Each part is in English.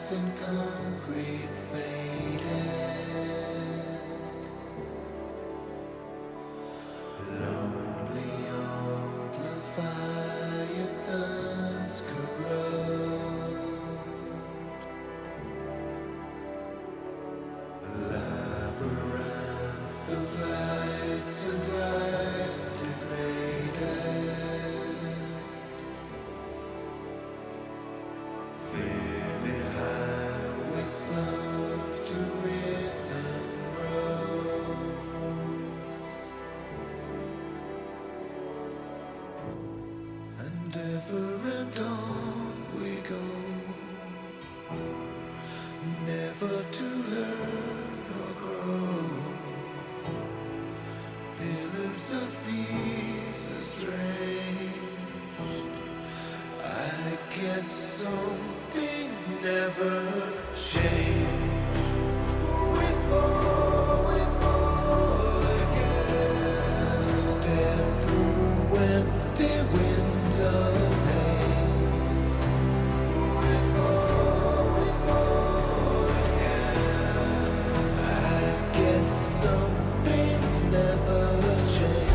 lights and concrete faded. Lonely old Leviathans corrode. Labyrinth of lights and life degraded. Vivid highway sloped to rhythm road. And ever and on we go, never to learn or grow. Pillars of peace estranged. I guess some things never change. We fall again. Step through empty window haze. We fall again. I guess some things never change.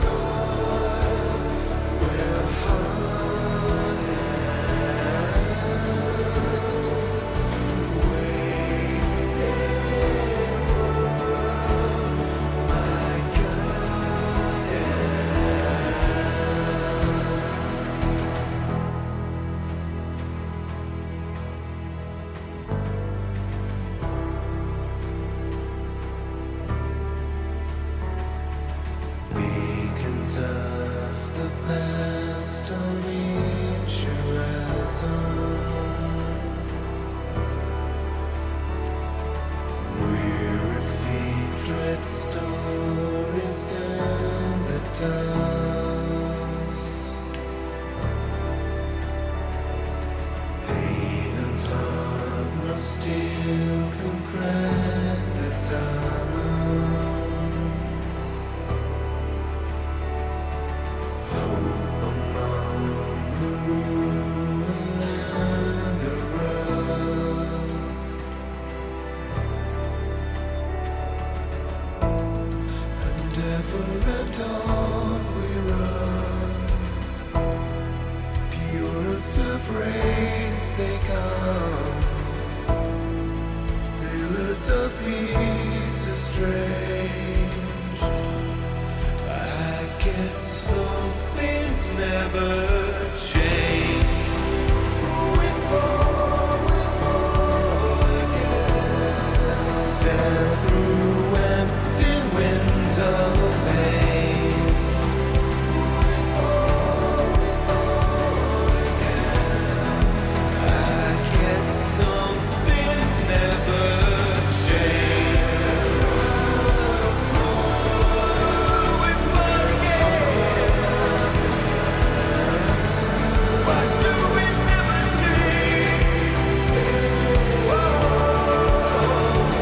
Soil will harden. Wasted world, my garden. Beacons of the past on each horizon. Weary feet tread stories in the dust. Heathen's heart no steel can crack the diamond. Hope among the ruin and the rust. And ever and on we run. Purest of rains they come. Pillars of peace estranged. I guess some things never change. We fall again. Step through empty window panes. We fall again. I guess some things never change. We fall again. Why do we never change? Whoa,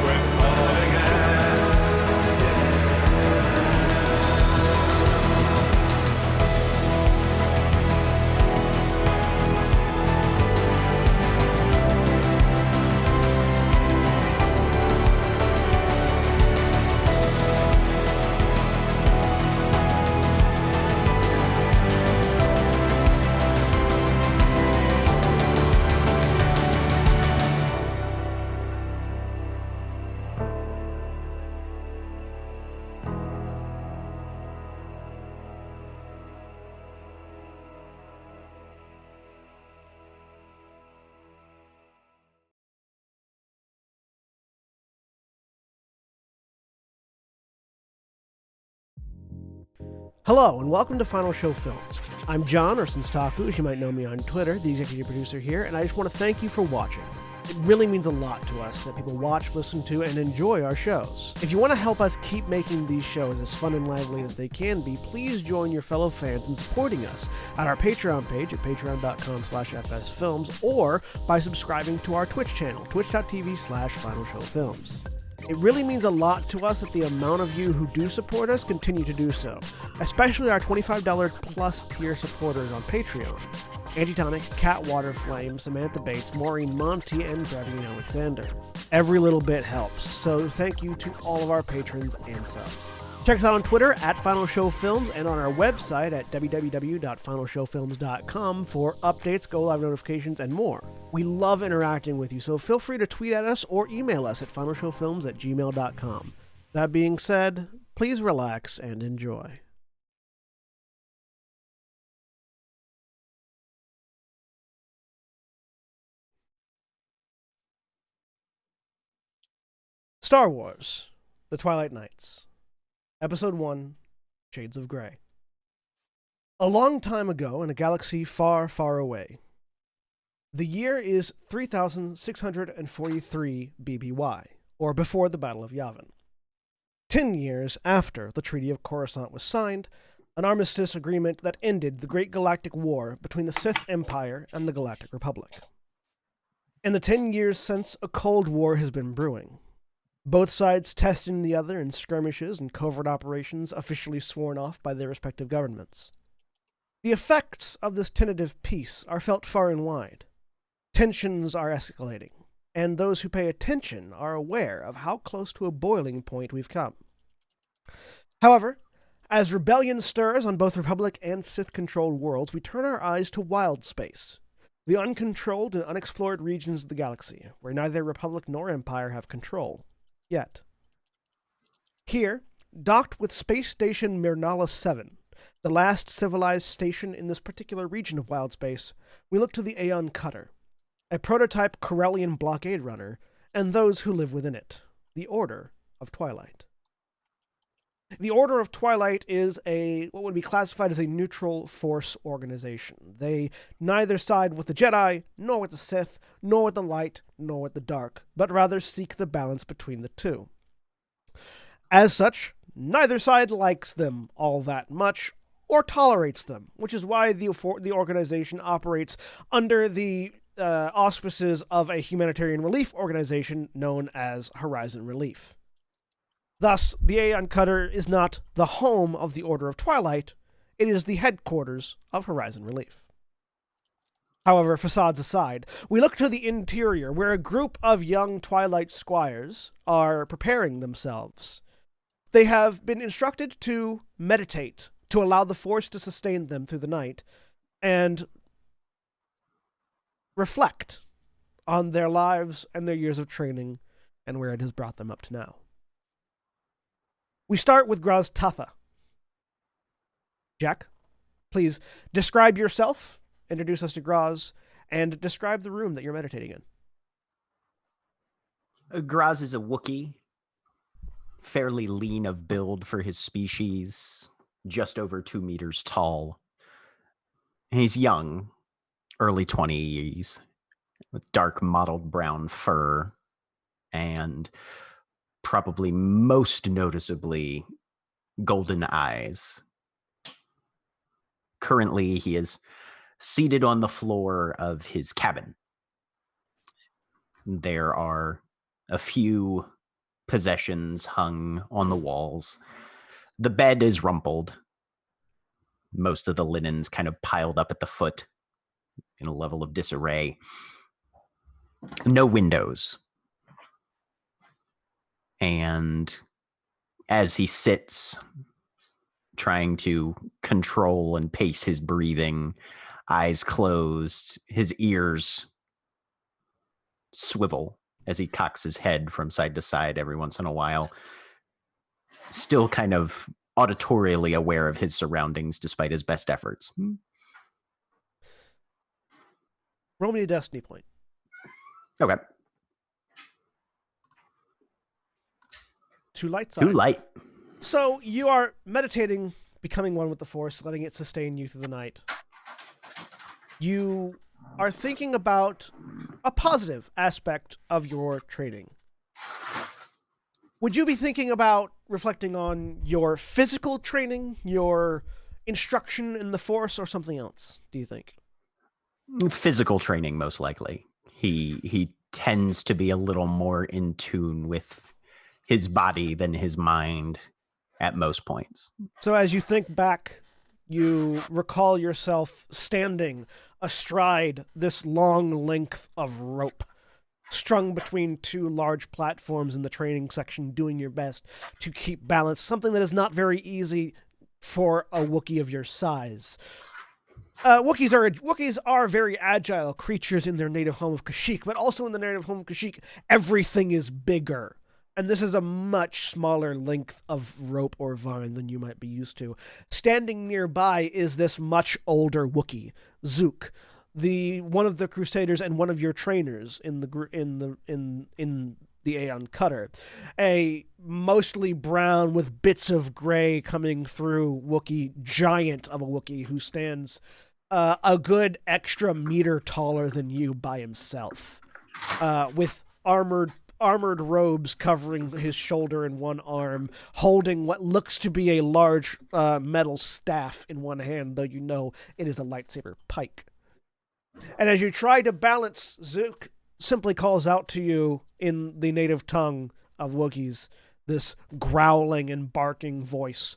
we fall again. Hello, and welcome to Final Show Films. I'm John, or Senstaku, as you might know me on Twitter, the executive producer here, and I just want to thank you for watching. It really means a lot to us that people watch, listen to, and enjoy our shows. If you want to help us keep making these shows as fun and lively as they can be, please join your fellow fans in supporting us at our Patreon page at patreon.com/fsfilms or by subscribing to our Twitch channel, twitch.tv/finalshowfilms. It really means a lot to us that the amount of you who do support us continue to do so, especially our $25 plus tier supporters on Patreon. Antitonic, Cat Waterflame, Samantha Bates, Maureen Monty, and Bradley Alexander. Every little bit helps, so thank you to all of our patrons and subs. Check us out on Twitter at Final Show Films and on our website at www.finalshowfilms.com for updates, go-live notifications, and more. We love interacting with you, so feel free to tweet at us or email us at finalshowfilms@gmail.com. That being said, please relax and enjoy. Star Wars: The Twilight Nights, Episode 1, Shades of Grey. A long time ago in a galaxy far, far away. The year is 3643 BBY, or before the Battle of Yavin. 10 years after the Treaty of Coruscant was signed, an armistice agreement that ended the Great Galactic War between the Sith Empire and the Galactic Republic. In the 10 years since, a Cold War has been brewing. Both sides testing the other in skirmishes and covert operations officially sworn off by their respective governments. The effects of this tentative peace are felt far and wide. Tensions are escalating, and those who pay attention are aware of how close to a boiling point we've come. However, as rebellion stirs on both Republic and Sith-controlled worlds, we turn our eyes to wild space, the uncontrolled and unexplored regions of the galaxy, where neither Republic nor Empire have control. Yet. Here, docked with Space Station Mirnala 7, the last civilized station in this particular region of wild space, we look to the Aeon Cutter, a prototype Corellian blockade runner, and those who live within it, the Order of Twilight. The Order of Twilight is what would be classified as a neutral force organization. They neither side with the Jedi, nor with the Sith, nor with the light, nor with the dark, but rather seek the balance between the two. As such, neither side likes them all that much, or tolerates them, which is why the organization operates under the auspices of a humanitarian relief organization known as Horizon Relief. Thus, the Aeon Cutter is not the home of the Order of Twilight, it is the headquarters of Horizon Relief. However, facades aside, we look to the interior, where a group of young Twilight squires are preparing themselves. They have been instructed to meditate, to allow the Force to sustain them through the night, and reflect on their lives and their years of training and where it has brought them up to now. We start with Graz Tatha. Jack, please describe yourself, introduce us to Graz, and describe the room that you're meditating in. Graz is a Wookiee, fairly lean of build for his species, just over 2 meters tall. He's young, early 20s, with dark mottled brown fur, and probably most noticeably golden eyes. Currently, he is seated on the floor of his cabin. There are a few possessions hung on the walls. The bed is rumpled. Most of the linens kind of piled up at the foot in a level of disarray. No windows. And as he sits, trying to control and pace his breathing, eyes closed, his ears swivel as he cocks his head from side to side every once in a while, still kind of auditorially aware of his surroundings despite his best efforts. Roll me a destiny point. Okay. 2 light side. 2 light. So you are meditating, becoming one with the Force, letting it sustain you through the night. You are thinking about a positive aspect of your training. Would you be thinking about reflecting on your physical training, your instruction in the Force, or something else, do you think? Physical training, most likely. He tends to be a little more in tune with his body than his mind at most points. So as you think back you recall yourself standing astride this long length of rope, strung between two large platforms in the training section, doing your best to keep balance, something that is not very easy for a Wookiee of your size. Wookiees are very agile creatures in their native home of Kashyyyk, but also in the native home of Kashyyyk, everything is bigger. And this is a much smaller length of rope or vine than you might be used to. Standing nearby is this much older Wookiee, Zook, the one of the Crusaders and one of your trainers in the Aeon Cutter, a mostly brown with bits of gray coming through Wookiee, giant of a Wookiee who stands a good extra meter taller than you by himself, with armored robes covering his shoulder and one arm, holding what looks to be a large metal staff in one hand, though you know it is a lightsaber pike. And as you try to balance, Zook simply calls out to you in the native tongue of Wookiees, this growling and barking voice.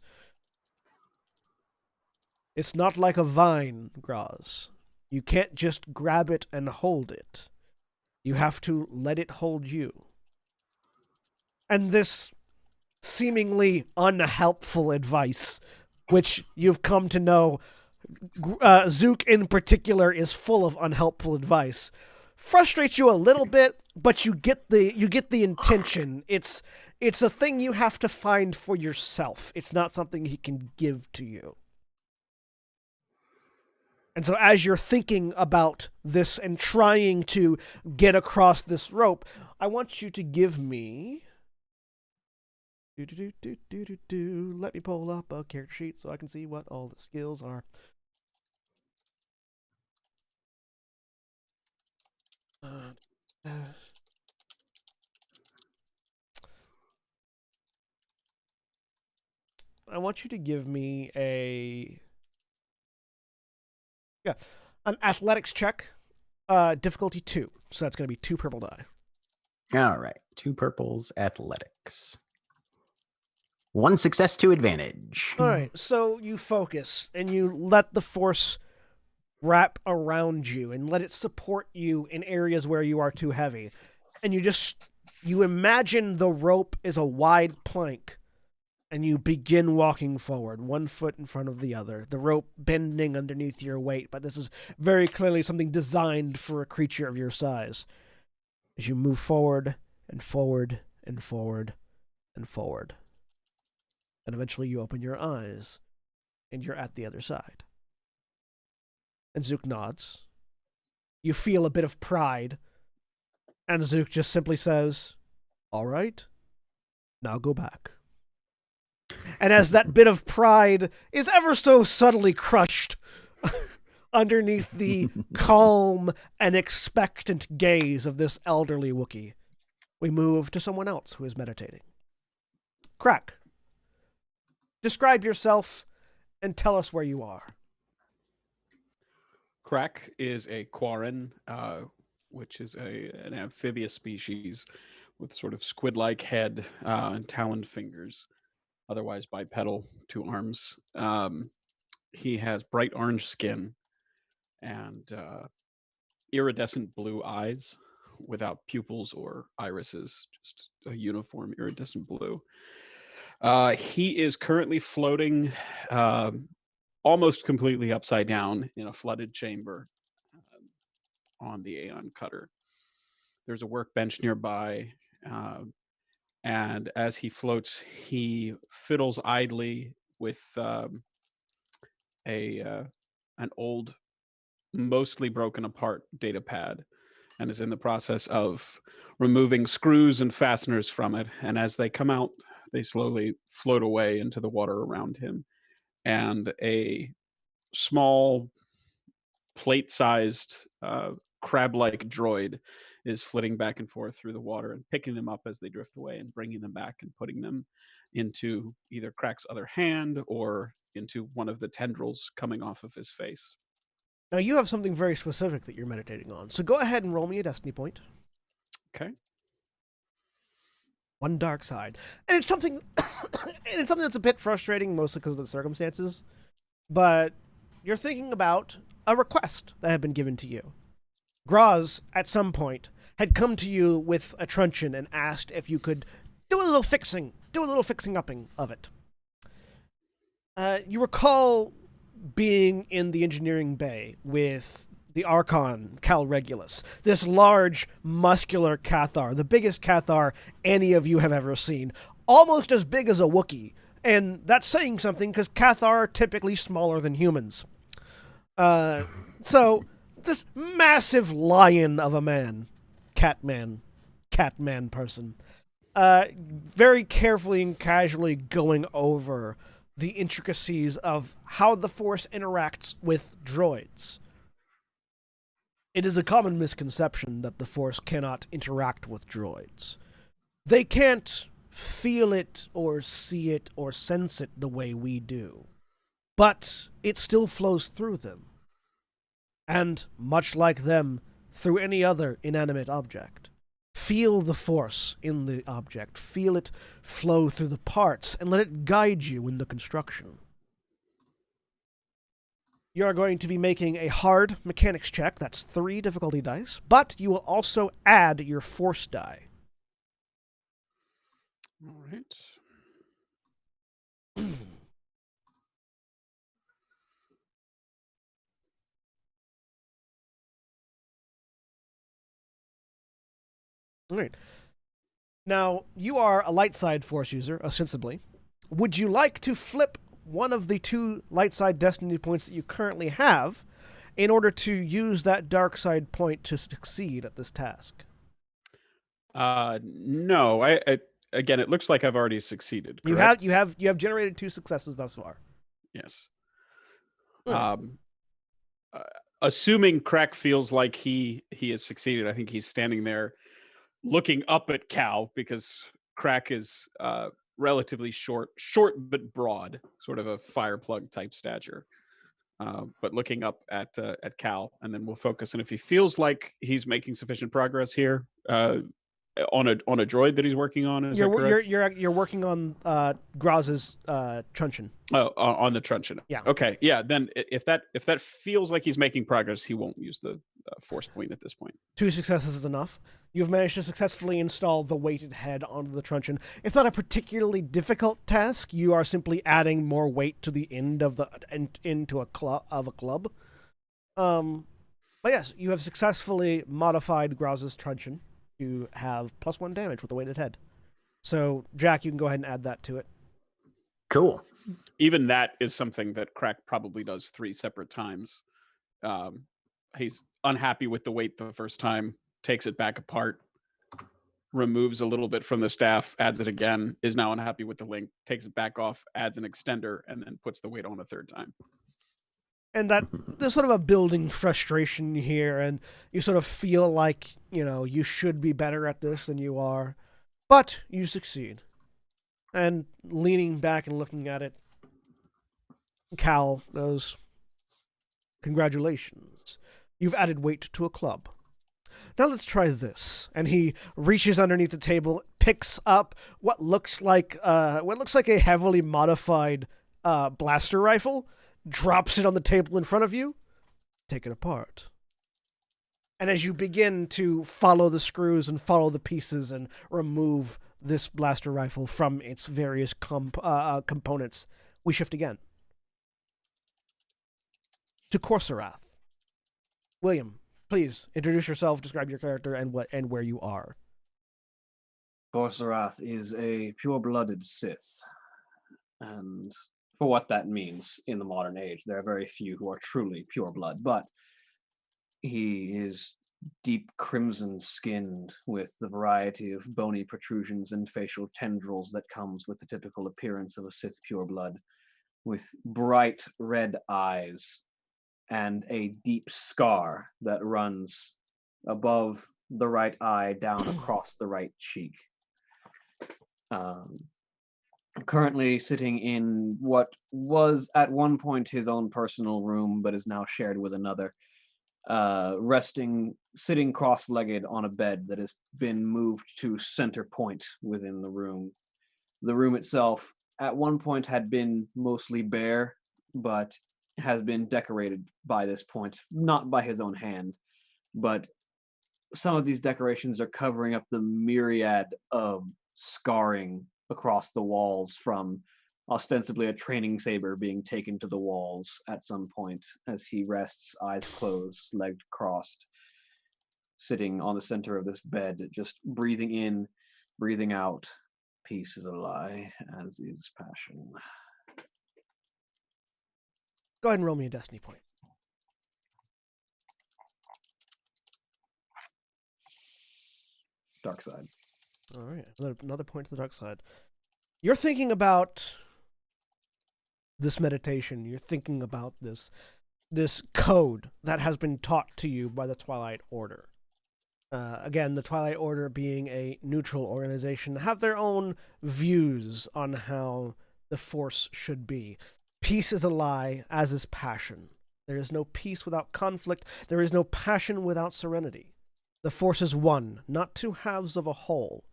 It's not like a vine, Graz. You can't just grab it and hold it. You have to let it hold you. And this seemingly unhelpful advice, which you've come to know Zook in particular is full of unhelpful advice, frustrates you a little bit, but you get the intention. It's a thing you have to find for yourself. It's not something he can give to you. And so as you're thinking about this and trying to get across this rope, I want you to give me... Let me pull up a character sheet so I can see what all the skills are. I want you to give me an athletics check, difficulty 2. So that's going to be 2 purple die. All right. 2 purples, athletics. 1 success, 2 advantage. All right. So you focus and you let the force wrap around you and let it support you in areas where you are too heavy. And you imagine the rope is a wide plank. And you begin walking forward, 1 foot in front of the other, the rope bending underneath your weight, but this is very clearly something designed for a creature of your size. As you move forward and forward and forward and forward. And eventually you open your eyes, and you're at the other side. And Zook nods. You feel a bit of pride, and Zook just simply says, "All right, now go back." And as that bit of pride is ever so subtly crushed underneath the calm and expectant gaze of this elderly Wookiee, we move to someone else who is meditating. Crack, describe yourself and tell us where you are. Crack is a quarren, which is an amphibious species with sort of squid-like head and taloned fingers. Otherwise bipedal, 2 arms. He has bright orange skin and iridescent blue eyes without pupils or irises, just a uniform iridescent blue. He is currently floating almost completely upside down in a flooded chamber on the Aeon Cutter. There's a workbench nearby. And as he floats, he fiddles idly with an old, mostly broken apart data pad, and is in the process of removing screws and fasteners from it. And as they come out, they slowly float away into the water around him. And a small, plate-sized, crab-like droid is flitting back and forth through the water and picking them up as they drift away and bringing them back and putting them into either Crack's other hand or into one of the tendrils coming off of his face. Now, you have something very specific that you're meditating on, so go ahead and roll me a destiny point. Okay. 1 dark side. And it's something that's a bit frustrating, mostly because of the circumstances. but you're thinking about a request that had been given to you. Graz, at some point, had come to you with a truncheon and asked if you could do a little fixing-upping of it. You recall being in the engineering bay with the Archon Cal Regulus, this large, muscular Cathar, the biggest Cathar any of you have ever seen, almost as big as a Wookiee. And that's saying something because Cathar are typically smaller than humans. So, this massive lion of a man, Catman person, very carefully and casually going over the intricacies of how the Force interacts with droids. It is a common misconception that the Force cannot interact with droids. They can't feel it or see it or sense it the way we do. But it still flows through them. And, much like them, through any other inanimate object. Feel the Force in the object. Feel it flow through the parts and let it guide you in the construction. You are going to be making a hard mechanics check. That's 3 difficulty dice. But you will also add your Force die. All right. All right. Now, you are a light side Force user, ostensibly. Would you like to flip one of the 2 light side destiny points that you currently have in order to use that dark side point to succeed at this task? No. I again, it looks like I've already succeeded. You Correct? have generated 2 successes thus far. Yes. Right. Assuming Crack feels like he has succeeded, I think he's standing there looking up at Cal because Crack is relatively short but broad, sort of a fire plug type stature. But looking up at Cal, and then we'll focus. And if he feels like he's making sufficient progress here on a droid that he's working on, is that correct? You're working on Graz's truncheon. Oh, on the truncheon. Yeah. Okay. Yeah. Then if that feels like he's making progress, he won't use the force point at this point. 2 successes is enough. You've managed to successfully install the weighted head onto the truncheon. It's not a particularly difficult task. You are simply adding more weight to the end of the into a club. But yes, you have successfully modified Graz's truncheon to have +1 damage with the weighted head. So, Jack, you can go ahead and add that to it. Cool. Even that is something that Crack probably does 3 separate times. He's unhappy with the weight the first time, takes it back apart, removes a little bit from the staff, adds it again, is now unhappy with the link, takes it back off, adds an extender, and then puts the weight on a 3rd time. And that there's sort of a building frustration here, and you sort of feel like, you should be better at this than you are. But you succeed. And leaning back and looking at it, Cal goes, "Congratulations. You've added weight to a club. Now let's try this." And he reaches underneath the table, picks up what looks like a heavily modified blaster rifle, drops it on the table in front of you. Take it apart. And as you begin to follow the screws and follow the pieces and remove this blaster rifle from its various components, we shift again to Corsarath. William, please introduce yourself, describe your character, and where you are. Corsarath is a pure-blooded Sith, and for what that means in the modern age, there are very few who are truly pure blood, but he is deep crimson-skinned with the variety of bony protrusions and facial tendrils that comes with the typical appearance of a Sith pureblood, with bright red eyes and a deep scar that runs above the right eye down across the right cheek. Currently sitting in what was at one point his own personal room, but is now shared with another, sitting cross-legged on a bed that has been moved to center point within the room. The room itself at one point had been mostly bare, but has been decorated by this point, not by his own hand, but some of these decorations are covering up the myriad of scarring across the walls from ostensibly a training saber being taken to the walls at some point as he rests, eyes closed, legs crossed, sitting on the center of this bed, just breathing in, breathing out. Peace is a lie, as is passion. Go ahead and roll me a destiny point. Dark side. All right, another point to the dark side. You're thinking about this meditation. You're thinking about this code that has been taught to you by the Twilight Order. Again, the Twilight Order being a neutral organization, have their own views on how the Force should be. Peace is a lie, as is passion. There is no peace without conflict. There is no passion without serenity. The Force is one, not two halves of a whole.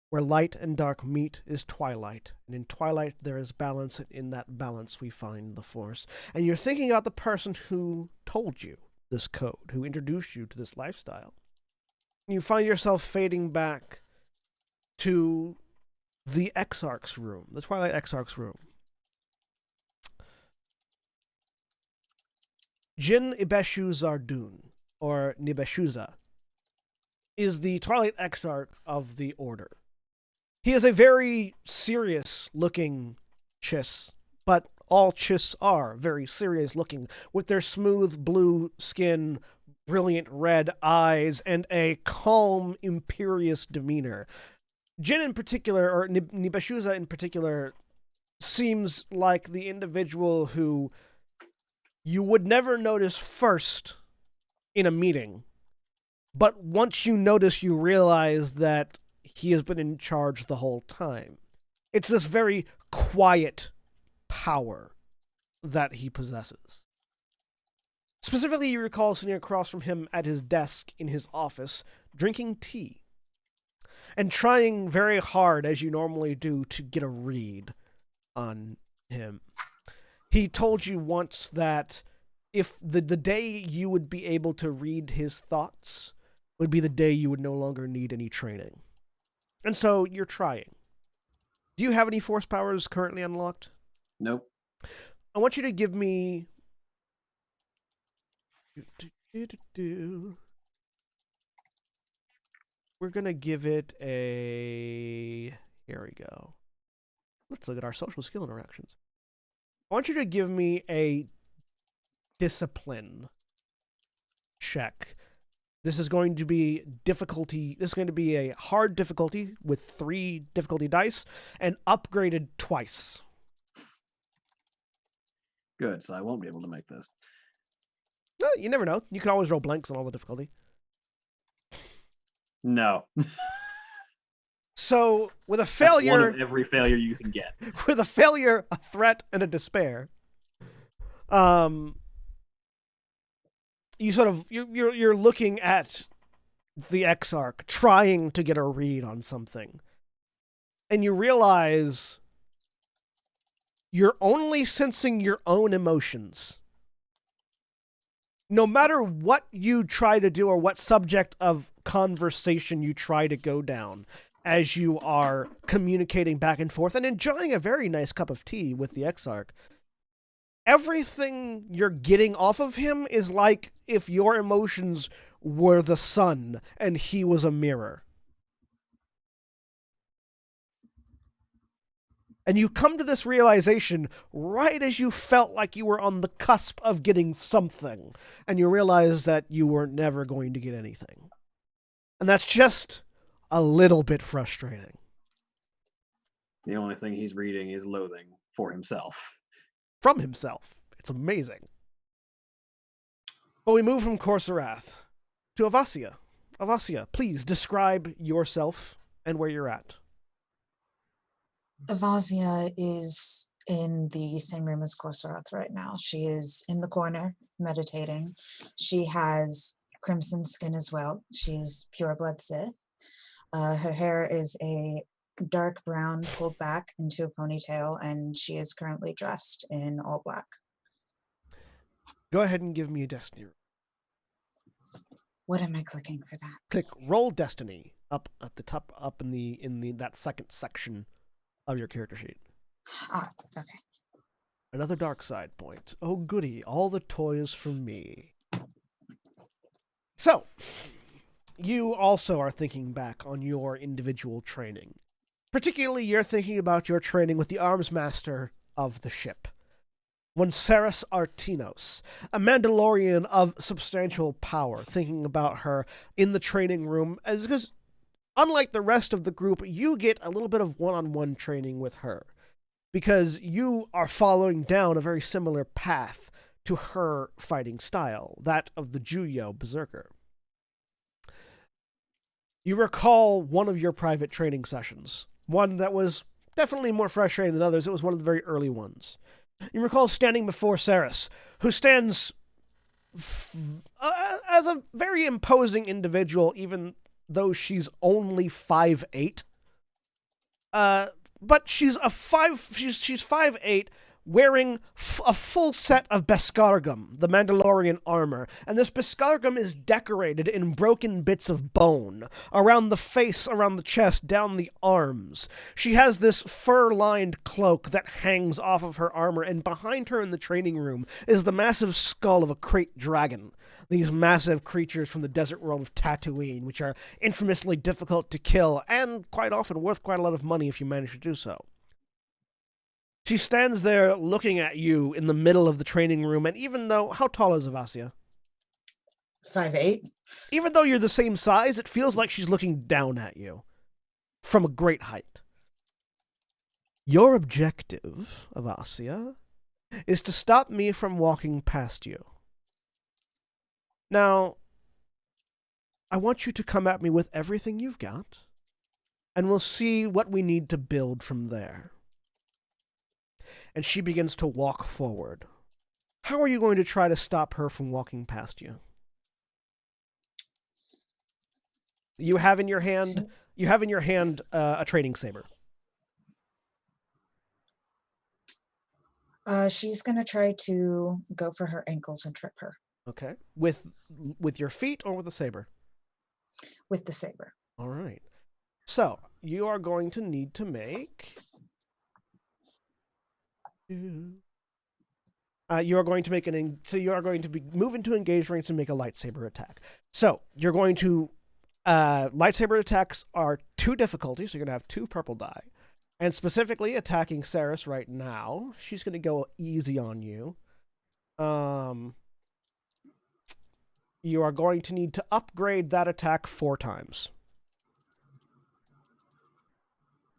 Where light and dark meet is twilight, and in twilight there is balance, and in that balance we find the Force. And you're thinking about the person who told you this code, who introduced you to this lifestyle. You find yourself fading back to the Exarch's room, the Twilight Exarch's room. Jin Ibeshu Zardun, or Nibeshuza, is the Twilight Exarch of the Order. He is a very serious-looking Chiss, but all Chiss are very serious-looking, with their smooth blue skin, brilliant red eyes, and a calm, imperious demeanor. Jin in particular, or Nibeshuza in particular, seems like the individual who you would never notice first in a meeting, but once you notice, you realize that he has been in charge the whole time. It's this very quiet power that he possesses. Specifically, you recall sitting across from him at his desk in his office, drinking tea, and trying very hard, as you normally do, to get a read on him. He told you once that if the day you would be able to read his thoughts would be the day you would no longer need any training. And so you're trying. Do you have any force powers currently unlocked? Nope. I want you to give me... We're going to give it a... Here we go. Let's look at our social skill interactions. I want you to give me a discipline check. This is going to be difficulty. This is going to be a hard difficulty with 3 difficulty dice and upgraded twice. Good, so I won't be able to make this. No, you never know. You can always roll blanks on all the difficulty. No. So, with a That's failure... one of every failure you can get. With a failure, a threat, and a despair, you sort of... You're looking at the Exarch, trying to get a read on something. And you realize you're only sensing your own emotions. No matter what you try to do or what subject of conversation you try to go down, as you are communicating back and forth and enjoying a very nice cup of tea with the Exarch, everything you're getting off of him is like if your emotions were the sun and he was a mirror. And you come to this realization right as you felt like you were on the cusp of getting something, and you realize that you were never going to get anything. And that's just a little bit frustrating. The only thing he's reading is loathing for himself. From himself. It's amazing. But we move from Corsarath to Avasia. Avasia, please describe yourself and where you're at. Avasia is in the same room as Korsarath right now. She is in the corner, meditating. She has crimson skin as well. She's pure blood Sith. Her hair is a dark brown pulled back into a ponytail, and she is currently dressed in all black. Go ahead and give me a destiny roll. What am I clicking for that? Click roll destiny up at the top, up in that second section of your character sheet. Ah, okay. Another dark side point. Oh goody, all the toys for me. So, you also are thinking back on your individual training. Particularly, you're thinking about your training with the arms master of the ship. One Ceres Artinos, a Mandalorian of substantial power, thinking about her in the training room, as because unlike the rest of the group, you get a little bit of one-on-one training with her, because you are following down a very similar path to her fighting style, that of the Juyo Berserker. You recall one of your private training sessions, one that was definitely more frustrating than others. It was one of the very early ones. You recall standing before Ceres, who stands as a very imposing individual, even though she's only 5'8". But she's 5'8", wearing a full set of Beskar, the Mandalorian armor, and this Beskar is decorated in broken bits of bone, around the face, around the chest, down the arms. She has this fur-lined cloak that hangs off of her armor, and behind her in the training room is the massive skull of a crate dragon. These massive creatures from the desert world of Tatooine, which are infamously difficult to kill, and quite often worth quite a lot of money if you manage to do so. She stands there looking at you in the middle of the training room, and even though... How tall is Avasia? 5'8". Even though you're the same size, it feels like she's looking down at you from a great height. Your objective, Avasia, is to stop me from walking past you. Now, I want you to come at me with everything you've got, and we'll see what we need to build from there. And she begins to walk forward. How are you going to try to stop her from walking past you? You have in your hand a training saber. She's gonna try to go for her ankles and trip her Okay. With your feet or with a saber? with the saber. All right. So, you are going to need to make... you are going to make you are going to move into engaged range and make a lightsaber attack. So, you're going to... lightsaber attacks are 2 difficulties, so you're going to have 2 purple die. And specifically attacking Ceres right now, she's going to go easy on you. You are going to need to upgrade that attack 4 times.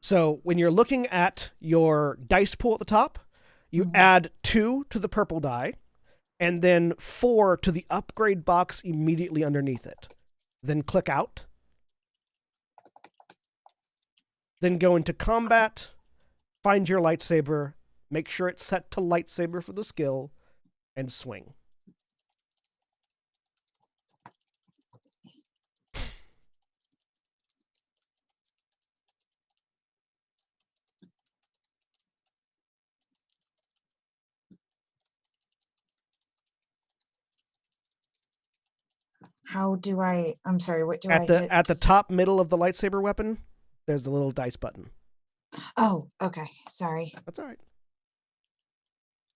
So when you're looking at your dice pool at the top, you add 2 to the purple die, and then 4 to the upgrade box immediately underneath it. Then click out. Then go into combat, find your lightsaber, make sure it's set to lightsaber for the skill, and swing. How do I'm sorry, what do I At hit? the top middle of the lightsaber weapon, there's the little dice button. Oh, okay. Sorry. That's all right.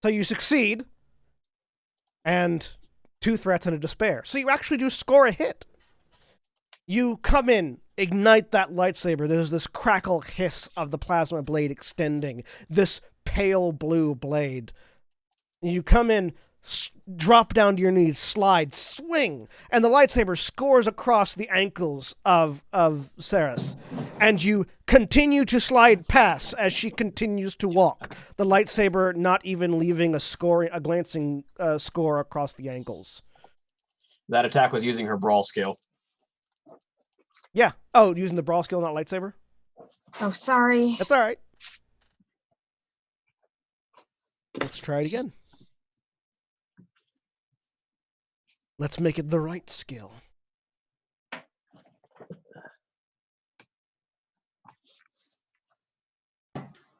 So you succeed, and 2 threats and a despair. So you actually do score a hit. You come in, ignite that lightsaber. There's this crackle hiss of the plasma blade extending, this pale blue blade. You come in, drop down to your knees, slide, swing, and the lightsaber scores across the ankles of Ceres. And you continue to slide past as she continues to walk. The lightsaber not even leaving a glancing score across the ankles. That attack was using her brawl skill. Yeah. Oh, using the brawl skill, not lightsaber? Oh, sorry. That's all right. Let's try it again. Let's make it the right skill.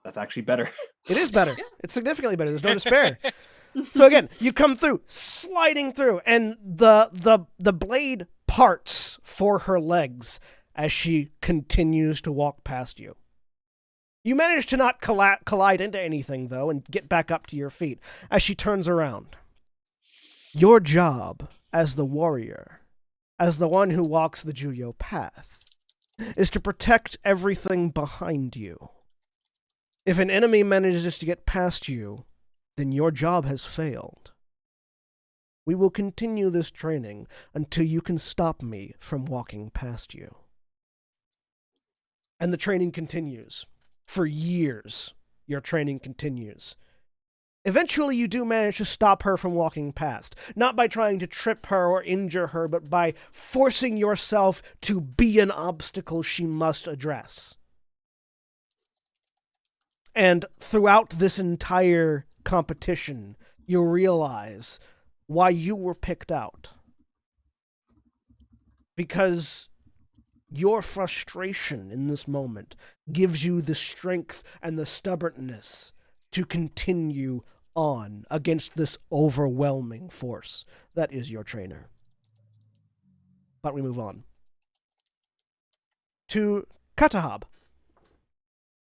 That's actually better. It is better. It's significantly better. There's no despair. So again, you come through, sliding through, and the blade parts for her legs as she continues to walk past you. You manage to not collide into anything, though, and get back up to your feet as she turns around. Your job as the warrior, as the one who walks the Juyo path, is to protect everything behind you. If an enemy manages to get past you, then your job has failed. We will continue this training until you can stop me from walking past you. And the training continues. For years, your training continues. Eventually, you do manage to stop her from walking past, not by trying to trip her or injure her, but by forcing yourself to be an obstacle she must address. And throughout this entire competition, you realize why you were picked out. Because your frustration in this moment gives you the strength and the stubbornness to continue on against this overwhelming force that is your trainer. But we move on to Katahab.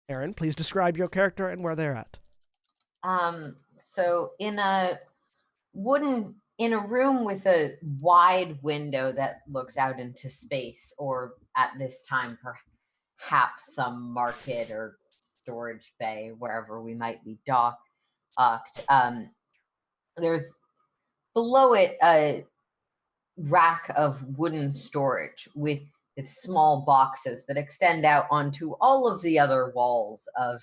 Aaron, please describe your character and where they're at. So in a room with a wide window that looks out into space, or at this time perhaps some market or storage bay, wherever we might be docked. There's below it a rack of wooden storage with small boxes that extend out onto all of the other walls of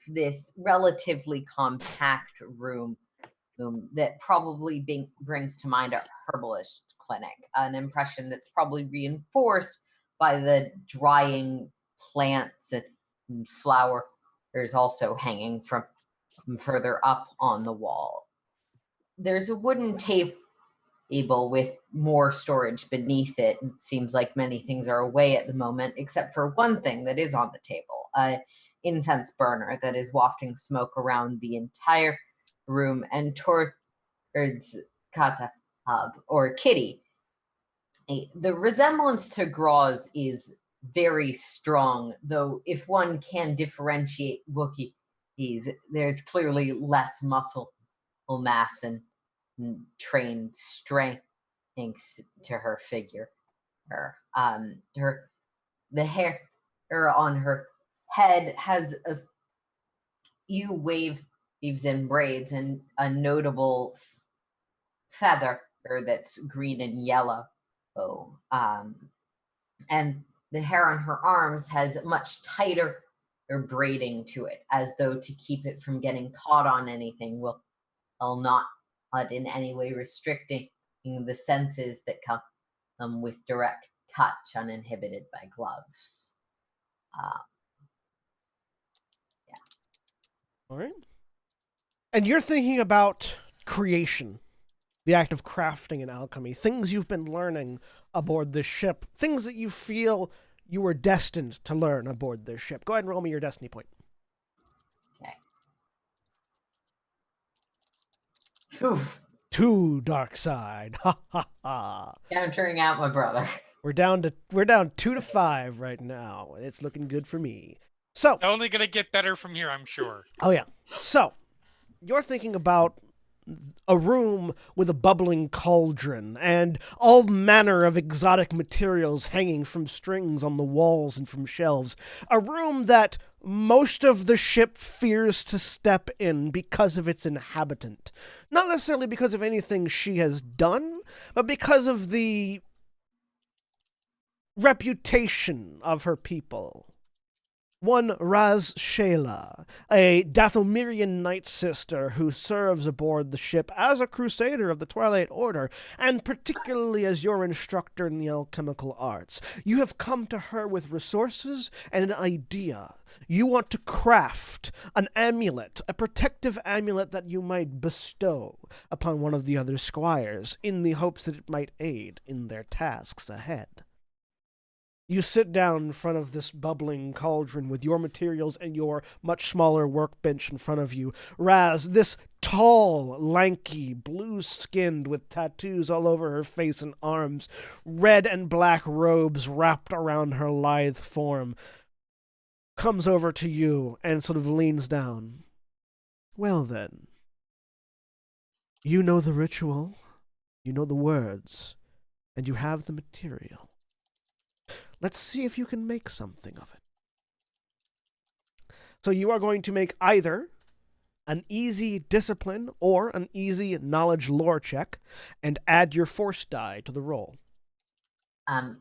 this relatively compact room that probably brings to mind a herbalist clinic, an impression that's probably reinforced by the drying plants and flowers also hanging from further up on the wall. There's a wooden table with more storage beneath it. It seems like many things are away at the moment, except for one thing that is on the table, an incense burner that is wafting smoke around the entire room and towards Kata, or Kitty. The resemblance to Graz is very strong, though if one can differentiate Wookiees, there's clearly less muscle mass and trained strength to her figure. The hair on her head has a few waves and braids and a notable feather that's green and yellow. And the hair on her arms has much tighter braiding to it, as though to keep it from getting caught on anything will not in any way restricting the senses that come with direct touch uninhibited by gloves. All right. And you're thinking about creation, the act of crafting and alchemy, things you've been learning aboard this ship, things that you feel you were destined to learn aboard this ship. Go ahead and roll me your destiny point. Okay. Oof. 2 dark side. Ha ha ha. Countering out my brother. We're down 2 to 5 right now. It's looking good for me. So only gonna get better from here, I'm sure. Oh yeah. So you're thinking about a room with a bubbling cauldron and all manner of exotic materials hanging from strings on the walls and from shelves. A room that most of the ship fears to step in because of its inhabitant. Not necessarily because of anything she has done, but because of the reputation of her people. One Raz Shayla, a Dathomirian Night Sister who serves aboard the ship as a crusader of the Twilight Order, and particularly as your instructor in the alchemical arts. You have come to her with resources and an idea. You want to craft an amulet, a protective amulet that you might bestow upon one of the other squires in the hopes that it might aid in their tasks ahead. You sit down in front of this bubbling cauldron with your materials and your much smaller workbench in front of you. Raz, this tall, lanky, blue-skinned with tattoos all over her face and arms, red and black robes wrapped around her lithe form, comes over to you and sort of leans down. Well then, you know the ritual, you know the words, and you have the material. Let's see if you can make something of it. So you are going to make either an easy discipline or an easy knowledge lore check and add your force die to the roll.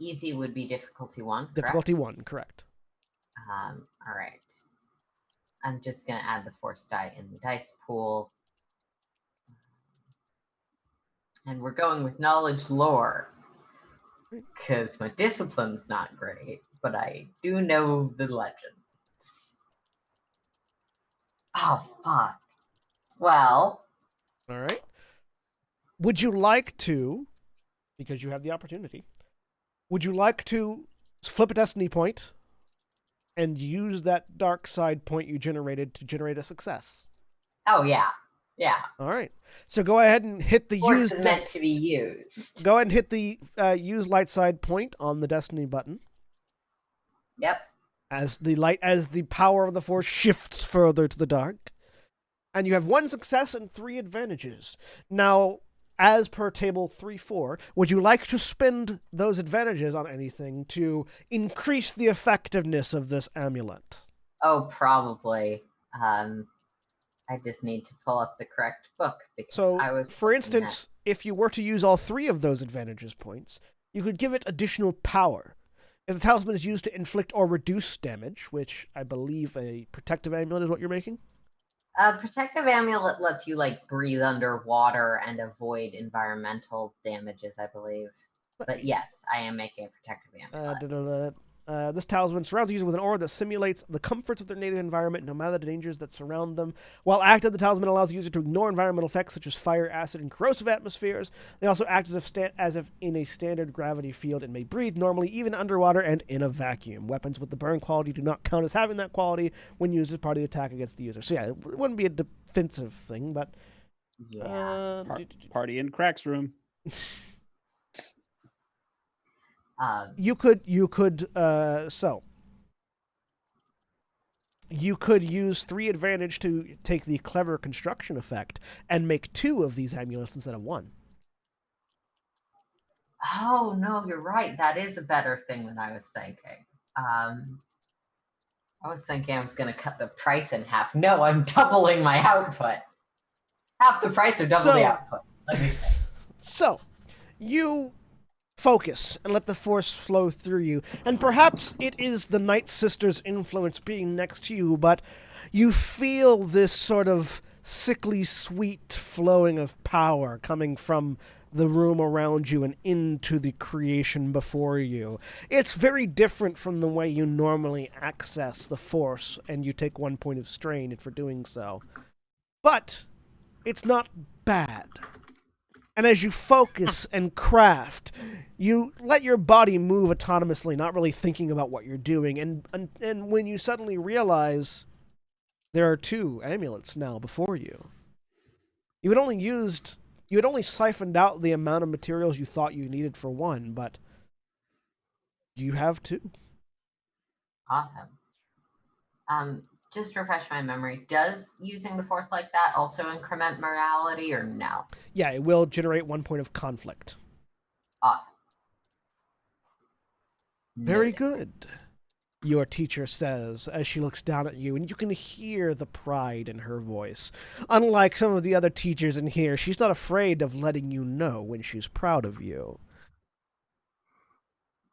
Easy would be difficulty 1, correct? Difficulty 1, correct. All right. I'm just going to add the force die in the dice pool. And we're going with knowledge lore. Because my discipline's not great, but I do know the legends. Oh, fuck. Well. All right. Would you like to, because you have the opportunity, would you like to flip a destiny point and use that dark side point you generated to generate a success? Oh, yeah. Yeah. All right. So go ahead and hit the Force use. is meant to be used. Go ahead and hit the use light side point on the destiny button. Yep. As the power of the force shifts further to the dark, and you have 1 success and 3 advantages. Now, as per table 3-4, would you like to spend those advantages on anything to increase the effectiveness of this amulet? Oh, probably. I just need to pull up the correct book because So, I was. for instance, if you were to use all 3 of those advantages points, you could give it additional power. If the talisman is used to inflict or reduce damage, which I believe a protective amulet is what you're making. Protective amulet lets you breathe underwater and avoid environmental damages, I believe. But yes, I am making a protective amulet. This talisman surrounds the user with an aura that simulates the comforts of their native environment, no matter the dangers that surround them. While active, the talisman allows the user to ignore environmental effects such as fire, acid, and corrosive atmospheres. They also act as if in a standard gravity field and may breathe normally, even underwater and in a vacuum. Weapons with the burn quality do not count as having that quality when used as part of the attack against the user. So yeah, it wouldn't be a defensive thing, but... Yeah. Party in Crack's room. You could use 3 advantage to take the clever construction effect and make 2 of these amulets instead of 1. Oh, no, you're right. That is a better thing than I was thinking. I was thinking I was going to cut the price in half. No, I'm doubling my output. Half the price or double the output. Let me think. So, you focus and let the force flow through you. And perhaps it is the Night Sister's influence being next to you, but you feel this sort of sickly sweet flowing of power coming from the room around you and into the creation before you. It's very different from the way you normally access the force, and you take 1 point of strain for doing so. But it's not bad. And as you focus and craft, you let your body move autonomously, not really thinking about what you're doing. And when you suddenly realize there are 2 amulets now before you, you had only siphoned out the amount of materials you thought you needed for 1, but you have 2. Awesome. Just to refresh my memory, does using the force like that also increment morality or no? Yeah, it will generate 1 point of conflict. Awesome. Very good, your teacher says as she looks down at you, and you can hear the pride in her voice. Unlike some of the other teachers in here, she's not afraid of letting you know when she's proud of you.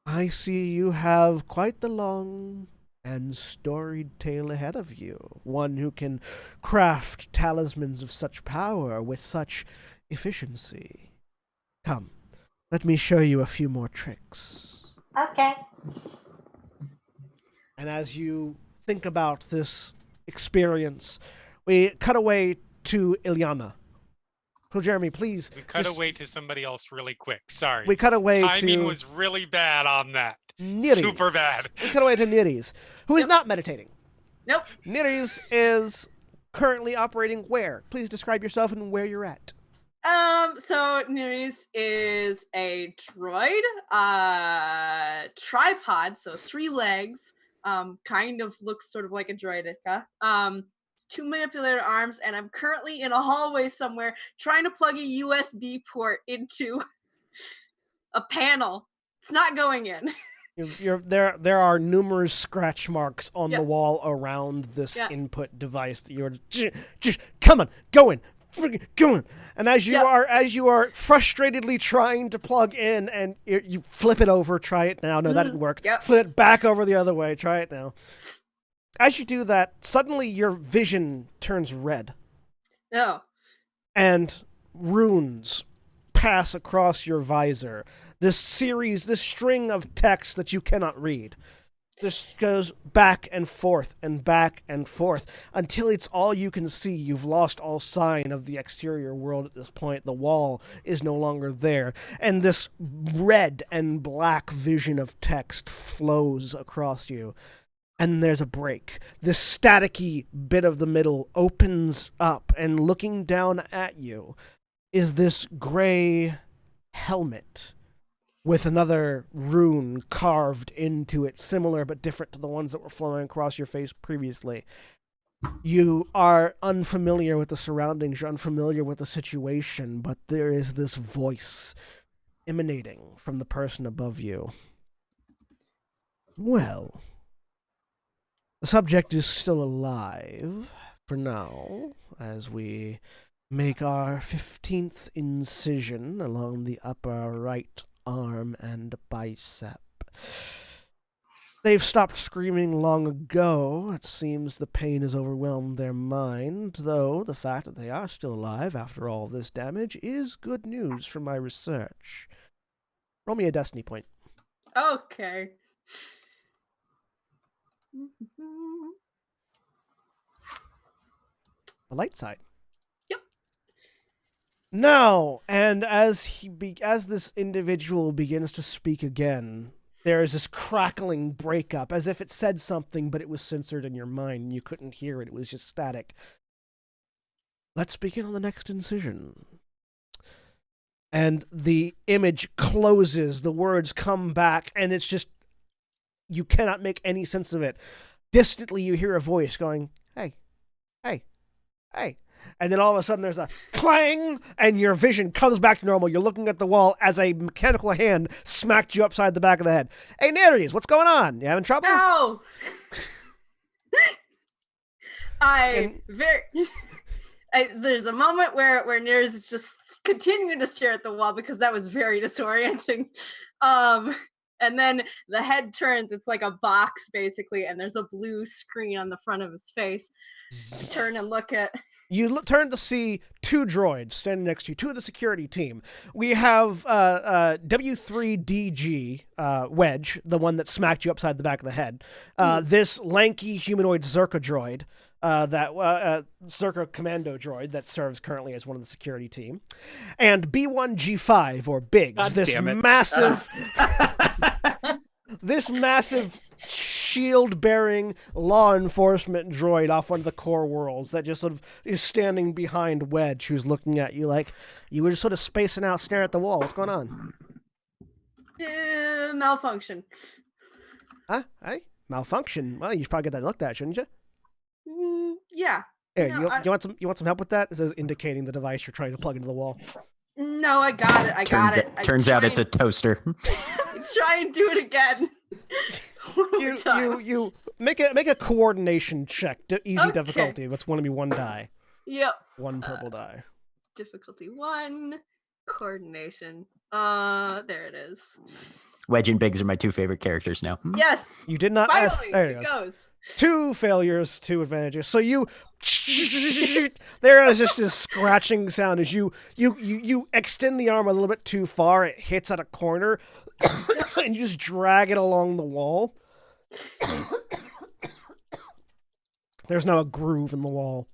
I see you have quite the long and storied tale ahead of you, one who can craft talismans of such power with such efficiency. Come, let me show you a few more tricks. Okay. And as you think about this experience, we cut away to Ilyana. So, Jeremy, please. We cut away to somebody else really quick. Sorry. We cut away Timing to... was really bad on that. Nereis. Super bad. We cut away to Nereis, who is not meditating. Nope. Nereis is currently operating where? Please describe yourself and where you're at. So Nereis is a droid, tripod, so 3 legs, kind of looks sort of like a droideka. It's 2 manipulator arms, and I'm currently in a hallway somewhere trying to plug a USB port into a panel. It's not going in. There are numerous scratch marks on Yeah. the wall around this Yeah. input device that you're just come on, go in. Friggin' go in. And as you are frustratedly trying to plug in, and you flip it over, try it now. No, that didn't work. Yep. Flip it back over the other way, try it now. As you do that, suddenly your vision turns red, No. and runes pass across your visor. This string of text that you cannot read. This goes back and forth until it's all you can see. You've lost all sign of the exterior world at this point. The wall is no longer there. And this red and black vision of text flows across you. And there's a break. This staticky bit of the middle opens up, and looking down at you is this gray helmet with another rune carved into it, similar but different to the ones that were flowing across your face previously. You are unfamiliar with the surroundings, you're unfamiliar with the situation, but there is this voice emanating from the person above you. Well, the subject is still alive for now, as we make our 15th incision along the upper right arm and bicep. They've stopped screaming long ago. It seems the pain has overwhelmed their mind, though the fact that they are still alive after all this damage is good news from my research. Roll me a destiny point. Okay. The light side. Yep. No, and as this individual begins to speak again, there is this crackling breakup, as if it said something, but it was censored in your mind, and you couldn't hear it. It was just static. Let's begin on the next incision. And the image closes, the words come back, and it's just, you cannot make any sense of it. Distantly, you hear a voice going, hey, hey, hey. And then all of a sudden there's a clang, and your vision comes back to normal. You're looking at the wall as a mechanical hand smacked you upside the back of the head. Hey, Nereis, what's going on? You having trouble? Ow! There's a moment where Nereis is just continuing to stare at the wall because that was very disorienting. And then the head turns, it's like a box basically, and there's a blue screen on the front of his face. Turn and look at... You turn to see 2 droids standing next to you, 2 of the security team. We have W3DG, Wedge, the one that smacked you upside the back of the head. This lanky humanoid Zerka droid, Zerka commando droid that serves currently as one of the security team. And B1G5, or Biggs, God damn it. This massive shield-bearing law enforcement droid off one of the core worlds that just sort of is standing behind Wedge, who's looking at you like you were just sort of spacing out, staring at the wall. What's going on? Malfunction. Huh? Hey? Malfunction? Well, you should probably get that looked at, shouldn't you? Yeah. Here, No, you want some help with that? It says indicating the device you're trying to plug into the wall. No, I got it. Turns out it's a toaster. Try and do it again. You make a coordination check. Easy Okay. difficulty. It's going to be 1 die. Yep. 1 purple die. Difficulty 1. Coordination. There it is. Wedge and Biggs are my 2 favorite characters now. Yes. You did not. Finally, There it it goes. goes. 2 failures, 2 advantages. So you, there is just this scratching sound as you extend the arm a little bit too far. It hits at a corner, and you just drag it along the wall. There's now a groove in the wall.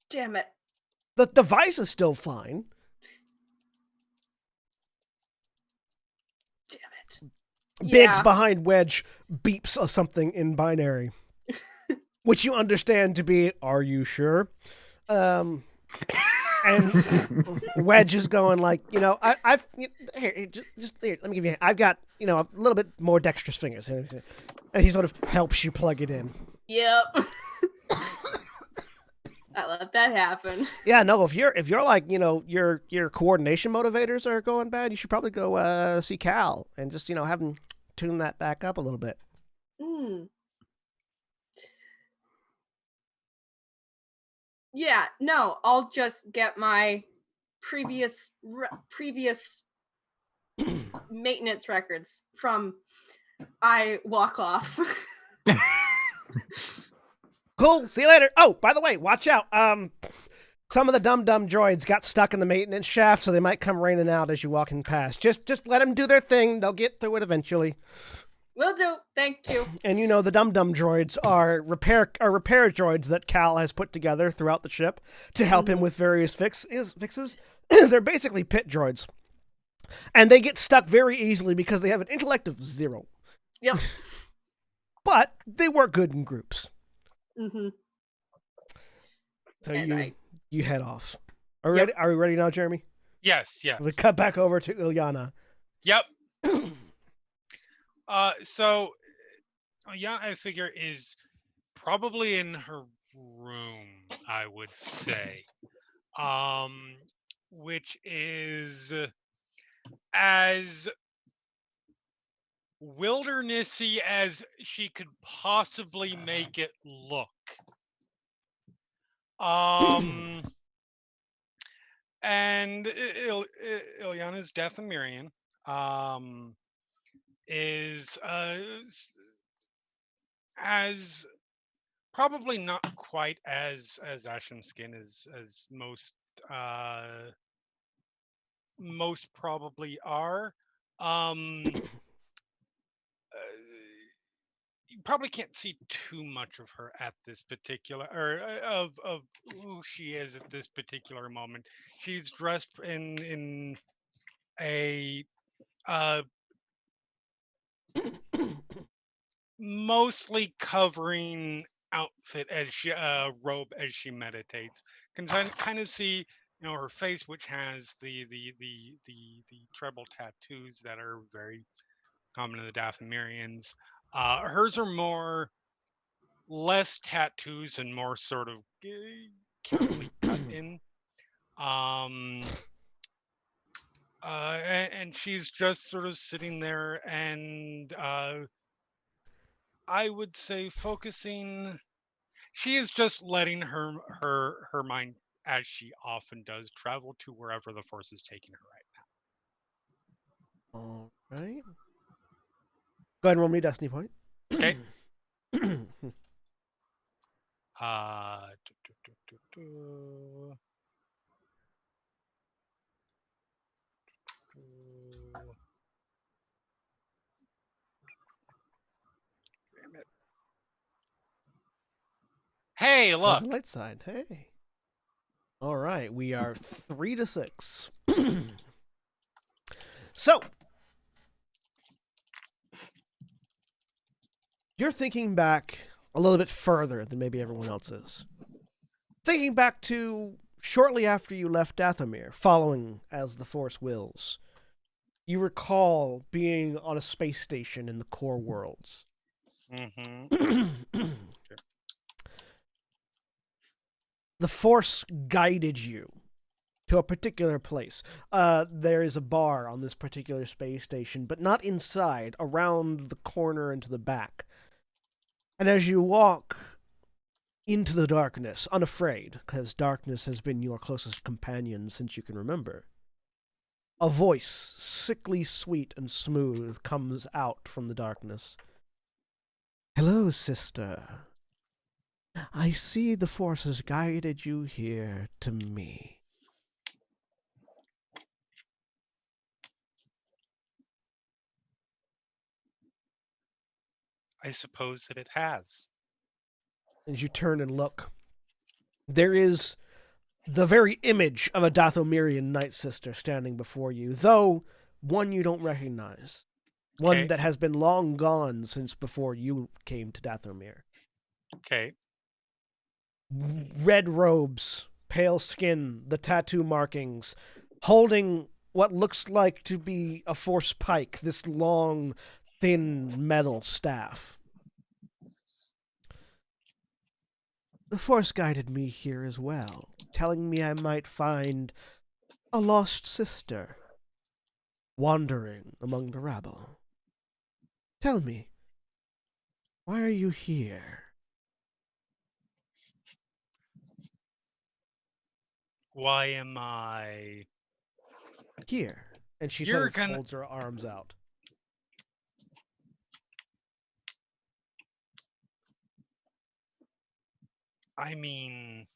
Damn it. The device is still fine. Damn it. Biggs Yeah. behind Wedge beeps something in binary, which you understand to be, "Are you sure?" And Wedge is going like, I've here, just here, let me give you. I've got a little bit more dexterous fingers, and he sort of helps you plug it in. Yep. I let that happen. Yeah, no. If you're like your coordination motivators are going bad, you should probably go see Cal and just have him tune that back up a little bit. Yeah, no, I'll just get my previous maintenance records from I walk off. Cool. See you later. Oh, by the way, watch out. Some of the dumb droids got stuck in the maintenance shaft, so they might come raining out as you're walking past. Just let them do their thing. They'll get through it eventually. Will do. Thank you. And the dumb droids are repair droids that Cal has put together throughout the ship to help him with various fixes. They're basically pit droids. And they get stuck very easily because they have an intellect of 0. Yep. But they work good in groups. Mm-hmm. So And you head off. Are we ready? Are we ready now, Jeremy? Yes. We cut back over to Ilyana. Yep. So Ilyana, I figure, is probably in her room, I would say. Which is as wildernessy as she could possibly make it look. And Ilyana's Dathomirian is as probably not quite as ashen skin as most probably are. You probably can't see too much of her at this particular, or of who she is at this particular moment. She's dressed in a mostly covering outfit as she robe as she meditates. Can kind of see her face, which has the treble tattoos that are very common in the Dathomirians. Hers are less tattoos and more sort of carefully cut in. And she's just sort of sitting there, and I would say focusing. She is just letting her mind, as she often does, travel to wherever the Force is taking her right now. All right. Go ahead and roll me a destiny point. Okay. Hey, look. The light side. Hey. All right. We are 3 to 6. So, you're thinking back a little bit further than maybe everyone else is. Thinking back to shortly after you left Dathomir, following as the Force wills. You recall being on a space station in the core worlds. Mm-hmm. The Force guided you to a particular place. There is a bar on this particular space station, but not inside, around the corner and to the back. And as you walk into the darkness, unafraid, because darkness has been your closest companion since you can remember, a voice, sickly sweet and smooth, comes out from the darkness. "Hello, sister. I see the Force has guided you here to me." I suppose that it has. As you turn and look, there is the very image of a Dathomirian Night Sister standing before you, though one you don't recognize. One Okay. that has been long gone since before you came to Dathomir. Okay. Red robes, pale skin, the tattoo markings, holding what looks like to be a force pike, this long, thin metal staff. The Force guided me here as well, telling me I might find a lost sister wandering among the rabble. Tell me, why are you here? Why am I? Here. And she You're sort of gonna. holds her arms out. I mean,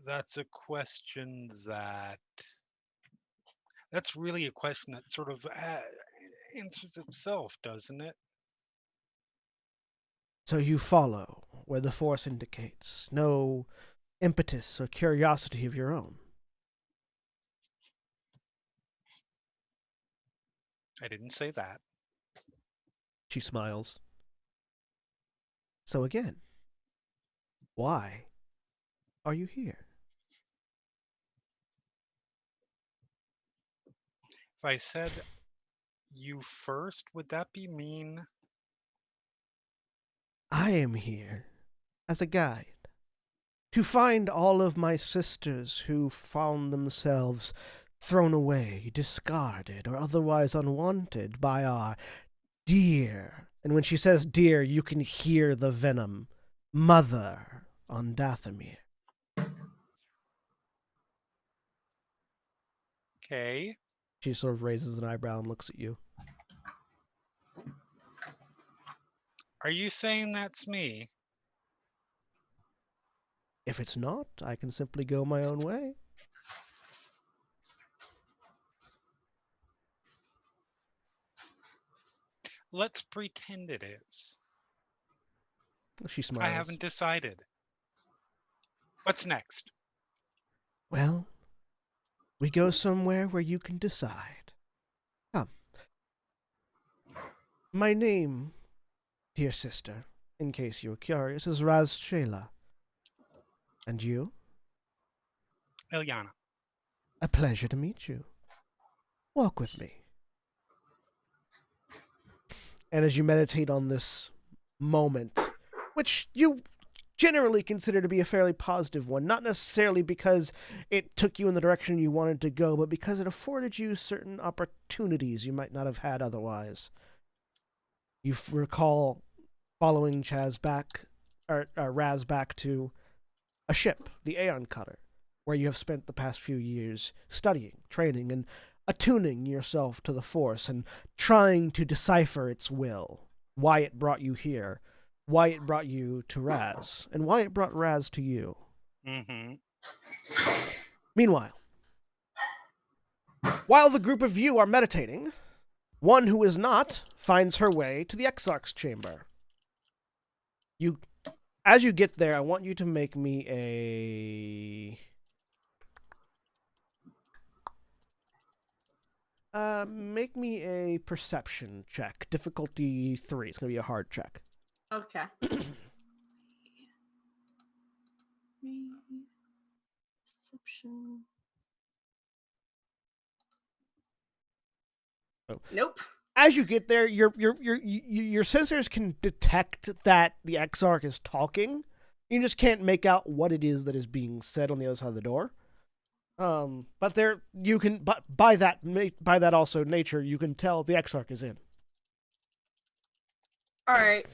that's a question that. That's really a question that sort of answers itself, doesn't it? So you follow where the Force indicates, no impetus or curiosity of your own. I didn't say that. She smiles. So again, why are you here? If I said you first, would that be mean? I am here as a guide to find all of my sisters who found themselves thrown away, discarded, or otherwise unwanted by our dear, and when she says dear, you can hear the venom, mother on Dathomir. Okay. She sort of raises an eyebrow and looks at you. Are you saying that's me? If it's not, I can simply go my own way. Let's pretend it is. She smiles. I haven't decided. What's next? Well, we go somewhere where you can decide. Come. My name, dear sister, in case you're curious, is Raz Shayla. And you? Eliana. A pleasure to meet you. Walk with me. And as you meditate on this moment, which you generally consider to be a fairly positive one, not necessarily because it took you in the direction you wanted to go, but because it afforded you certain opportunities you might not have had otherwise. You recall following Raz back to a ship, the Aeon Cutter, where you have spent the past few years studying, training, and attuning yourself to the Force and trying to decipher its will, why it brought you here, why it brought you to Raz, and why it brought Raz to you. Mm-hmm. Meanwhile, while the group of you are meditating, one who is not finds her way to the Exarch's chamber. As you get there, I want you to make me a perception check. Difficulty 3. It's going to be a hard check. Okay. Perception. Oh. Nope. As you get there, your sensors can detect that the Exarch is talking. You just can't make out what it is that is being said on the other side of the door. But there you can, but by that also nature, you can tell the Exarch is in. All right.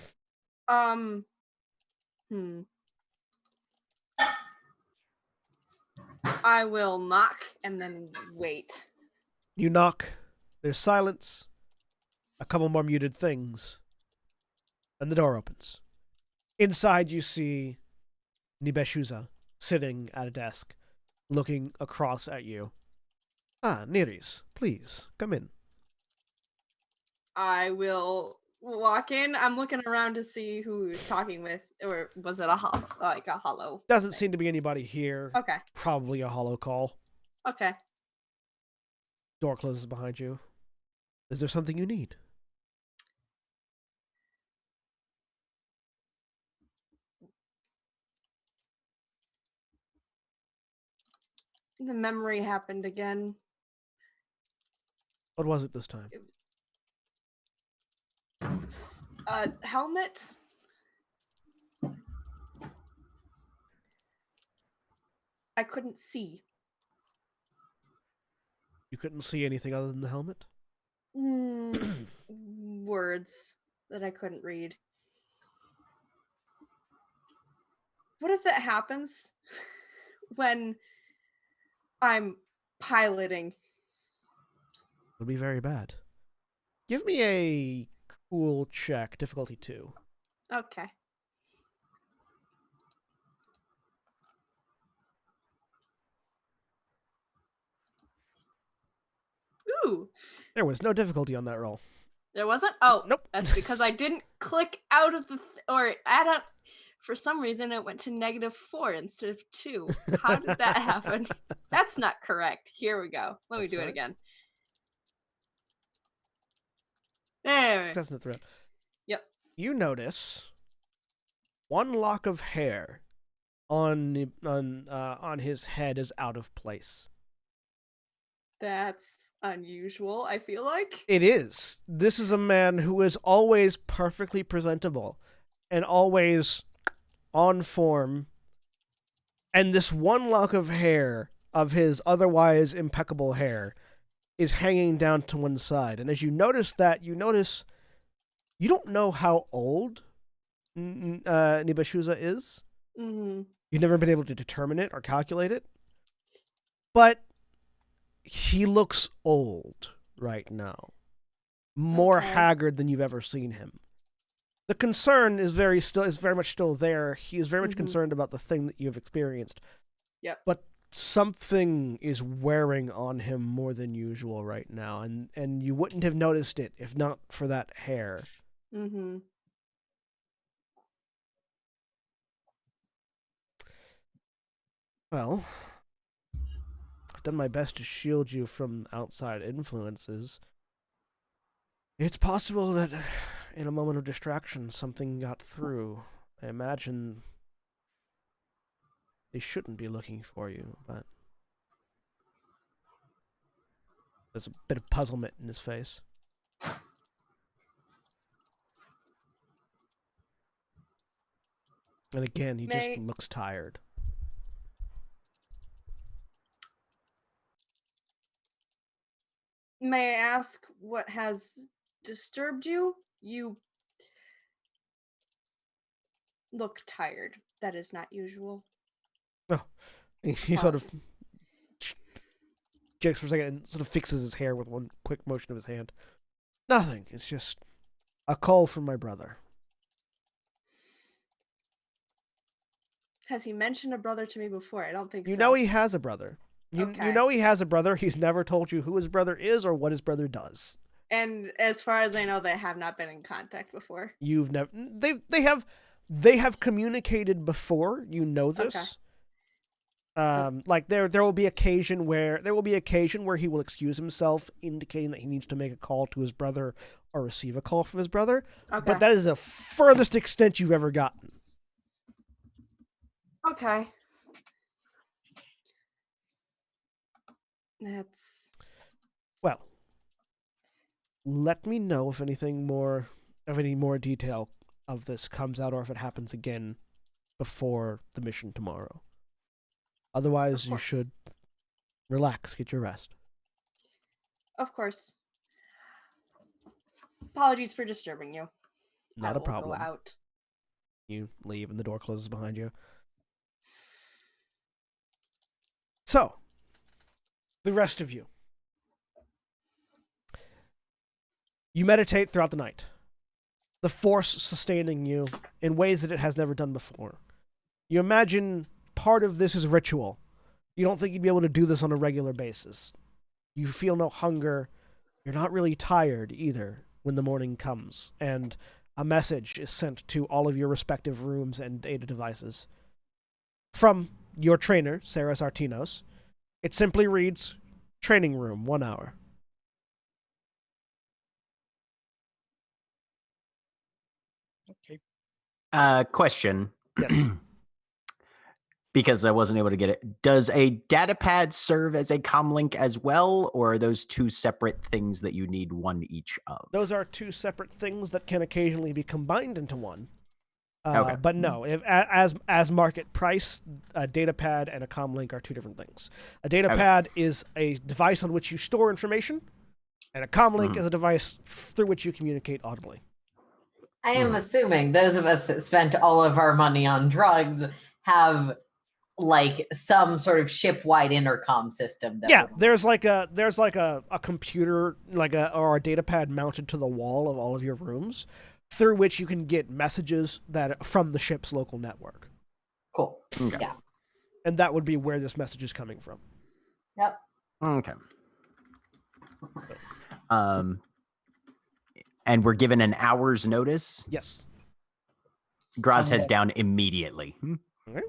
I will knock and then wait. You knock. There's silence. A couple more muted things. And the door opens. Inside you see Nibeshuza sitting at a desk, looking across at you. Ah, Neris, please, come in. I will walk in, I'm looking around to see who he was talking with, or was it a hollow? Doesn't seem to be anybody here. Okay. Probably a hollow call. Okay. Door closes behind you. Is there something you need? The memory happened again. What was it this time? Helmet? I couldn't see. You couldn't see anything other than the helmet? Words that I couldn't read. What if that happens when I'm piloting? Would be very bad. Give me a cool check, difficulty 2. Okay. Ooh. There was no difficulty on that roll. There wasn't? Oh, Nope. That's because I didn't click out of the or add up. For some reason, it went to -4 instead of 2. How did that happen? That's not correct. Here we go. Let me do it again. There. Success in the threat. Yep. You notice one lock of hair on his head is out of place. That's unusual, I feel like. It is. This is a man who is always perfectly presentable and always on form. And this one lock of hair of his otherwise impeccable hair is hanging down to one side. And as you notice that, you don't know how old Nibashuza is. Mm-hmm. You've never been able to determine it or calculate it. But he looks old right now. More haggard than you've ever seen him. The concern is very much still there. He is very much concerned about the thing that you've experienced. Yep. But something is wearing on him more than usual right now, and you wouldn't have noticed it if not for that hair. Mm-hmm. Well, I've done my best to shield you from outside influences. It's possible that in a moment of distraction, something got through. I imagine they shouldn't be looking for you, but there's a bit of puzzlement in his face. And again, he just looks tired. May I ask what has disturbed you? You look tired. That is not usual. Oh, he sort of jerks for a second and sort of fixes his hair with one quick motion of his hand. Nothing. It's just a call from my brother. Has he mentioned a brother to me before? I don't think so. You know he has a brother. You know he has a brother. He's never told you who his brother is or what his brother does. And as far as I know, they have not been in contact before. You've never. They have communicated before. You know this. Okay. Like there will be occasion where he will excuse himself, indicating that he needs to make a call to his brother or receive a call from his brother. Okay. But that is the furthest extent you've ever gotten. Okay. That's... Well, let me know if any more detail of this comes out or if it happens again before the mission tomorrow. Otherwise, you should relax, get your rest. Of course. Apologies for disturbing you. Not a problem. Go out. You leave and the door closes behind you. So, the rest of you. You meditate throughout the night. The force sustaining you in ways that it has never done before. You imagine part of this is ritual. You don't think you'd be able to do this on a regular basis. You feel no hunger. You're not really tired either, when the morning comes, and a message is sent to all of your respective rooms and data devices from your trainer, Saras Artinos. It simply reads, training room, 1 hour. Okay. Question. Yes. Because I wasn't able to get it. Does a data pad serve as a comlink as well, or are those two separate things that you need one each of? Those are two separate things that can occasionally be combined into one. Okay. But no, as market price, a data pad and a comlink are two different things. A data pad is a device on which you store information, and a comlink is a device through which you communicate audibly. I am assuming those of us that spent all of our money on drugs have like some sort of ship-wide intercom system. That there's like a computer or a data pad mounted to the wall of all of your rooms, through which you can get messages that from the ship's local network. Cool. Okay. Yeah. And that would be where this message is coming from. Yep. Okay. And we're given an hour's notice? Yes. Graz heads down immediately. Okay.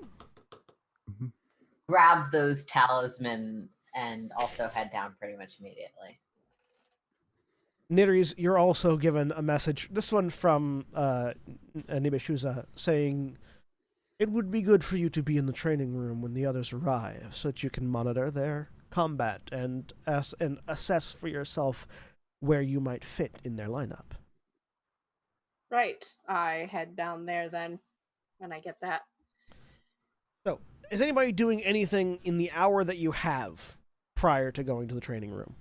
Grab those talismans and also head down pretty much immediately. Niris, you're also given a message, this one from Nibeshuza, saying, it would be good for you to be in the training room when the others arrive, so that you can monitor their combat and assess for yourself where you might fit in their lineup. Right. I head down there then when I get that. So, is anybody doing anything in the hour that you have prior to going to the training room?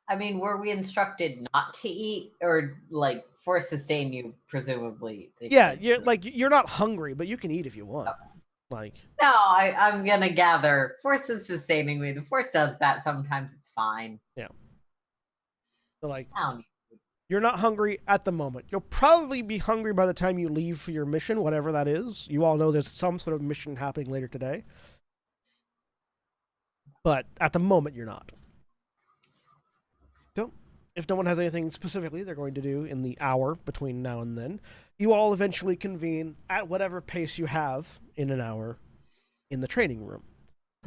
I mean, were we instructed not to eat, or like force sustain you? Presumably. Yeah, you're not hungry, but you can eat if you want. No, I'm gonna gather. Force is sustaining me. The force does that sometimes. It's fine. Yeah. So I don't need food. you're not hungry at the moment. You'll probably be hungry by the time you leave for your mission, whatever that is. You all know there's some sort of mission happening later today. But at the moment, you're not. So, if no one has anything specifically they're going to do in the hour between now and then, you all eventually convene at whatever pace you have in an hour in the training room.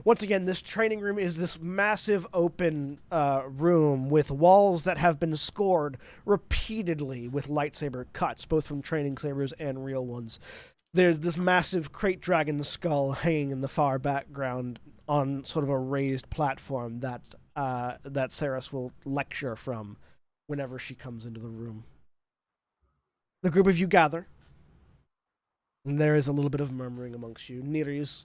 Once again, this training room is this massive open room with walls that have been scored repeatedly with lightsaber cuts, both from training sabers and real ones. There's this massive crate dragon skull hanging in the far background on sort of a raised platform that Saras will lecture from whenever she comes into the room. The group of you gather. And there is a little bit of murmuring amongst you. Niris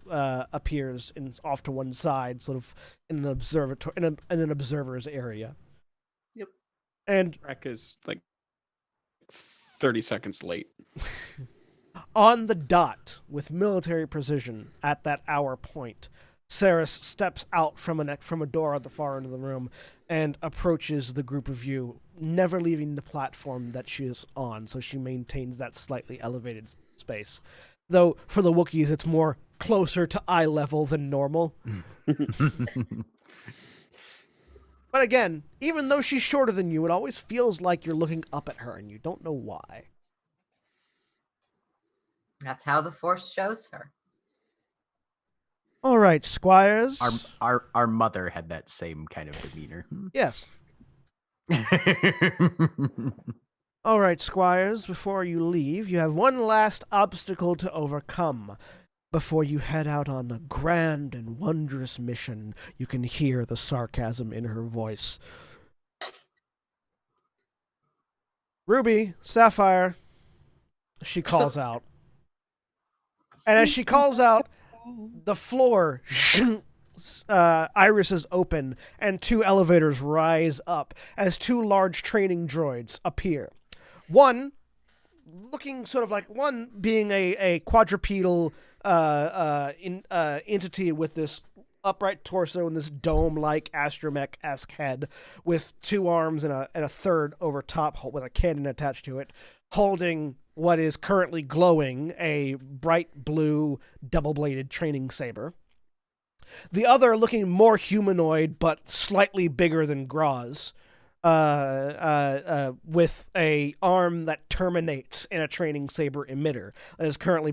appears off to one side, sort of in an observatory, in an observer's area. Yep. And Rek is like 30 seconds late. on the dot, with military precision, at that hour point, Saras steps out from a door at the far end of the room and approaches the group of you, never leaving the platform that she is on, so she maintains that slightly elevated space. Though, for the Wookiees, it's more closer to eye level than normal. But again, even though she's shorter than you, it always feels like you're looking up at her, and you don't know why. That's how the force shows her. All right, squires. Our mother had that same kind of demeanor. Yes. All right, squires, before you leave, you have one last obstacle to overcome. Before you head out on a grand and wondrous mission, you can hear the sarcasm in her voice. Ruby, Sapphire, she calls out. And as she calls out, the floor irises open, and two elevators rise up as two large training droids appear. One, looking sort of like one being a quadrupedal entity with this upright torso and this dome-like astromech-esque head with two arms and a third over top with a cannon attached to it, holding what is currently glowing, a bright blue double-bladed training saber. The other looking more humanoid but slightly bigger than Graz, with a arm that terminates in a training saber emitter that is currently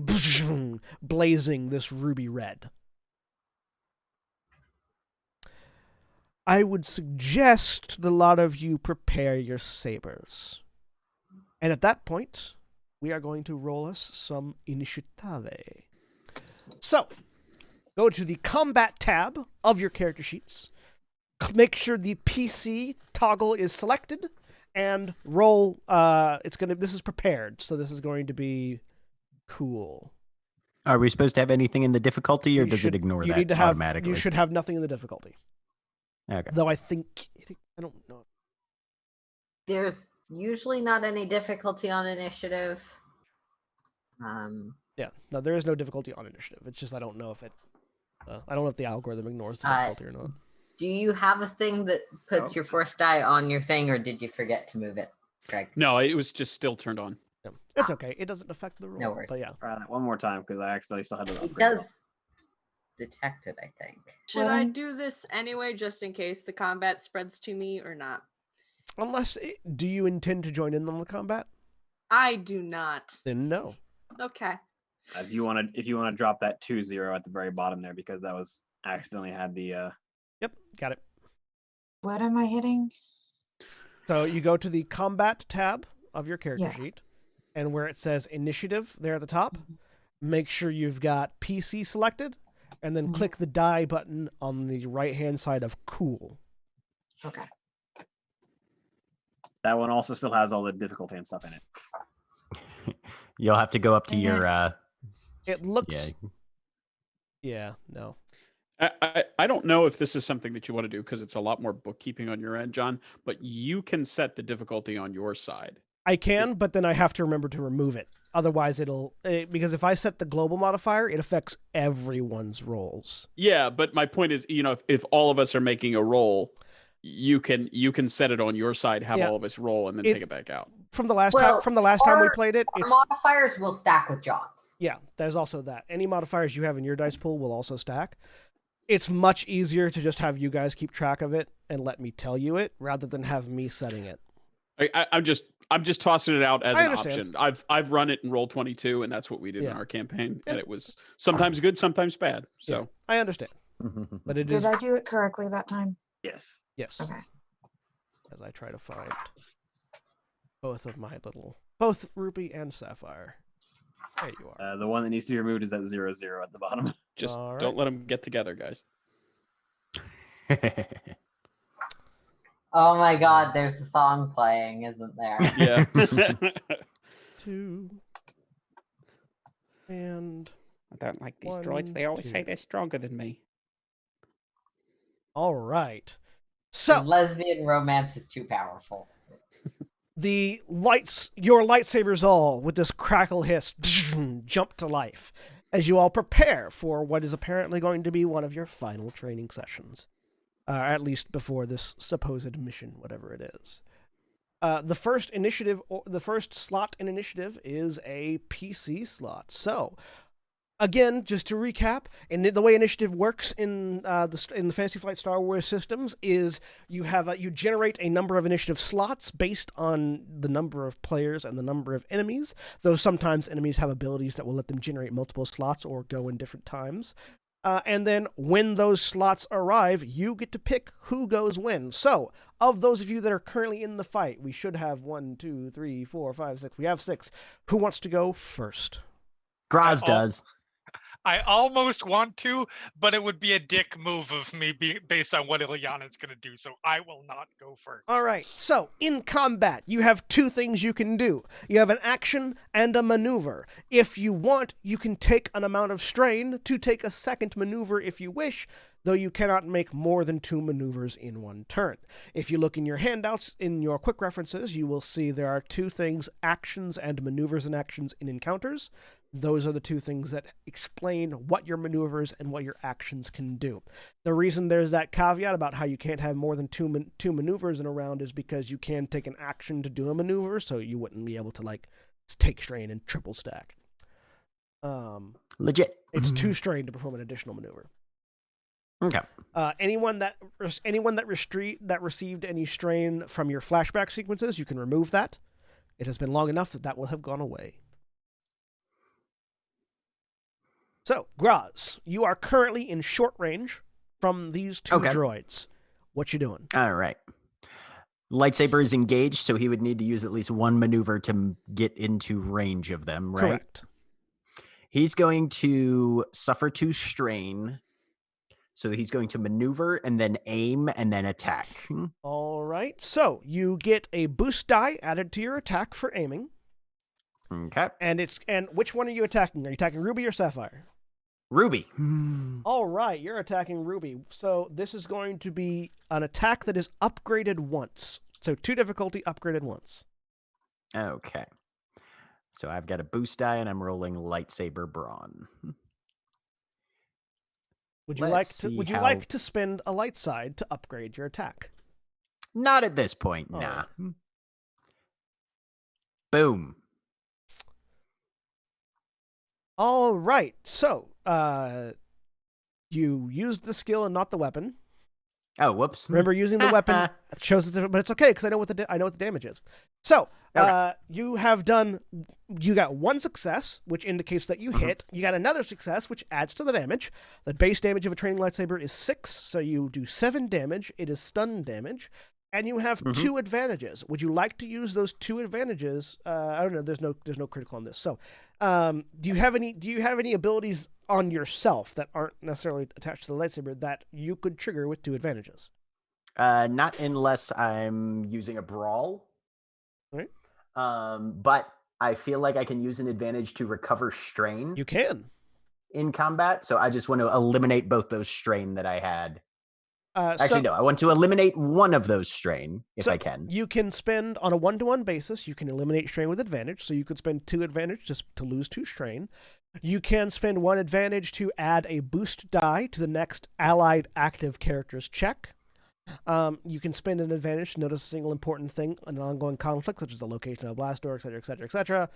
blazing this ruby red. I would suggest that a lot of you prepare your sabers. And at that point, we are going to roll us some initiative. So, go to the combat tab of your character sheets. Make sure the PC toggle is selected and roll. This is prepared, so this is going to be cool. Are we supposed to have anything in the difficulty, or does it ignore that automatically? You should have nothing in the difficulty. Okay. Though I don't know. There's usually not any difficulty on initiative. Yeah, no, there is no difficulty on initiative. It's just I don't know if it. I don't know if the algorithm ignores the difficulty or not. Do you have a thing that puts your force die on your thing, or did you forget to move it, Greg? No, it was just still turned on. Yeah. It's okay. It doesn't affect the roll. No worries. But yeah. Try that one more time because I accidentally still had to. It does detect it, I think. Should I do this anyway, just in case the combat spreads to me or not? Do you intend to join in on the combat? I do not. Then no. Okay. If you want to drop that 2-0 at the very bottom there, because that was accidentally had the. Yep, got it. What am I hitting? So you go to the combat tab of your character sheet, and where it says initiative there at the top, make sure you've got PC selected, and then click the die button on the right-hand side of cool. Okay. That one also still has all the difficulty and stuff in it. You'll have to go up to your. It looks. Yeah. No. I don't know if this is something that you want to do because it's a lot more bookkeeping on your end, John. But you can set the difficulty on your side. I can, but then I have to remember to remove it. Otherwise, because if I set the global modifier, it affects everyone's rolls. Yeah, but my point is, if all of us are making a roll, you can set it on your side, have all of us roll, and then take it back out. From the last time we played it, our modifiers will stack with John's. Yeah, there's also that. Any modifiers you have in your dice pool will also stack. It's much easier to just have you guys keep track of it and let me tell you it, rather than have me setting it. I'm just tossing it out as an option. I've run it in Roll22, and that's what we did in our campaign, and it was sometimes good, sometimes bad. So yeah, I understand, but Did I do it correctly that time? Yes. Yes. Okay. As I try to find both Rupee and Sapphire. There you are. The one that needs to be removed is that 0-0 at the bottom. Just don't let them get together, guys. Oh my God, there's a song playing, isn't there? Yeah. 2 and I don't like these droids. They always say they're stronger than me. All right. So lesbian romance is too powerful. Your lightsabers all, with this crackle hiss, jump to life as you all prepare for what is apparently going to be one of your final training sessions. At least before this supposed mission, whatever it is. The first slot in initiative is a PC slot. So, again, just to recap, the way initiative works in the Fantasy Flight Star Wars systems is you generate a number of initiative slots based on the number of players and the number of enemies. Though sometimes enemies have abilities that will let them generate multiple slots or go in different times. And then when those slots arrive, you get to pick who goes when. So, of those of you that are currently in the fight, we should have 1, 2, 3, 4, 5, 6. We have 6. Who wants to go first? Graz does. I almost want to, but it would be a dick move of me based on what Ilyana's going to do, so I will not go first. All right, so in combat, you have 2 things you can do. You have an action and a maneuver. If you want, you can take an amount of strain to take a second maneuver if you wish, though you cannot make more than 2 maneuvers in one turn. If you look in your handouts, in your quick references, you will see there are 2 things, actions and maneuvers and actions in encounters. Those are the 2 things that explain what your maneuvers and what your actions can do. The reason there's that caveat about how you can't have more than 2 maneuvers in a round is because you can take an action to do a maneuver, so you wouldn't be able to take strain and triple stack. Legit. It's 2 strain to perform an additional maneuver. Okay. Anyone that received any strain from your flashback sequences, you can remove that. It has been long enough that will have gone away. So, Graz, you are currently in short range from these two droids. What you doing? All right. Lightsaber is engaged, so he would need to use at least one maneuver to get into range of them, right? Correct. He's going to suffer 2 strain. So he's going to maneuver and then aim and then attack. All right. So you get a boost die added to your attack for aiming. Okay. And which one are you attacking? Are you attacking Ruby or Sapphire? Ruby. All right, you're attacking Ruby. So this is going to be an attack that is upgraded once. So 2 difficulty upgraded once. Okay. So I've got a boost die and I'm rolling lightsaber brawn. Would you like to spend a light side to upgrade your attack? Not at this point, nah. Right. Boom. All right. So, you used the skill and not the weapon. Oh, whoops. Remember, using the weapon shows it, but it's okay because I know what the damage is. So, you got 1 success, which indicates that you hit. You got another success, which adds to the damage. The base damage of a training lightsaber is 6, so you do 7 damage. It is stun damage, and you have 2 advantages. Would you like to use those 2 advantages? I don't know. There's no critical on this. So, do you have any abilities on yourself that aren't necessarily attached to the lightsaber that you could trigger with 2 advantages? Not unless I'm using a brawl. Right. But I feel like I can use an advantage to recover strain. You can. In combat, so I just want to eliminate both those strain that I had. Actually, no, I want to eliminate one of those strain if I can. You can spend on a 1-to-1 basis, you can eliminate strain with advantage, so you could spend 2 advantage just to lose 2 strain. You can spend 1 advantage to add a boost die to the next allied active character's check. You can spend an advantage to notice a single important thing in an ongoing conflict, such as the location of a blast door, etc., etc., etc.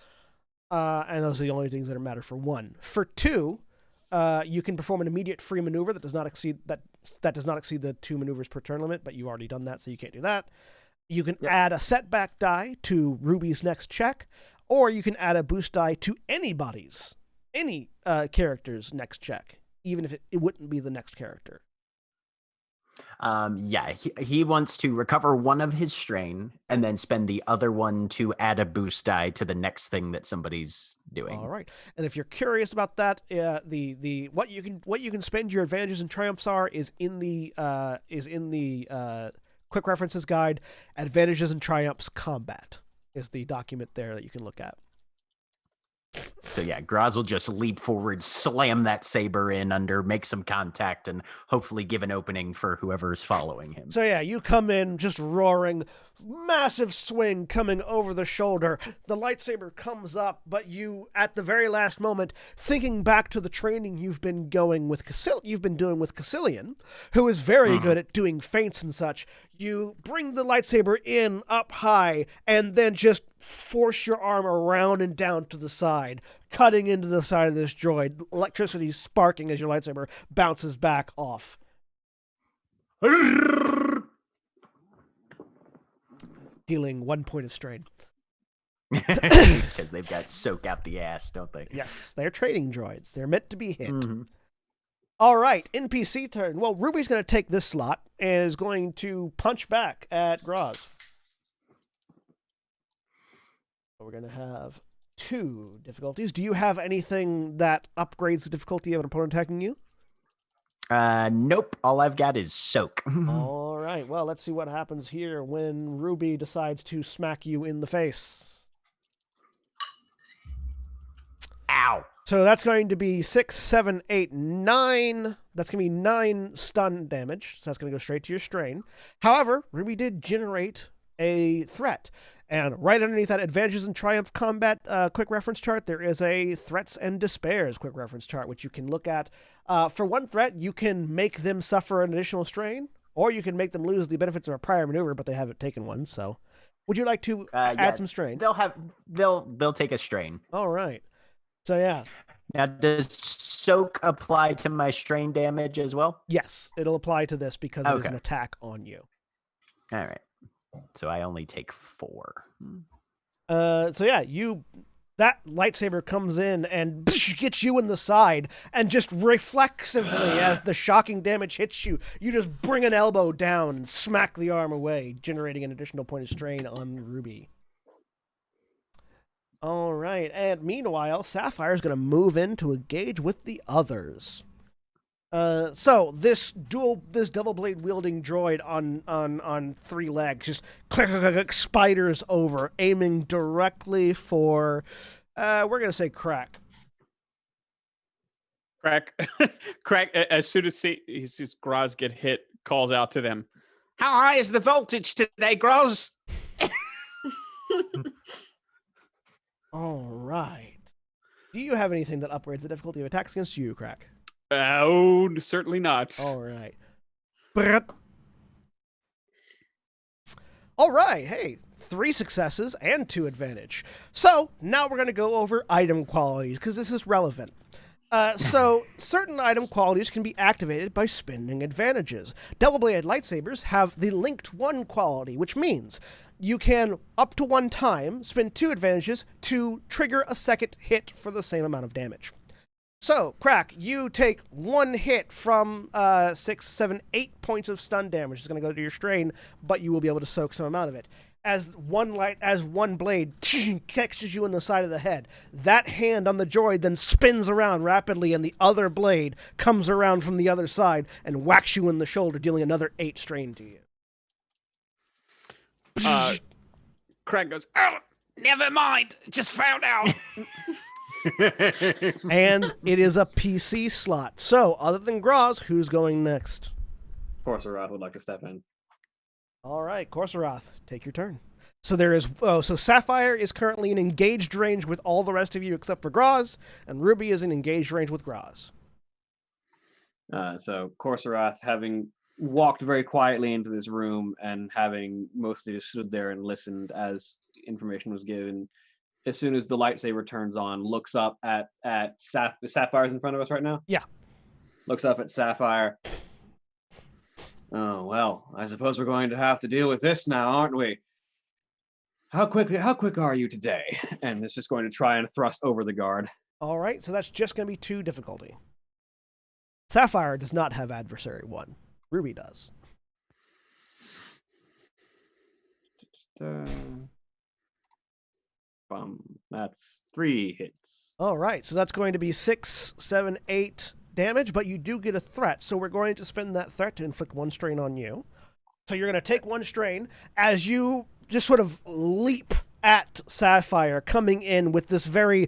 And those are the only things that matter for 1. For 2, you can perform an immediate free maneuver that does not exceed the 2 maneuvers per turn limit, but you've already done that, so you can't do that. You can add a setback die to Ruby's next check, or you can add a boost die to any character's next check, even if it wouldn't be the next character. He wants to recover 1 of his strain and then spend the other 1 to add a boost die to the next thing that somebody's doing. All right. And if you're curious about that, what you can spend your advantages and triumphs is in the quick references guide. Advantages and triumphs combat is the document there that you can look at. So yeah, Graz will just leap forward, slam that saber in under, make some contact, and hopefully give an opening for whoever's following him. So yeah, you come in just roaring, massive swing coming over the shoulder. The lightsaber comes up, but you, at the very last moment, thinking back to the training you've been doing with Cassilian, who is very good at doing feints and such, you bring the lightsaber in up high and then just force your arm around and down to the side, cutting into the side of this droid, electricity sparking as your lightsaber bounces back off. Dealing 1 point of strain. Because they've got soak out the ass, don't they? Yes, they're training droids. They're meant to be hit. All right, NPC turn. Well, Ruby's going to take this slot and is going to punch back at Graz. We're going to have 2 difficulties. Do you have anything that upgrades the difficulty of an opponent attacking you? Nope. All I've got is soak. All right. Well, let's see what happens here when Ruby decides to smack you in the face. Ow. So that's going to be 6, 7, 8, 9. That's going to be 9 stun damage. So that's going to go straight to your strain. However, Ruby did generate a threat. And right underneath that advantages and triumph combat quick reference chart, there is a threats and despairs quick reference chart, which you can look at. For 1 threat, you can make them suffer an additional strain, or you can make them lose the benefits of a prior maneuver, but they haven't taken one. So, would you like to add some strain? They'll take a strain. All right. So yeah. Now, does soak apply to my strain damage as well? Yes, it'll apply to this because it is an Okay. attack on you. All right. So I only take 4. So yeah, that lightsaber comes in and gets you in the side, and just reflexively, as the shocking damage hits you, you just bring an elbow down and smack the arm away, generating an additional point of strain on Ruby. All right, and meanwhile, Sapphire is going to move in to engage with the others. So this double blade wielding droid on 3 legs just click, spiders over, aiming directly for we're gonna say Crack. Crack, as soon as he sees Graz get hit, calls out to them, "How high is the voltage today, Graz?" All right. Do you have anything that upgrades the difficulty of attacks against you, Crack? Oh, certainly not. All right. All right. Hey, 3 successes and 2 advantage. So now we're going to go over item qualities because this is relevant. So certain item qualities can be activated by spending advantages. Double-bladed lightsabers have the linked 1 quality, which means you can, up to 1 time, spend 2 advantages to trigger a second hit for the same amount of damage. So, Crack, you take 1 hit from 6, 7, 8 points of stun damage. It's going to go to your strain, but you will be able to soak some amount of it. As one blade catches you in the side of the head, that hand on the droid then spins around rapidly, and the other blade comes around from the other side and whacks you in the shoulder, dealing another 8 strain to you. Craig goes, "Oh, never mind. Just found out." And it is a PC slot. So, other than Graz, who's going next? Corsorath would like to step in. All right, Corsorath, take your turn. So so Sapphire is currently in engaged range with all the rest of you except for Graz, and Ruby is in engaged range with Graz. So Corsorath, having walked very quietly into this room and having mostly just stood there and listened as information was given, as soon as the lightsaber turns on, looks up at Sapphire's in front of us right now? Yeah. Looks up at Sapphire. Oh, well, I suppose we're going to have to deal with this now, aren't we? How quick are you today? And it's just going to try and thrust over the guard. All right, so that's just going to be 2 difficulty. Sapphire does not have adversary 1. Ruby does. That's 3 hits. All right, so that's going to be 6, 7, 8 damage, but you do get a threat, so we're going to spend that threat to inflict 1 strain on you. So you're going to take 1 strain as you just sort of leap at Sapphire, coming in with this very,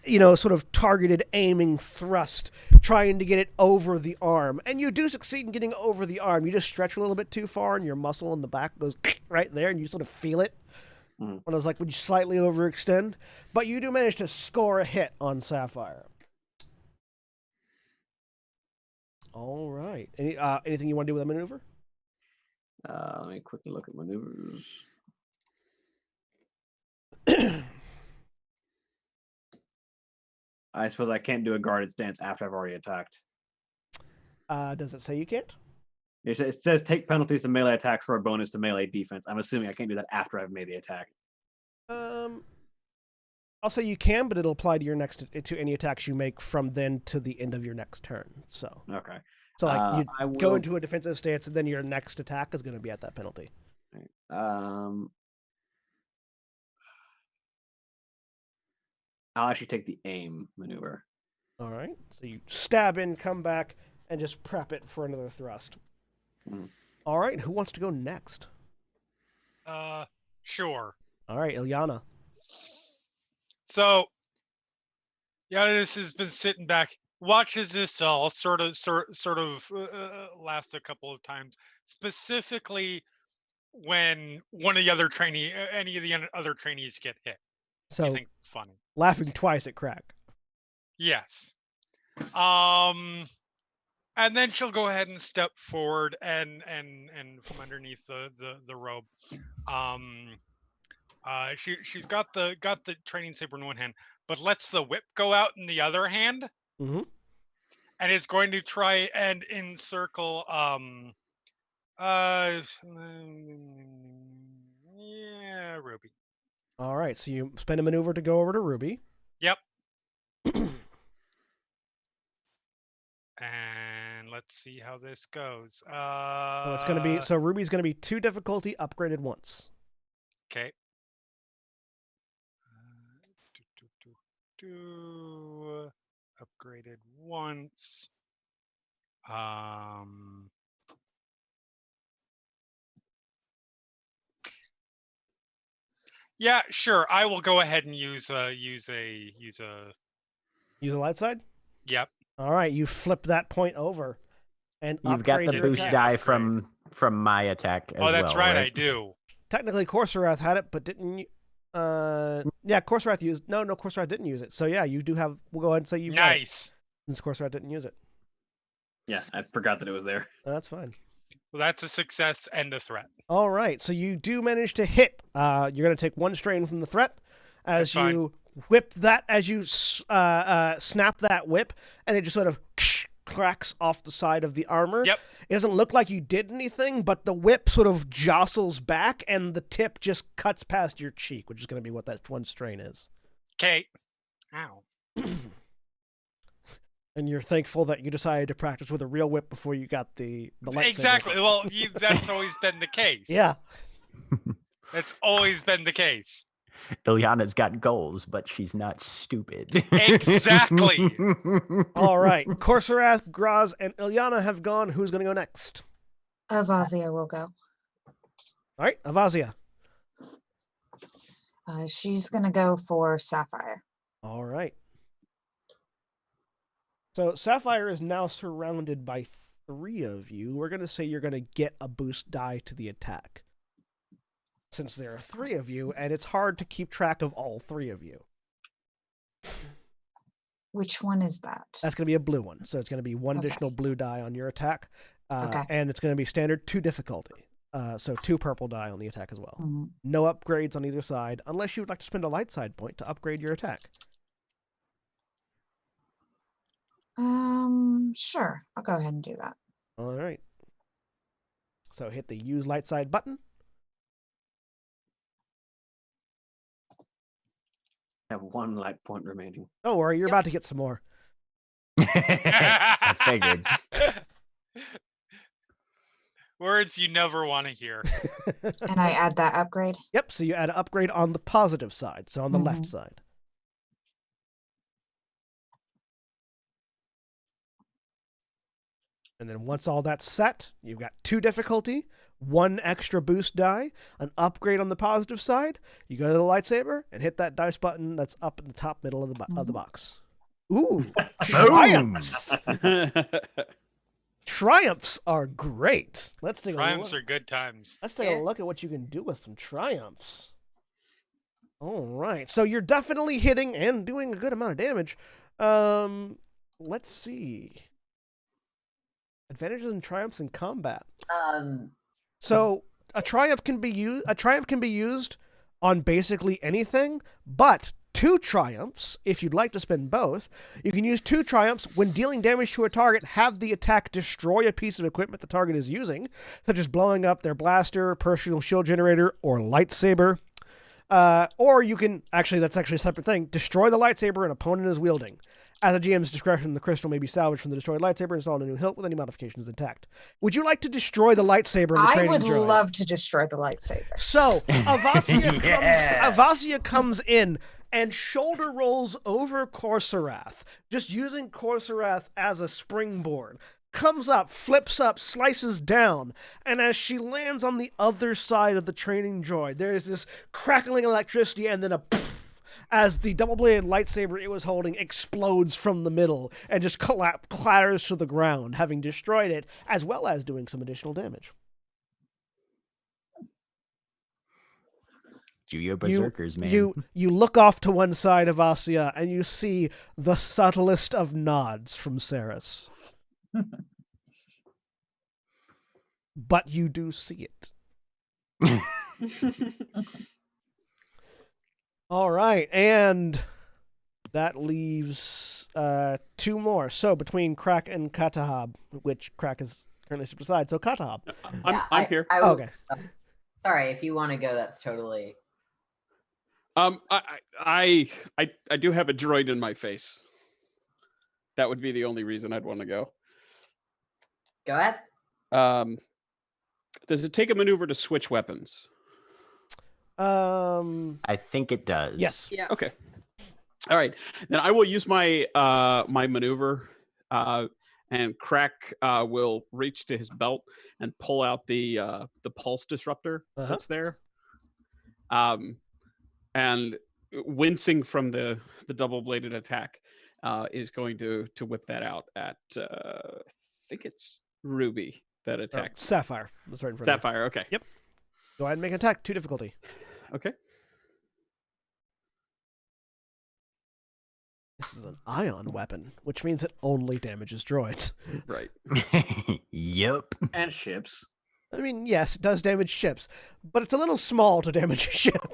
sort of targeted aiming thrust, trying to get it over the arm. And you do succeed in getting over the arm. You just stretch a little bit too far, and your muscle in the back goes right there, and you sort of feel it. When I was like, would you slightly overextend? But you do manage to score a hit on Sapphire. All right. Anything you want to do with a maneuver? Let me quickly look at maneuvers. I suppose I can't do a guarded stance after I've already attacked. Does it say you can't? It says take penalties to melee attacks for a bonus to melee defense. I'm assuming I can't do that after I've made the attack. I'll say you can, but it'll apply to your to any attacks you make from then to the end of your next turn. So okay. So like I will go into a defensive stance, and then your next attack is going to be at that penalty. I'll actually take the aim maneuver. All right. So you stab in, come back, and just prep it for another thrust. All right. Who wants to go next? Sure. All right, Ilyana. So, Giannis has been sitting back, watches this all sort of last a couple of times. Specifically, when any of the other trainees get hit. So I think it's funny. Laughing twice at Crack. Yes. And then she'll go ahead and step forward and from underneath the robe. She's got the training saber in one hand, but lets the whip go out in the other hand. Mm-hmm. and is going to try and encircle yeah, Ruby. All right, so you spend a maneuver to go over to Ruby. Yep. And let's see how this goes. So it's going to be Ruby's going to be 2 difficulty upgraded once. Okay. Upgraded once. Yeah, sure. I will go ahead and use a light side. Yep. All right, you flip that point over, and You've got the your boost attack. die from my attack as well. Oh, that's right, right? I do. Technically, Corsarath had it, but didn't. Yeah, Corsarath used. No, Corsarath didn't use it. So yeah, you do have. We'll go ahead and say you. Nice. Since Corsarath didn't use it. Yeah, I forgot that it was there. That's fine. Well, that's a success and a threat. All right, so you do manage to hit. You're going to take 1 strain from the threat as you whip that, as you snap that whip, and it just sort of cracks off the side of the armor. Yep. It doesn't look like you did anything, but the whip sort of jostles back, and the tip just cuts past your cheek, which is going to be what that 1 strain is. Okay. Ow. And you're thankful that you decided to practice with a real whip before you got the lightsaber. Exactly. Well, that's always been the case. Yeah. That's always been the case. Ilyana's got goals, but she's not stupid. Exactly. All right. Corsarath, Graz, and Ilyana have gone. Who's going to go next? Avazia will go. All right, Avazia. She's going to go for Sapphire. All right. So Sapphire is now surrounded by 3 of you. We're going to say you're going to get a boost die to the attack. Since there are 3 of you, and it's hard to keep track of all 3 of you. Which one is that? That's going to be a blue one. So it's going to be 1 additional blue die on your attack. And it's going to be standard 2 difficulty. So 2 purple die on the attack as well. Mm-hmm. No upgrades on either side, unless you would like to spend a light side point to upgrade your attack. Sure. I'll go ahead and do that. All right. So hit the use light side button. I have 1 light point remaining. Don't worry, you're about to get some more. I figured. Words you never want to hear. And I add that upgrade? Yep, so you add an upgrade on the positive side, so on the left side. And then once all that's set, you've got 2 difficulty, 1 extra boost die, an upgrade on the positive side. You go to the lightsaber and hit that dice button that's up in the top middle of the box. Ooh, triumphs! Triumphs are great. Let's take Triumphs are good times. Let's take a look at what you can do with some triumphs. All right, so you're definitely hitting and doing a good amount of damage. Let's see. Advantages and triumphs in combat. So a triumph can be used on basically anything, but 2 triumphs, if you'd like to spend both, you can use 2 triumphs when dealing damage to a target, have the attack destroy a piece of equipment the target is using, such as blowing up their blaster, personal shield generator, or lightsaber. Or you can, that's actually a separate thing, destroy the lightsaber an opponent is wielding. At the GM's discretion, the crystal may be salvaged from the destroyed lightsaber and installed in a new hilt with any modifications intact. Would you like to destroy the lightsaber in the training droid? I would love to destroy the lightsaber. So, Avazia comes in and shoulder rolls over Corsarath, just using Corsarath as a springboard. Comes up, flips up, slices down, and as she lands on the other side of the training droid, there is this crackling electricity and then a poof, as the double-bladed lightsaber it was holding explodes from the middle and just clatters to the ground, having destroyed it, as well as doing some additional damage. Juyo Berserkers, man. You look off to one side of Asya, and you see the subtlest of nods from Saris. But you do see it. All right, and that leaves 2 more. So between Crack and Katahab, which Crack is currently stepped aside, so Katahab. I'm here. Oh, okay. Sorry, if you want to go, that's totally. I do have a droid in my face. That would be the only reason I'd want to go. Go ahead. Does it take a maneuver to switch weapons? I think it does. Yes. Yeah. Okay. All right. Then I will use my my maneuver, and Crack will reach to his belt and pull out the pulse disruptor that's there. And wincing from the double bladed attack, is going to whip that out at I think it's Ruby that attacked. Sapphire. That's right in front of you. Sapphire. Okay. Yep. Go ahead and make an attack. 2 difficulty. Okay. This is an ion weapon, which means it only damages droids. Right. Yep. And ships. I mean, yes, it does damage ships, but it's a little small to damage a ship.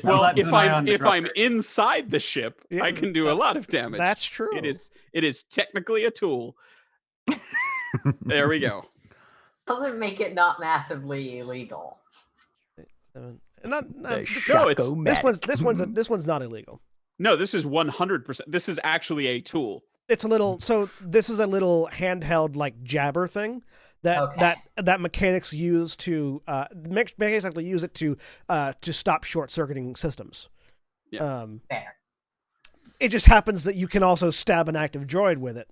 Well, That is if an ion I'm disruptor. inside the ship, Yeah, I can do a lot of damage. That's true. It is technically a tool. There we go. Doesn't make it not massively illegal. 7. And not, The No, it's- Shaco-matic. this one's not illegal. No, this is 100%. This is actually a tool. It's a little. So this is a little handheld like jabber thing that Okay. that mechanics use to mechanics actually use it to stop short circuiting systems. Yeah. Fair. It just happens that you can also stab an active droid with it,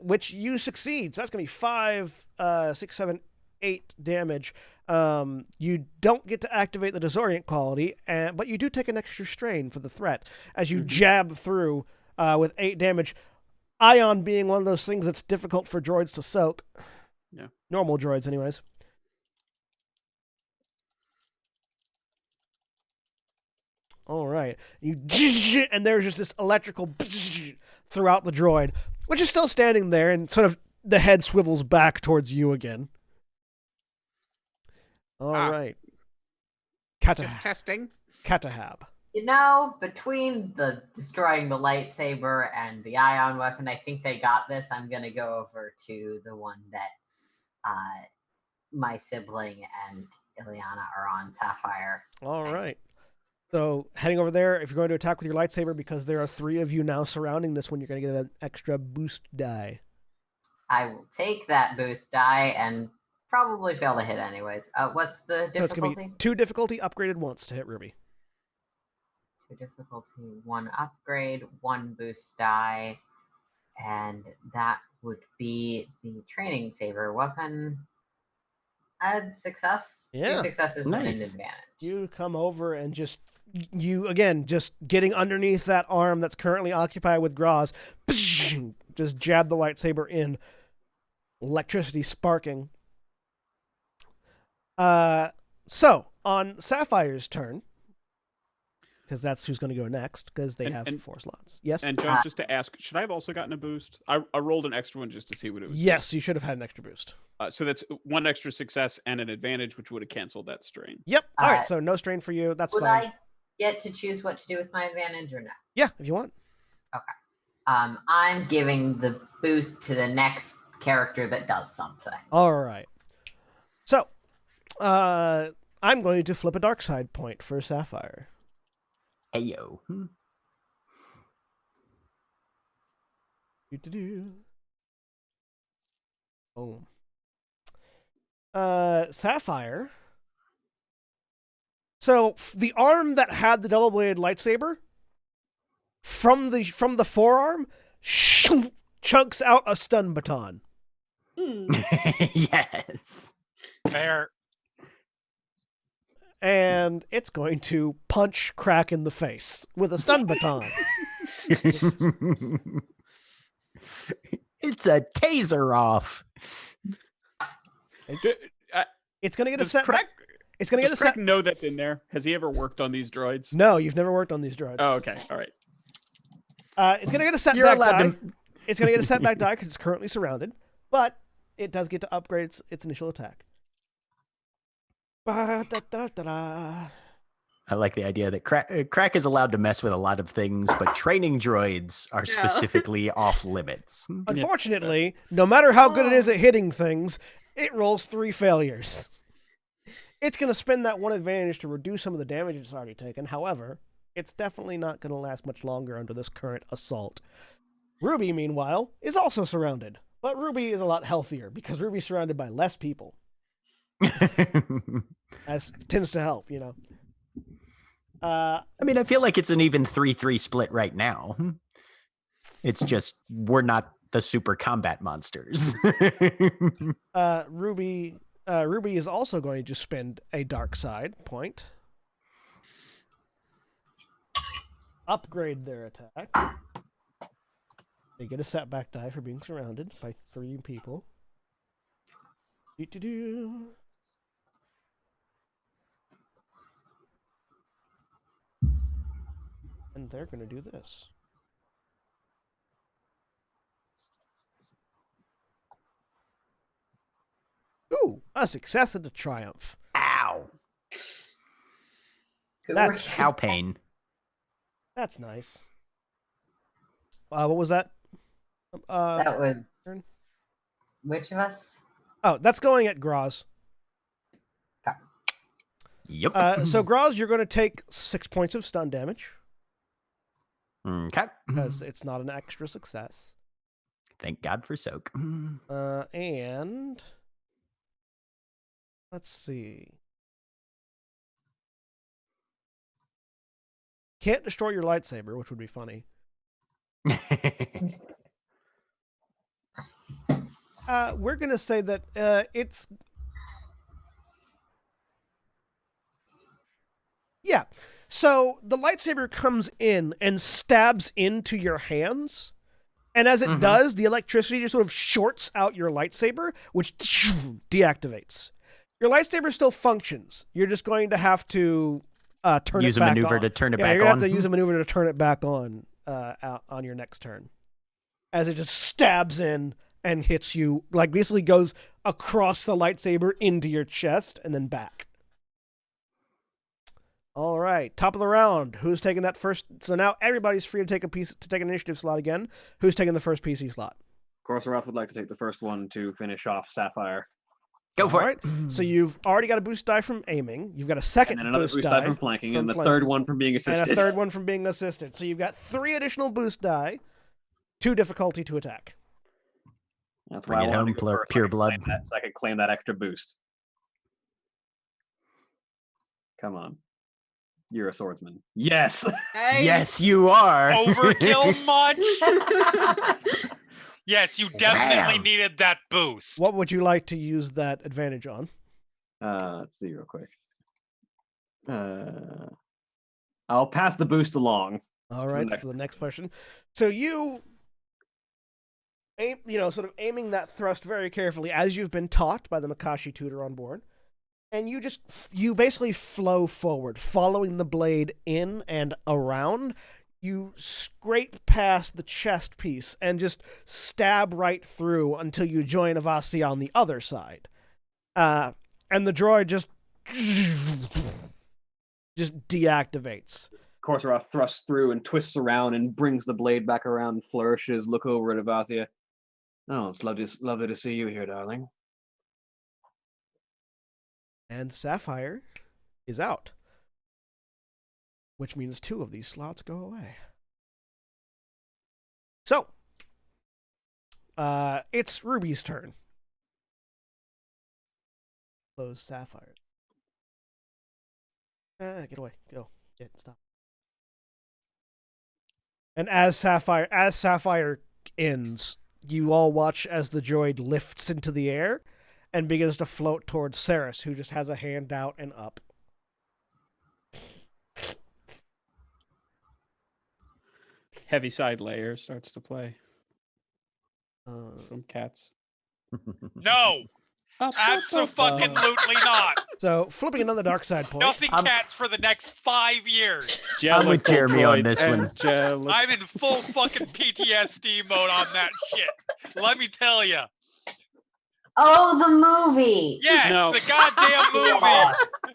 which you succeed. So that's gonna be 5, 6, 7, 8 damage. You don't get to activate the disorient quality, but you do take an extra strain for the threat as you jab through with 8 damage. Ion being one of those things that's difficult for droids to soak. Yeah. Normal droids, anyways. All right. And there's just this electrical throughout the droid, which is still standing there, and sort of the head swivels back towards you again. All right. Just testing. Katahab. You know, between the destroying the lightsaber and the ion weapon, I think they got this. I'm gonna go over to the one that my sibling and Ileana are on, Sapphire. All right. So heading over there, if you're going to attack with your lightsaber, because there are 3 of you now surrounding this one, you're going to get an extra boost die. I will take that boost die and probably fail to hit anyways. What's the So it's going to difficulty? be 2 difficulty upgraded once to hit Ruby. 2 difficulty, 1 upgrade, 1 boost die, and that would be the training saber weapon. Success. Yeah. 2 successes with an Nice. advantage. You come over and just getting underneath that arm that's currently occupied with Graz, just jab the lightsaber in, electricity sparking. So on Sapphire's turn, because that's who's going to go next, because they have 4 slots. Yes. And John, just to ask, should I have also gotten a boost? I rolled an extra one just to see what it was. Yes, you should have had an extra boost. So that's 1 extra success and an advantage, which would have canceled that strain. Yep. All right. So no strain for you. That's Would fine. I get to choose what to do with my advantage or no? Yeah, if you want. I'm giving the boost to the next character that does something. All right. So, I'm going to flip a dark side point for Sapphire. Heyo. Do-do-do. Boom. Sapphire. So the arm that had the double-bladed lightsaber, from the forearm, chunks out a stun baton. Yes. Fair. And it's going to punch Crack in the face with a stun baton. It's a taser off. It's going to get a Does set. Crack, It's going to get a does set. Crack know that's in there? Has he ever worked on these droids? No, you've never worked on these droids. Oh, okay. All right. It's going to get a You're setback allowed die. to. It's going to get a setback die because it's currently surrounded, but it does get to upgrade its initial attack. Ba-da-da-da-da. I like the idea that Crack is allowed to mess with a lot of things, but training droids are Yeah. specifically off limits. Unfortunately, no matter how good it is at hitting things, it rolls 3 failures. It's going to spend that one advantage to reduce some of the damage it's already taken. However, it's definitely not going to last much longer under this current assault. Ruby, meanwhile, is also surrounded. But Ruby is a lot healthier because Ruby's surrounded by less people. As tends to help, you know. I mean, I feel like it's an even 3-3 split right now. It's just we're not the super combat monsters. Ruby is also going to spend a dark side point. Upgrade their attack. They get a setback die for being surrounded by 3 people. Do-do-do. And they're going to do this. Ooh, a success and a triumph. Ow. That's Cow pain. That's nice. What was that? That was turn? which of us? Oh, that's going at Graz. Yep. So Graz, you're going to take 6 points of stun damage Okay. because it's not an extra success. Thank God for soak. And let's see. Can't destroy your lightsaber, which would be funny. We're going to say that it's... Yeah. So the lightsaber comes in and stabs into your hands. And as it does, the electricity just sort of shorts out your lightsaber, which deactivates. Your lightsaber still functions. You're just going to have to turn use it back on. a maneuver to turn it back you're gonna on. have to use a maneuver to turn it back on on your next turn. As it just stabs in and hits you, like basically goes across the lightsaber into your chest and then back. All right, top of the round. Who's taking that first? So now everybody's free to take an initiative slot again. Who's taking the first PC slot? Corsaroth would like to take the first one to finish off Sapphire. Go for it. So you've already got a boost die from aiming. You've got a second and then another boost die from flanking, and the third one from being assisted. And a third one from being assisted. So you've got 3 additional boost die, 2 difficulty to attack. That's Bring why it I wanted home, to go first, pure so I could blood. claim that- so I could claim that extra boost. Come on. You're a swordsman. Yes! Nice. Yes, you are. Overkill much? Yes, you definitely Wham! needed that boost. What would you like to use that advantage on? Let's see real quick. I'll pass the boost along. All right, so the next question. So you aim, sort of aiming that thrust very carefully as you've been taught by the Makashi tutor on board. And you basically flow forward, following the blade in and around. You scrape past the chest piece and just stab right through until you join Avasi on the other side. And the droid just deactivates. Corsaroth thrusts through and twists around and brings the blade back around and flourishes. Look over at Avasia. Oh, it's lovely to see you here, darling. And Sapphire is out. Which means 2 of these slots go away. So, it's Ruby's turn. Close Sapphire. Get away. Go. Stop. And as Sapphire ends, you all watch as the droid lifts into the air and begins to float towards Saris, who just has a hand out and up. Heaviside layer starts to play from cats. No, absolutely not. So, flipping another dark side point. Nothing cats for the next 5 years. I'm with Jeremy on this one. I'm in full fucking PTSD mode on that shit. Let me tell you. Oh, the movie. Yes, No. the goddamn movie.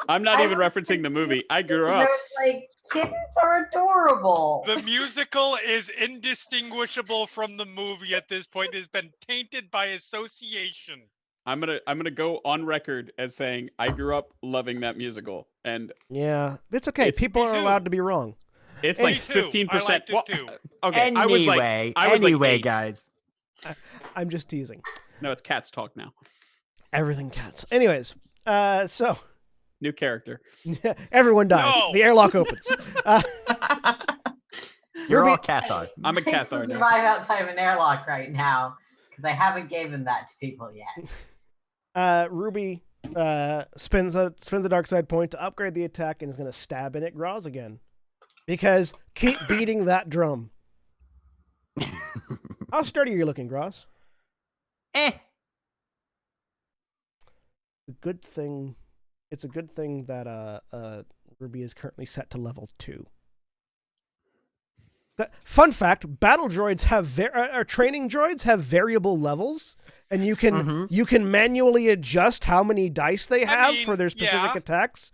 I'm not I even was referencing the movie. I thinking grew I up. was like, kittens are adorable. The musical is indistinguishable from the movie at this point. It has been tainted by association. I'm gonna go on record as saying I grew up loving that musical, and Yeah, it's okay. It's- People Me are too. allowed to be wrong. it's Me like too. I 15%. liked it too. Okay, I was like, anyway, 8. guys. I'm just teasing. No, it's cats talk now. Everything counts. Anyways, so New character. everyone dies. No. The airlock opens. You're all Ruby- Cathar. I'm a I can Cathar now. survive outside of an airlock right now because I haven't given that to people yet. Ruby spins a dark side point to upgrade the attack and is going to stab in at Graz again. Because keep beating that drum. How sturdy are you looking, Graz? Eh. It's a good thing that Ruby is currently set to level 2. Fun fact: battle droids have training droids have variable levels, and you can manually adjust how many dice they have for their specific attacks.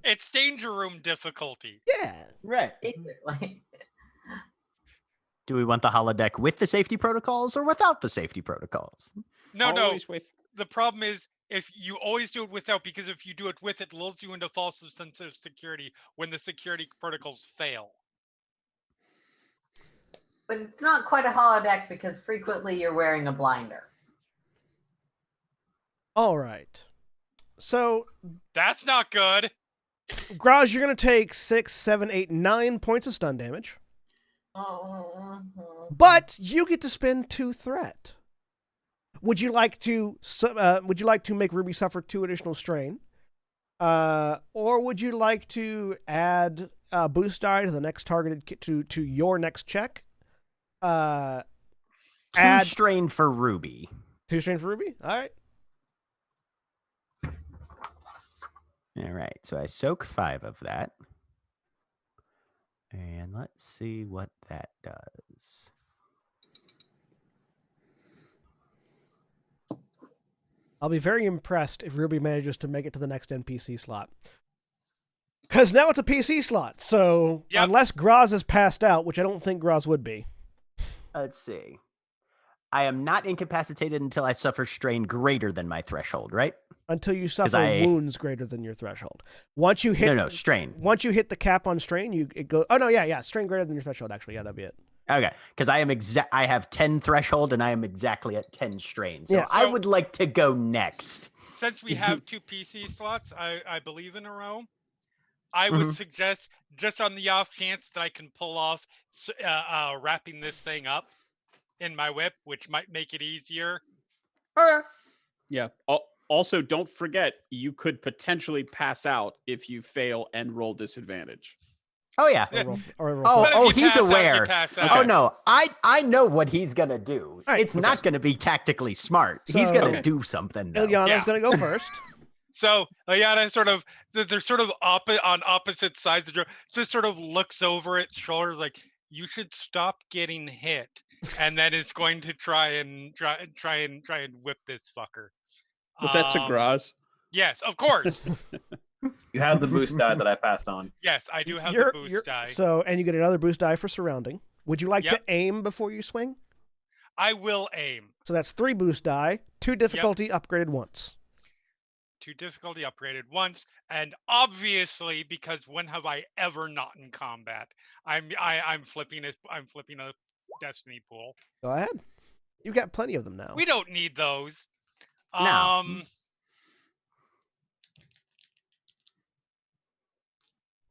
It's danger room difficulty. Yeah, Right. Basically. Do we want the holodeck with the safety protocols or without the safety protocols? No. Always with The problem is if you always do it without, because if you do it with, it lulls you into false sense of security when the security protocols fail. But it's not quite a holodeck because frequently you're wearing a blinder. All right. So, That's not good. Graz, you're going to take 6, 7, 8, 9 points of stun damage, but you get to spend 2 threat. Would you like to make Ruby suffer 2 additional strain, or would you like to add boost die to the next targeted to your next check? 2 Add strain for Ruby. 2 strain for Ruby. All right. All right, so I soak 5 of that. And let's see what that does. I'll be very impressed if Ruby manages to make it to the next NPC slot. Because now it's a PC slot, so Yep. unless Graz is passed out, which I don't think Graz would be. Let's see. I am not incapacitated until I suffer strain greater than my threshold, right? Until you suffer I- wounds greater than your threshold. Once you hit No, strain. Once you hit the cap on strain, it goes. Oh no, yeah, strain greater than your threshold. Actually, yeah, that'd be it. Okay, because I have 10 threshold and I am exactly at 10 strain. So Yeah. I So- would like to go next. Since we have 2 PC slots, I believe in a row, I would suggest, just on the off chance that I can pull off wrapping this thing up in my whip, which might make it easier. Okay. yeah. Also, don't forget you could potentially pass out if you fail and roll disadvantage. Oh yeah. Or roll Oh, But if you he's pass out, you aware. pass out. Oh no, I know what he's gonna do. right, It's not gonna be tactically smart. he's So- gonna Okay. do something. Though. Ilyana's Yeah. gonna go first. So Ayana they're sort of on opposite sides of the door, just sort of looks over its shoulders like, you should stop getting hit, and then is going to try and whip this fucker. Was that to Um, Graz? Yes, of course. You have the boost die that I passed on. Yes, I do have the boost die. So, and you get another boost die for surrounding. Would you like to Yep. aim before you swing? I will aim. So that's 3 boost die, 2 difficulty upgraded once. To difficulty upgraded once, and obviously, because when have I ever not in combat? I'm flipping a destiny pool. Go ahead. You've got plenty of them now. We don't need those. No.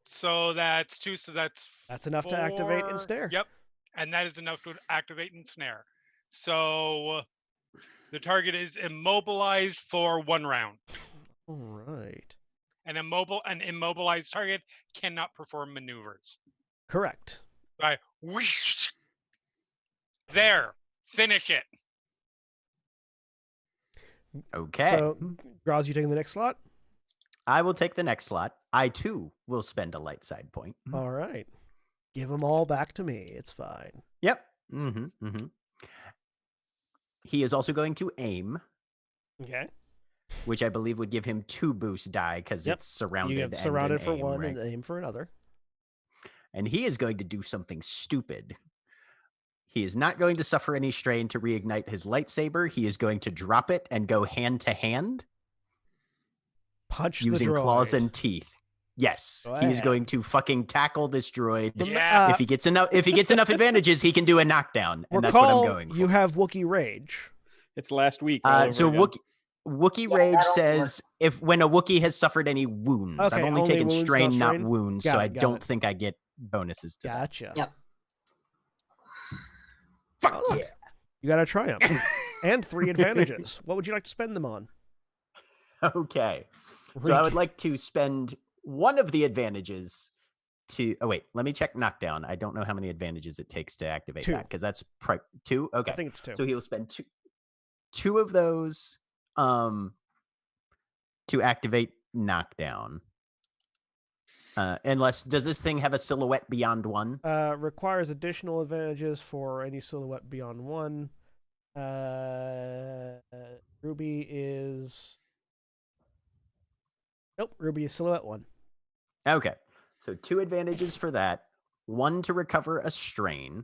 So that's 2. So that's enough to activate 4. ensnare. Yep, and that is enough to activate ensnare. So the target is immobilized for 1 round. All right. An immobilized target cannot perform maneuvers. Correct. Right. Whoosh. There. Finish it. Okay. So, Graz, you taking the next slot? I will take the next slot. I too will spend a light side point. All right. Give them all back to me. It's fine. Yep. He is also going to aim. Okay. which I believe would give him 2 boost die because Yep. it's surrounded. You get surrounded and for aim, one right? and aim for another. And he is going to do something stupid. He is not going to suffer any strain to reignite his lightsaber. He is going to drop it and go hand to hand. Punch using the droid. claws and teeth. Yes, Go he is ahead. going to fucking tackle this droid. Yeah. If he gets enough advantages, he can do a knockdown, and that's Recall, what I'm going for. you have Wookiee Rage. It's last week. all over So again. Wookiee Yeah, Rage that'll says if when a Wookiee has suffered any wounds. Okay, I've only only taken wounds, strain, not not strain? wounds, Got so it, I got don't it. think I get bonuses to that. Gotcha. Yep. Fuck Oh, look. yeah. You got a triumph. And 3 advantages. What would you like to spend them on? Okay. So I would like to spend one of the advantages to... Oh, wait. Let me check knockdown. I don't know how many advantages it takes to activate 2. that, because that's... 2? Okay. I think it's 2. So he'll spend two of those to activate knockdown. Unless... Does this thing have a silhouette beyond 1? Requires additional advantages for any silhouette beyond 1. Ruby is... Nope, Ruby is silhouette 1. Okay. So 2 advantages for that. 1 to recover a strain.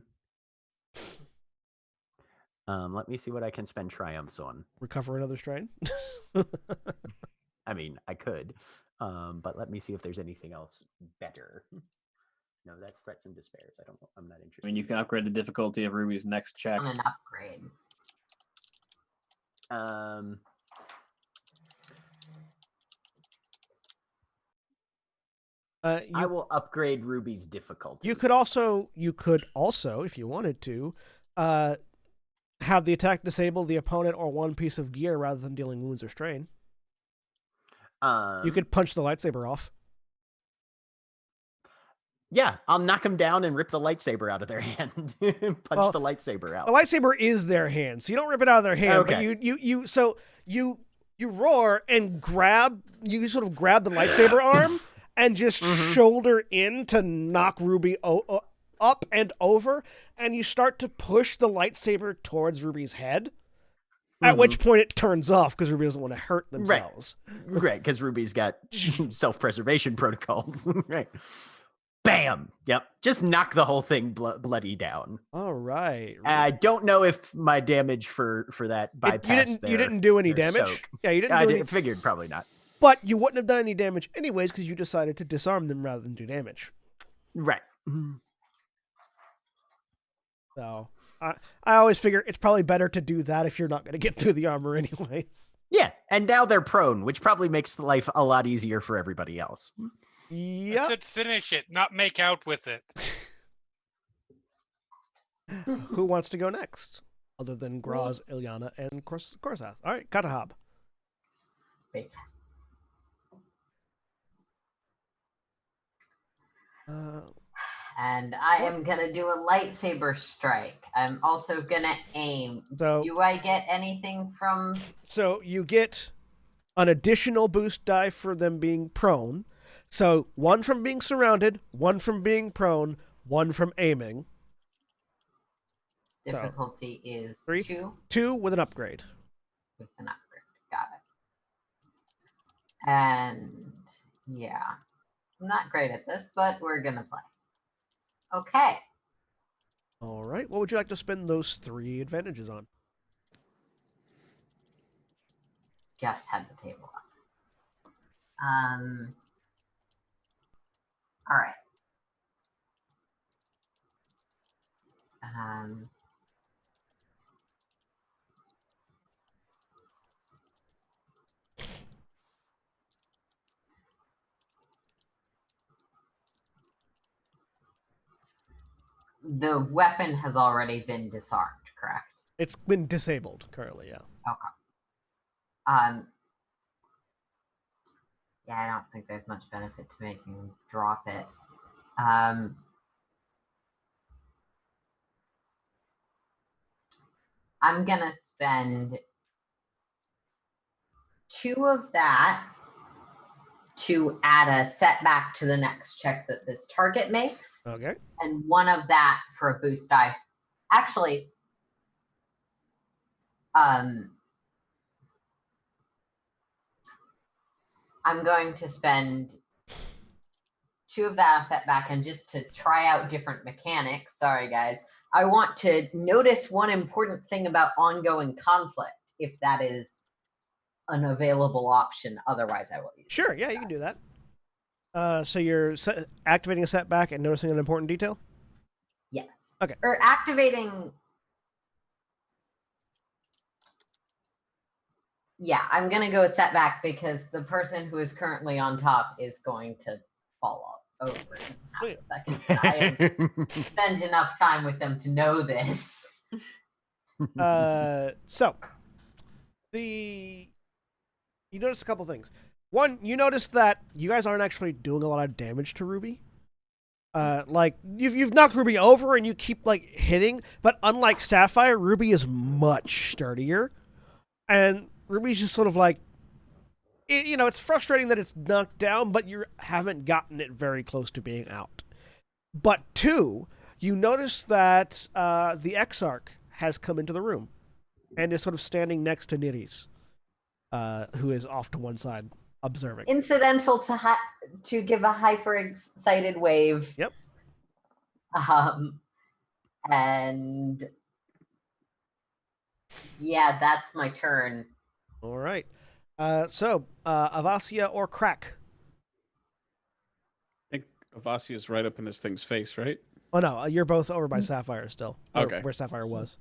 Let me see what I can spend triumphs on. Recover another strain. I mean, I could. But let me see if there's anything else better. No, that's threats and despairs. I'm not interested. I mean, you can upgrade the difficulty of Ruby's next check. On an upgrade. I will upgrade Ruby's difficulty. You could also, if you wanted to, have the attack disable the opponent or one piece of gear rather than dealing wounds or strain. You could punch the lightsaber off. Yeah, I'll knock them down and rip the lightsaber out of their hand. Punch the lightsaber out. The lightsaber is their hand, so you don't rip it out of their hand. Okay. But you roar and grab. You sort of grab the lightsaber arm and just shoulder in to knock Ruby up and over, and you start to push the lightsaber towards Ruby's head. At which point it turns off because Ruby doesn't want to hurt themselves. Right, because Ruby's got self-preservation protocols. Right. Bam! Yep. Just knock the whole thing bloody down. All right. I don't know if my damage for that bypassed You didn't do any damage? soak. Yeah, you didn't I do any... figured probably not. But you wouldn't have done any damage anyways because you decided to disarm them rather than do damage. Right. So I always figure it's probably better to do that if you're not going to get through the armor anyways. Yeah, and now they're prone, which probably makes life a lot easier for everybody else. I Yep. said finish it, not make out with it. Who wants to go next? Other than Graz, Ilyana, and Korsath. All right, Katahab. Wait. And I am gonna do a lightsaber strike. I'm also gonna aim. So- do I get anything from? So you get an additional boost die for them being prone. So 1 from being surrounded, 1 from being prone, 1 from aiming. So, Difficulty is 3, 2 2 with an upgrade. with an upgrade. Got it. And yeah, I'm not great at this, but we're gonna play. Okay. All right. What would you like to spend those 3 advantages on? Just had the table up. All right. The weapon has already been disarmed, correct? It's been disabled currently, yeah. Okay. Yeah, I don't think there's much benefit to making him drop it. I'm gonna spend 2 of that to add a setback to the next check that this target makes, Okay. and 1 of that for a boost die. Actually, I'm going to spend 2 of that asset back, and just to try out different mechanics. Sorry, guys. I want to notice one important thing about ongoing conflict, if that is an available option. Otherwise, I will use. Sure, yeah, you can do that. So you're activating a setback and noticing an important detail? Yes. Okay. Or activating. Yeah, I'm going to go with setback because the person who is currently on top is going to fall over in half a second. I have spent enough time with them to know this. So, you notice a couple things. One, you notice that you guys aren't actually doing a lot of damage to Ruby. Like you've knocked Ruby over and you keep like hitting, but unlike Sapphire, Ruby is much sturdier, and Ruby's just sort of like, it's frustrating that it's knocked down, but you haven't gotten it very close to being out. But 2, you notice that the Exarch has come into the room and is sort of standing next to Niris, who is off to one side observing. Incidental to give a hyper excited wave. Yep. And yeah, that's my turn. All right. So, Avasia or Crack? I think Avasia's right up in this thing's face, right? Oh, no, you're both over by Sapphire still. Okay. Where Sapphire was.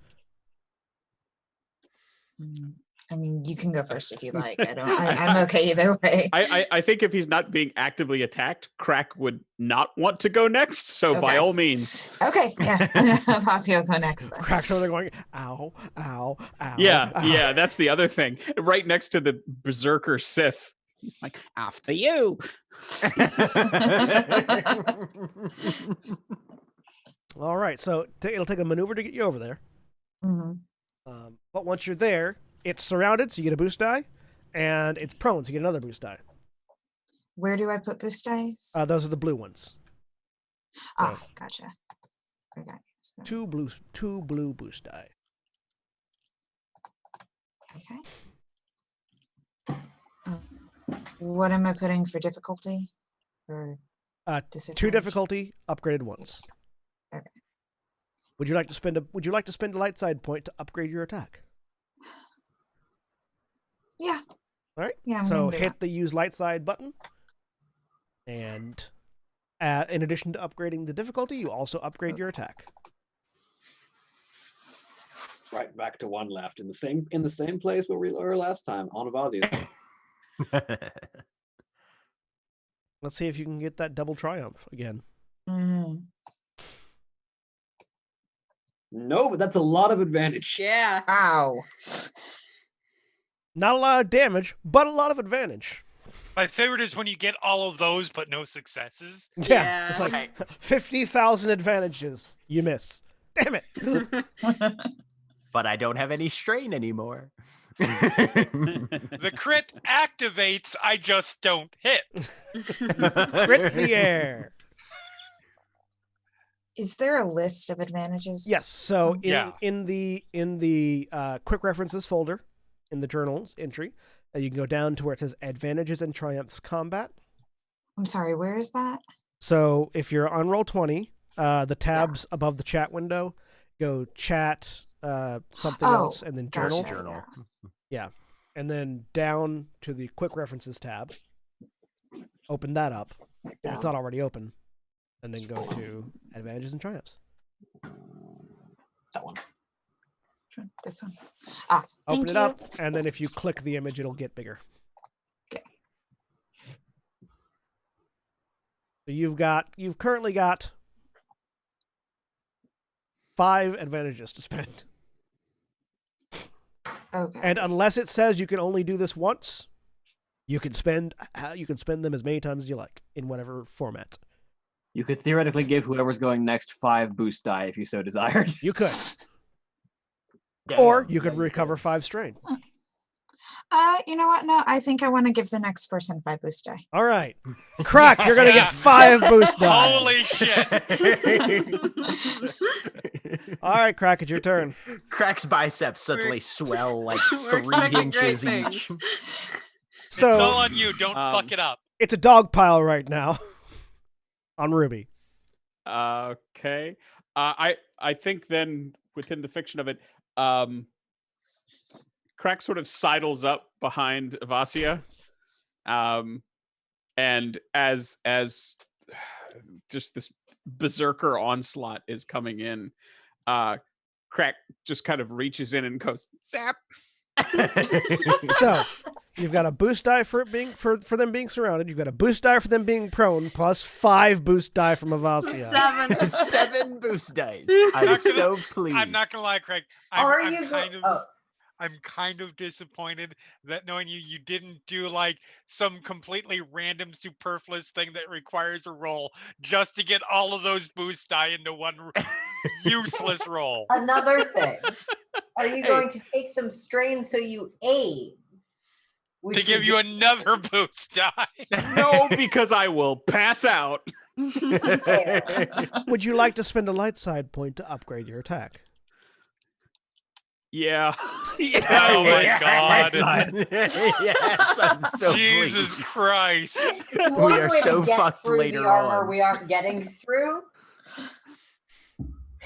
I mean, you can go first if you like. I'm okay either way. I think if he's not being actively attacked, Crack would not want to go next. So by all means. Okay, yeah. Vasio go next then. Crack's over there going, ow, ow, ow. Yeah, ow. yeah, that's the other thing. Right next to the Berserker Sith. He's like, after you. All right, so it'll take a maneuver to get you over there. Mm-hmm. But once you're there, it's surrounded, so you get a boost die, and it's prone, so you get another boost die. Where do I put boost dice? Those are the blue ones. Ah, gotcha. Okay. So, 2 blue boost die. okay. What am I putting for difficulty? Or 2 disadvantage? difficulty, upgraded once. Okay. Would you like to spend a light side point to upgrade your attack? Yeah. All right. Yeah. So hit the use light side button, and in addition to upgrading the difficulty, you also upgrade your attack. Right back to 1 left in the same place where we were last time on Avasia. Let's see if you can get that double triumph again. Mm. No, but that's a lot of advantage. Yeah. Ow. Not a lot of damage, but a lot of advantage. My favorite is when you get all of those but no successes. Yeah. It's like 50,000 advantages. You miss. Damn it. But I don't have any strain anymore. The crit activates, I just don't hit. Crit the air. Is there a list of advantages? Yes. So in the quick references folder in the journals entry, you can go down to where it says advantages and triumphs combat. I'm sorry, where is that? So if you're on Roll20, the tabs above the chat window go chat, something else, and then journal. Gotcha, Journal. Yeah. And then down to the quick references tab. Open that up if it's not already open. And then go to advantages and triumphs. That one. This one. Open it up, and then if you click the image, it'll get bigger. Okay. So you've currently got 5 advantages to spend. Okay. And unless it says you can only do this once, you can spend them as many times as you like in whatever format. You could theoretically give whoever's going next 5 boost die if you so desired. You could. Damn, Or you could yeah, recover 5 strain. You know what? No, I think I want to give the next person 5 boost die. All right. Crack, you're going to get 5 boost die. Holy shit. All right, Crack, it's your turn. Crack's biceps suddenly swell like We're 3 expecting great inches each. things. It's all So on you. Don't fuck it up. it's a dog pile right now on Ruby. Okay. I think then within the fiction of it, Crack sort of sidles up behind Avasia, and as just this berserker onslaught is coming in, Crack just kind of reaches in and goes zap. So you've got a boost die for it being for them being surrounded. You've got a boost die for them being prone, plus 5 boost die from Avasia. 7. 7 boost dice. I'm I'm not so pleased. I'm not gonna lie, Craig. Are I'm you kind of oh, I'm kind of disappointed that knowing you didn't do like some completely random superfluous thing that requires a roll just to get all of those boost die into one useless roll. another thing. Are you going to take some strain so you aid? To give you another boost die. No, because I will pass out. Would you like to spend a light side point to upgrade your attack? Yeah. Oh my god. Yes, I'm so Jesus pleased. Christ. We are so fucked through later the armor on. we aren't getting through.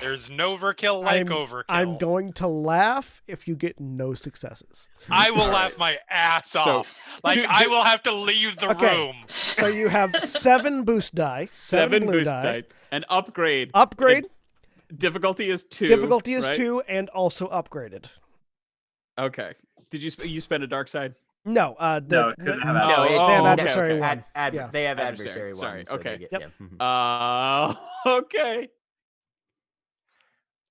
There's no overkill like overkill. I'm going to laugh if you get no successes. I will laugh my ass off. Like, I will have to leave the room. So you have 7 boost die. 7 blue boost die. And upgrade. Upgrade. And difficulty is 2. Difficulty is right? 2 and also upgraded. Okay. Did you spend a dark side? No, No, because they have No, they have okay. adversary one. Yeah. They have Adversary, adversary sorry, one. So okay. they get, Yep. yeah. Okay.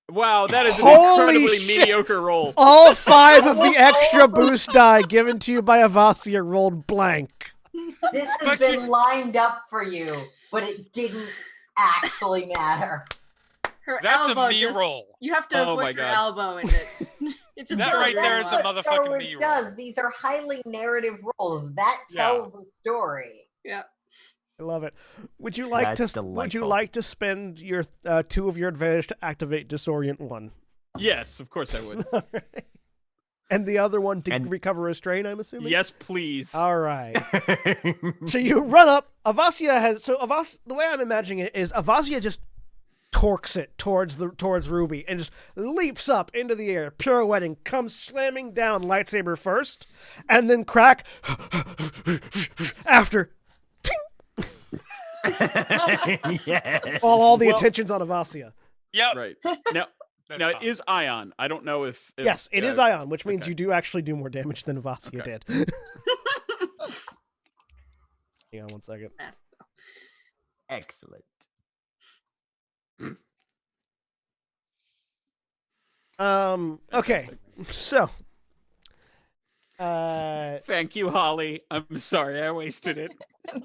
Wow, that is an Holy incredibly shit. mediocre roll. All 5 of the extra boost die given to you by Avasia rolled blank. This has been lined up for you, but it didn't actually matter. Her That's a elbow me just, roll. You have to Oh my flick your God. elbow in it. It just That goes right there is a That's wrong. what motherfucking Star Wars me roll. does. These are highly narrative roles. That Yeah. tells a story. Yeah. I love it. Would you like That's to? Would you delightful. like to spend your 2 of your advantage to activate Disorient 1? Yes, of course I would. And the other one to And- recover a strain, I'm assuming? Yes, please. All right. So you run up. Avasia has... So the way I'm imagining it is Avasia just torques it towards Ruby and just leaps up into the air, pirouetting, comes slamming down, lightsaber first, and then Crack after. Yes. All the Well- attention's on Avasia. Yep. Right. Now, That's now it fine. is Ion. I don't know if Yes, it is Ion, which means okay. you do actually do more damage than Avasia Okay. did. Hang on one second. Excellent. Okay. So Thank you, Holly. I'm sorry I wasted it.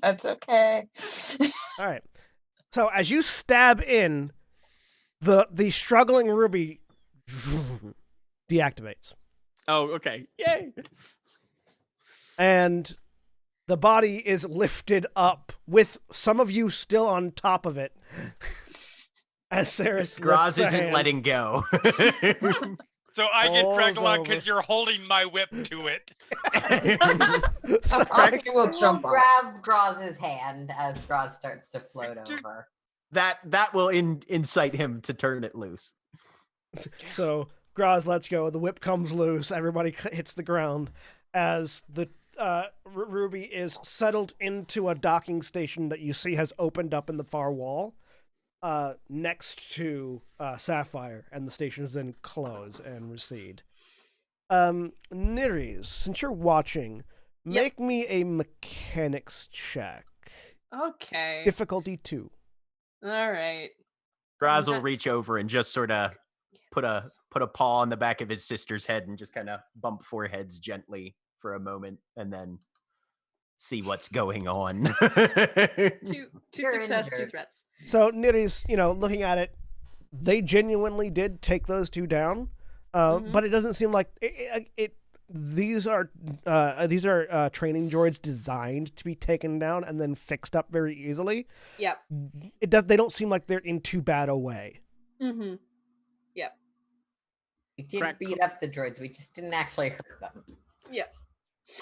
That's okay. all right. So as you stab in, the struggling Ruby deactivates. Oh, okay. Yay. And the body is lifted up with some of you still on top of it. As Saris Graz lifts a isn't hand. letting go. So I get Falls Craig along over. because you're holding my whip to it. Avasia will jump off. Grab Graz's hand as Graz starts to float over. that will incite him to turn it loose. So Graz lets go. The whip comes loose. Everybody hits the ground as the Ruby is settled into a docking station that you see has opened up in the far wall next to Sapphire, and the stations then close and recede. Niris, since you're watching, make me a mechanics check. Okay. Difficulty 2. All right. Graz will Okay. reach over and just sort of put a paw on the back of his sister's head and just kind of bump foreheads gently for a moment, and then see what's going on. Two You're success, 2 injured. threats. So Niris, looking at it, they genuinely did take those 2 down, but it doesn't seem like it. These are training droids designed to be taken down and then fixed up very easily. Yep. They don't seem like they're in too bad a way. Mm-hmm. Yep. We didn't Crack- beat up the droids. We just didn't actually hurt them. Yep.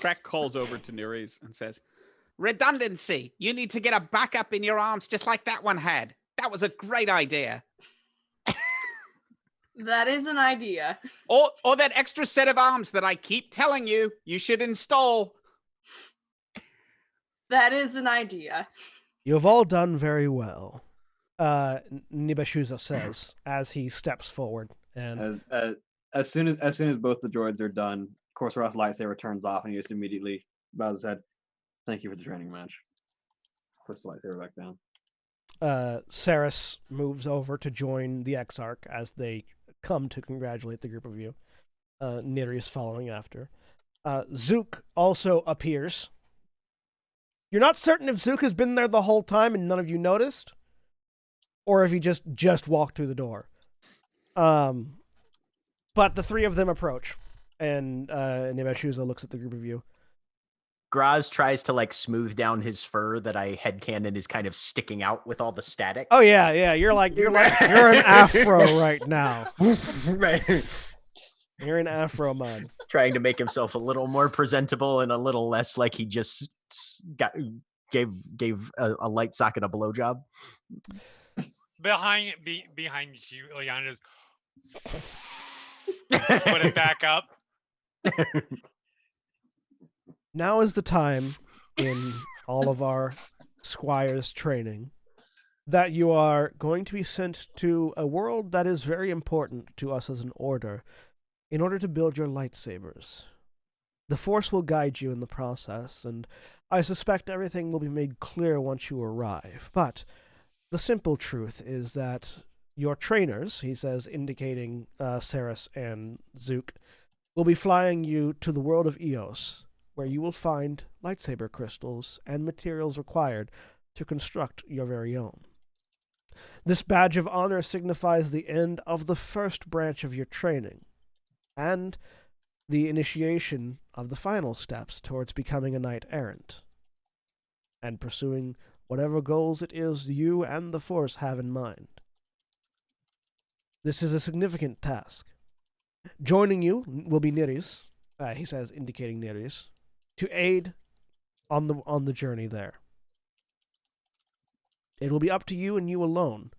Crack calls over to Neres and says, "Redundancy. You need to get a backup in your arms just like that one had. That was a great idea. That is an idea. Or that extra set of arms that I keep telling you should install." That is an idea. You have all done very well, Nibashuza says as he steps forward. And as soon as both the droids are done, Corsair's lightsaber turns off, and he just immediately bows his head. Thank you for the training match. Puts the lightsaber back down. Saris moves over to join the Exarch as they come to congratulate the group of you. Neri following after. Zook also appears. You're not certain if Zook has been there the whole time and none of you noticed, or if he just walked through the door. But the three of them approach, and Nebashuza looks at the group of you. Graz tries to like smooth down his fur that I headcanon is kind of sticking out with all the static. Oh yeah, you're an afro right now. Right. You're in afro mode. Trying to make himself a little more presentable and a little less like he just gave a light socket a blowjob. Behind you, Leanna's put it back up. Now is the time in all of our squires training that you are going to be sent to a world that is very important to us as an order in order to build your lightsabers. The Force will guide you in the process, and I suspect everything will be made clear once you arrive. But the simple truth is that your trainers, he says, indicating Saris and Zook, will be flying you to the world of Eos, where you will find lightsaber crystals and materials required to construct your very own. This badge of honor signifies the end of the first branch of your training, and the initiation of the final steps towards becoming a knight-errant, and pursuing whatever goals it is you and the Force have in mind. This is a significant task. Joining you will be Niris, he says, indicating Niris, to aid on the journey there. It will be up to you and you alone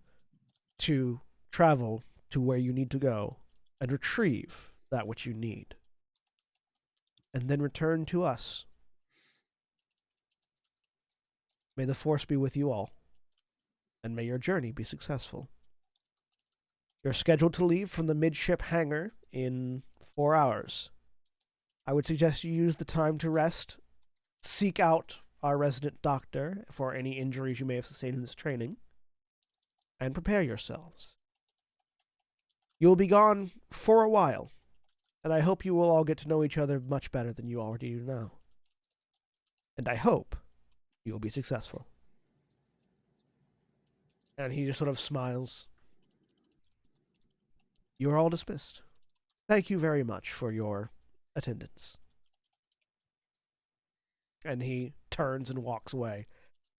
to travel to where you need to go and retrieve that which you need, and then return to us. May the Force be with you all, and may your journey be successful. You're scheduled to leave from the midship hangar in 4 hours. I would suggest you use the time to rest, seek out our resident doctor for any injuries you may have sustained in this training, and prepare yourselves. You will be gone for a while, and I hope you will all get to know each other much better than you already do now. And I hope you will be successful. And he just sort of smiles. You are all dismissed. Thank you very much for your attendance. And he turns and walks away.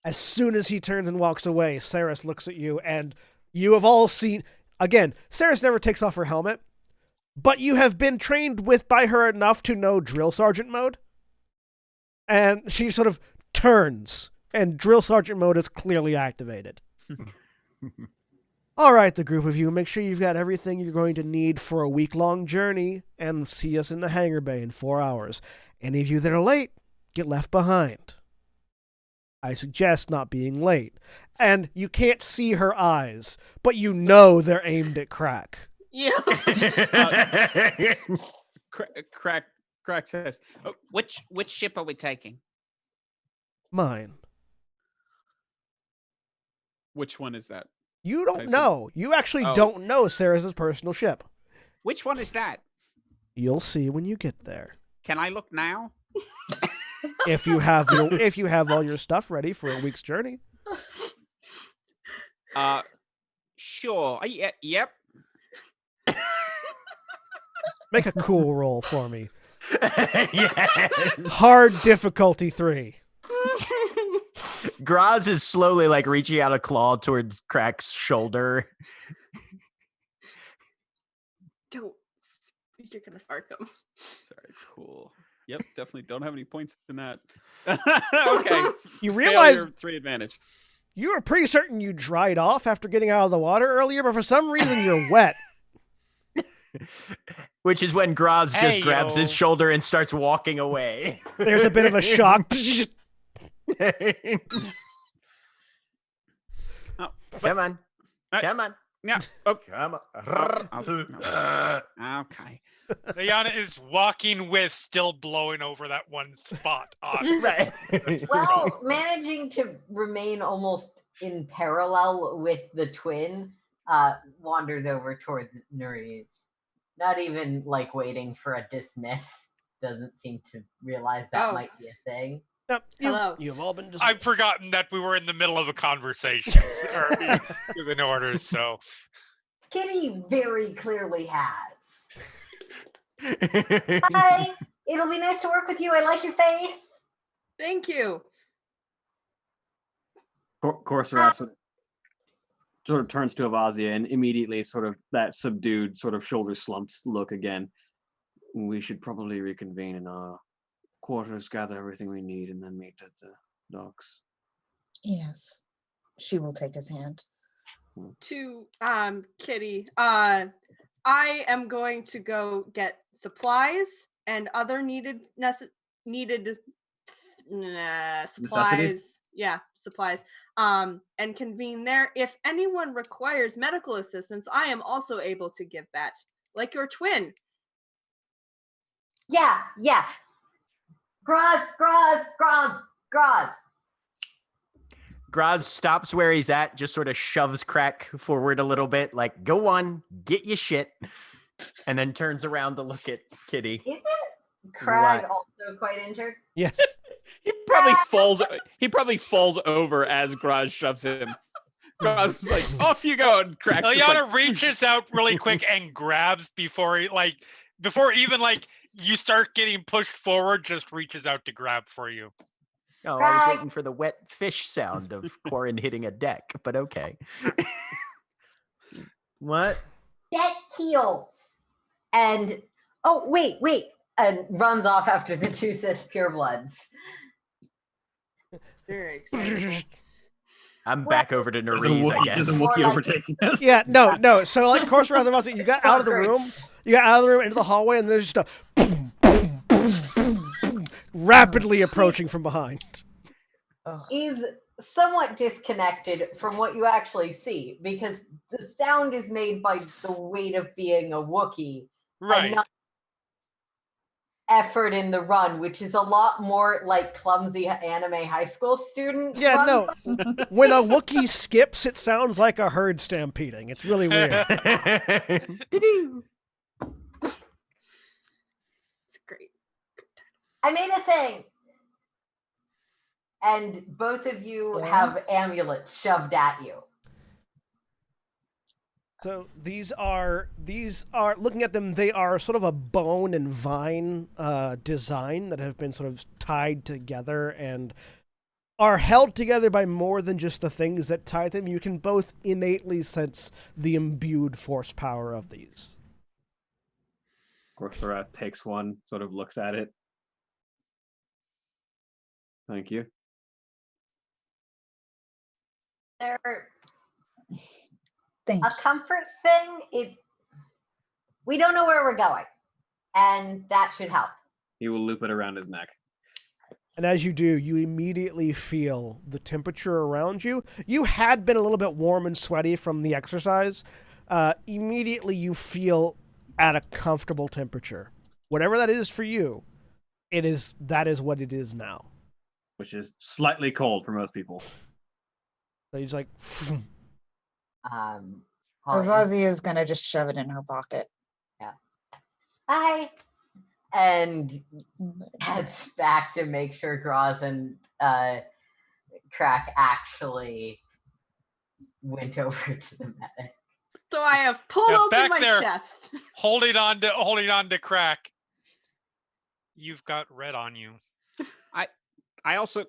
As soon as he turns and walks away, Saris looks at you, and you have all seen... Again, Saris never takes off her helmet, but you have been trained by her enough to know drill sergeant mode. And she sort of turns, and drill sergeant mode is clearly activated. All right, the group of you, make sure you've got everything you're going to need for a week-long journey, and see us in the hangar bay in 4 hours. Any of you that are late, get left behind. I suggest not being late. And you can't see her eyes, but you know they're aimed at Crack. Yeah. Crack says, which ship are we taking? Mine. Which one is that? You don't know. You actually don't know Sarah's personal ship. Which one is that? You'll see when you get there. Can I look now? If you have all your stuff ready for a week's journey. Sure. Yep. Make a cool roll for me. Yes. Hard difficulty 3. Graz is slowly like reaching out a claw towards Crack's shoulder. Don't. You're gonna spark him. Sorry, cool. Yep, definitely don't have any points in that. Okay. You realize Failure, 3 advantage. you were pretty certain you dried off after getting out of the water earlier, but for some reason you're wet. Which is when Graz just Hey, grabs his yo. shoulder and starts walking away. There's a bit of a shock. Oh, Come on. Uh, Come on. yeah. Oh, Come on. okay. Liana is walking with, still blowing over that one spot on. Right. Well, managing to remain almost in parallel with the twin, wanders over towards Nerys. Not even like waiting for a dismiss. Doesn't seem to realize that Oh. might be a thing. Yep, Hello. You've all been I've forgotten that we were in the middle of a conversation or in orders, so Kitty very clearly has. Hi, it'll be nice to work with you. I like your face. Thank you. Corsarat sort of turns to Avazia and immediately sort of that subdued, sort of shoulder slumped look again. We should probably reconvene in our quarters, gather everything we need, and then meet at the docks. Yes. She will take his hand. To Kitty, I am going to go get supplies and other needed supplies. Yeah, supplies. And convene there. If anyone requires medical assistance, I am also able to give that, like your twin. Yeah. Graz. Graz stops where he's at, just sort of shoves Crack forward a little bit, like, go on, get your shit, and then turns around to look at Kitty. Isn't Crag What? also quite injured? Yes. He probably falls over as Graz shoves him. Graz is like, off you go, and cracks. Liana reaches out really quick and grabs before even you start getting pushed forward, just reaches out to grab for you. Oh, I was Right. waiting for the wet fish sound of Corin hitting a deck, but okay. What? Get heels. And oh wait, and runs off after the two Sith purebloods. Very excited. I'm back over to There's Nerys, I There's a guess. Wookiee More like- overtaking us. Yeah, no. So, like, course around the mouse, you got out of the room. You got out of the room into the hallway, and there's just a boom, boom, boom, boom, boom, rapidly approaching from behind. Is somewhat disconnected from what you actually see because the sound is made by the weight of being a Wookiee and Right. not effort in the run, which is a lot more like clumsy anime high school students. Yeah, run. no. When a Wookiee skips, it sounds like a herd stampeding. It's really weird. It's great. I made a thing. And both of you have Yes. amulets shoved at you. So these are looking at them. They are sort of a bone and vine design that have been sort of tied together and are held together by more than just the things that tie them. You can both innately sense the imbued force power of these. Corsarat takes one, sort of looks at it. Thank you. They're Thank a you. comfort thing. We don't know where we're going. And that should help. He will loop it around his neck. And as you do, you immediately feel the temperature around you. You had been a little bit warm and sweaty from the exercise. Immediately you feel at a comfortable temperature. Whatever that is for you, that is what it is now. Which is slightly cold for most people. So you're just like, Holly. Avazi is going to just shove it in her pocket. Hi. And heads back to make sure Graz and Crack actually went over to the medic. So I have pulled Yeah, open back my there. chest. Holding on to Crack. You've got red on you. I also,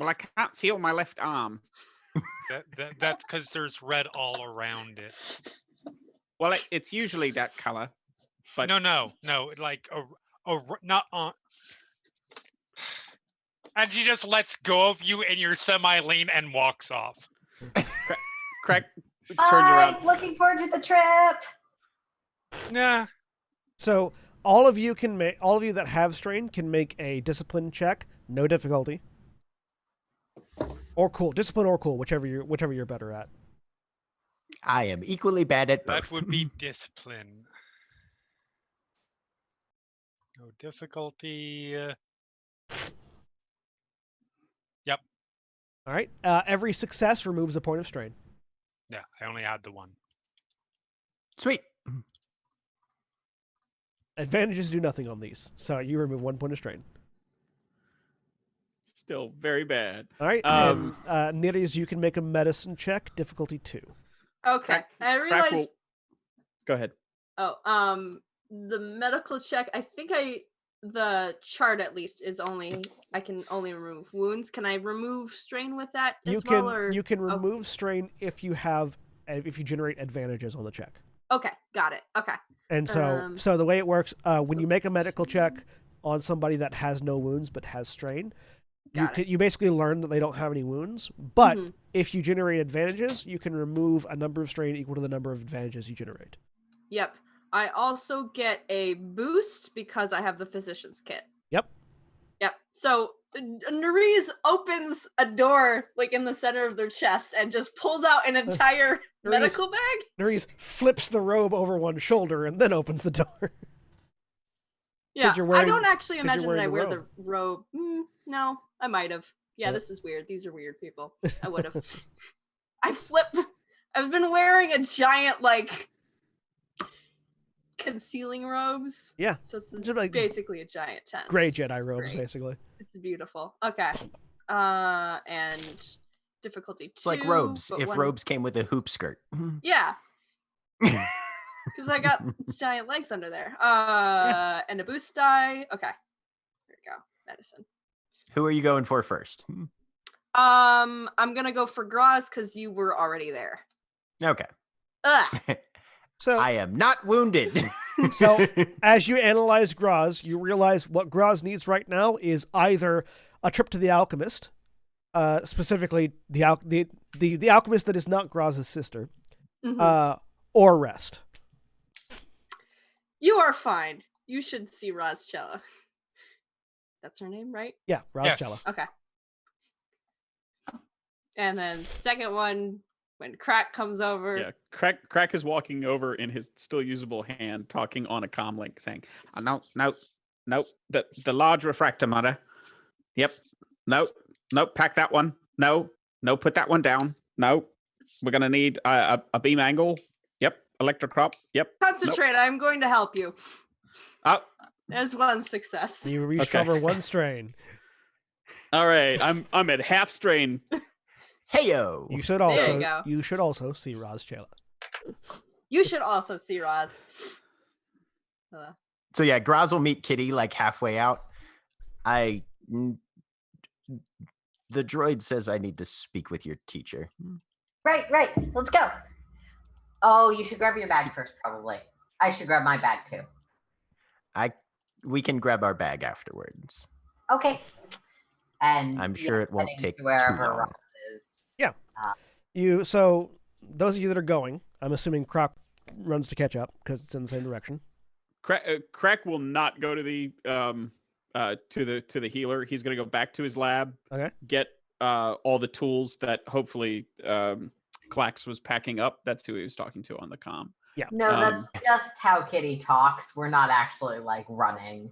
I can't feel my left arm. That's because there's red all around it. Well, it's usually that color. But No. Like not on. And she just lets go of you in your semi-lane and walks off. Crack turns Bye. around. Looking forward to the trip. Nah. So all of you that have strain can make a discipline check, no difficulty. Or cool, discipline or cool, whichever you're better at. I am equally bad at both. That would be discipline. No difficulty. Yep. All right. Every success removes a point of strain. Yeah, I only had the one. Sweet. Advantages do nothing on these, so you remove 1 point of strain. Still very bad. All right. Neres, you can make a medicine check, difficulty 2. Okay. Crack- I Crack realized. will... Go ahead. The medical check. I think the chart at least is I can only remove wounds. Can I remove strain with that as well? Or You can remove strain if you generate advantages on the check. Okay, got it. Okay. And so the way it works, when you make a medical check on somebody that has no wounds but has strain, you basically learn that they don't have any wounds. But if you generate advantages, you can remove a number of strain equal to the number of advantages you generate. Yep. I also get a boost because I have the physician's kit. Yep. So Nerese opens a door like in the center of their chest and just pulls out an entire medical bag. Nerese flips the robe over one shoulder and then opens the door. Yeah, I don't actually 'cause imagine you're that I wearing wear the the robe. No, I might have. Yeah, Yeah. this is weird. These are weird people. I would have. I've been wearing a giant concealing robes. Yeah. So it's Just like basically a giant tent. gray Jedi robes, Great. basically. It's beautiful. Okay. And difficulty 2. It's like robes. but If one- robes came with a hoop skirt. Yeah. Because I got giant legs under there. And a boost die. Okay. There we go. Medicine. Who are you going for first? I'm gonna go for Graz because you were already there. Okay. Ugh. So I am not wounded. So, as you analyze Graz, you realize what Graz needs right now is either a trip to the alchemist, specifically the alchemist that is not Graz's sister, or rest. You are fine. You should see Rozchella. That's her name, right? Yeah, Rozchella. Yes. Okay. And then second one, when Crack comes over. Yeah, Crack is walking over in his still usable hand, talking on a comm link, saying, "No, the large refractor mother. Yep, no, pack that one. No, put that one down. No, we're gonna need a beam angle. Yep, electrocrop. Yep. Concentrate. I'm going to help you. Oh, There's one success. You recover one strain. all right. I'm at half strain. Heyo. You should There also you go. you should also see Rozchella. You should also see Roz. So yeah, Graz will meet Kitty like halfway out. The droid says I need to speak with your teacher. Right. Let's go. Oh, you should grab your bag first, probably. I should grab my bag too. We can grab our bag afterwards. Okay. And I'm sure it won't heading take to wherever too long. Roz is. So those of you that are going, I'm assuming Croc runs to catch up because it's in the same direction. Crack will not go to the to the healer. He's going to go back to his lab. Okay. Get all the tools that hopefully Clax was packing up. That's who he was talking to on the comm. Yeah. No, that's just how Kitty talks. We're not actually running.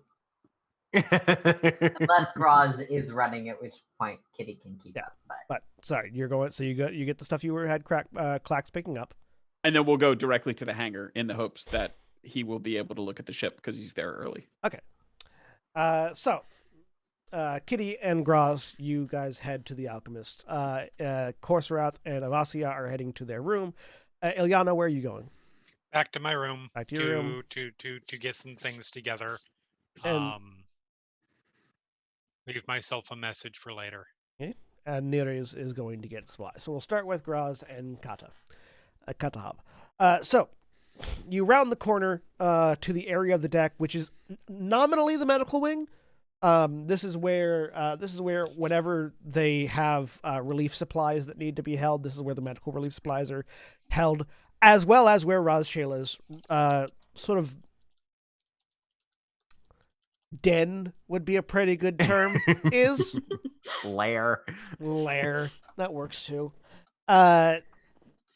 Unless Graz is running, at which point Kitty can keep up. But sorry, you're going. So you get the stuff you had Clax picking up, and then we'll go directly to the hangar in the hopes that he will be able to look at the ship because he's there early. Okay. So Kitty and Graz, you guys head to the alchemist. Korsarath and Avasia are heading to their room. Ilyana, where are you going? Back to my room. Back to your room. To get some things together. And- Leave myself a message for later. Okay. And Neres is going to get supplies. So we'll start with Graz and Katahab. So you round the corner to the area of the deck, which is nominally the medical wing, This is where whenever they have relief supplies that need to be held, this is where the medical relief supplies are held, as well as where Raz Shayla's sort of den would be a pretty good term is. Lair. That works too.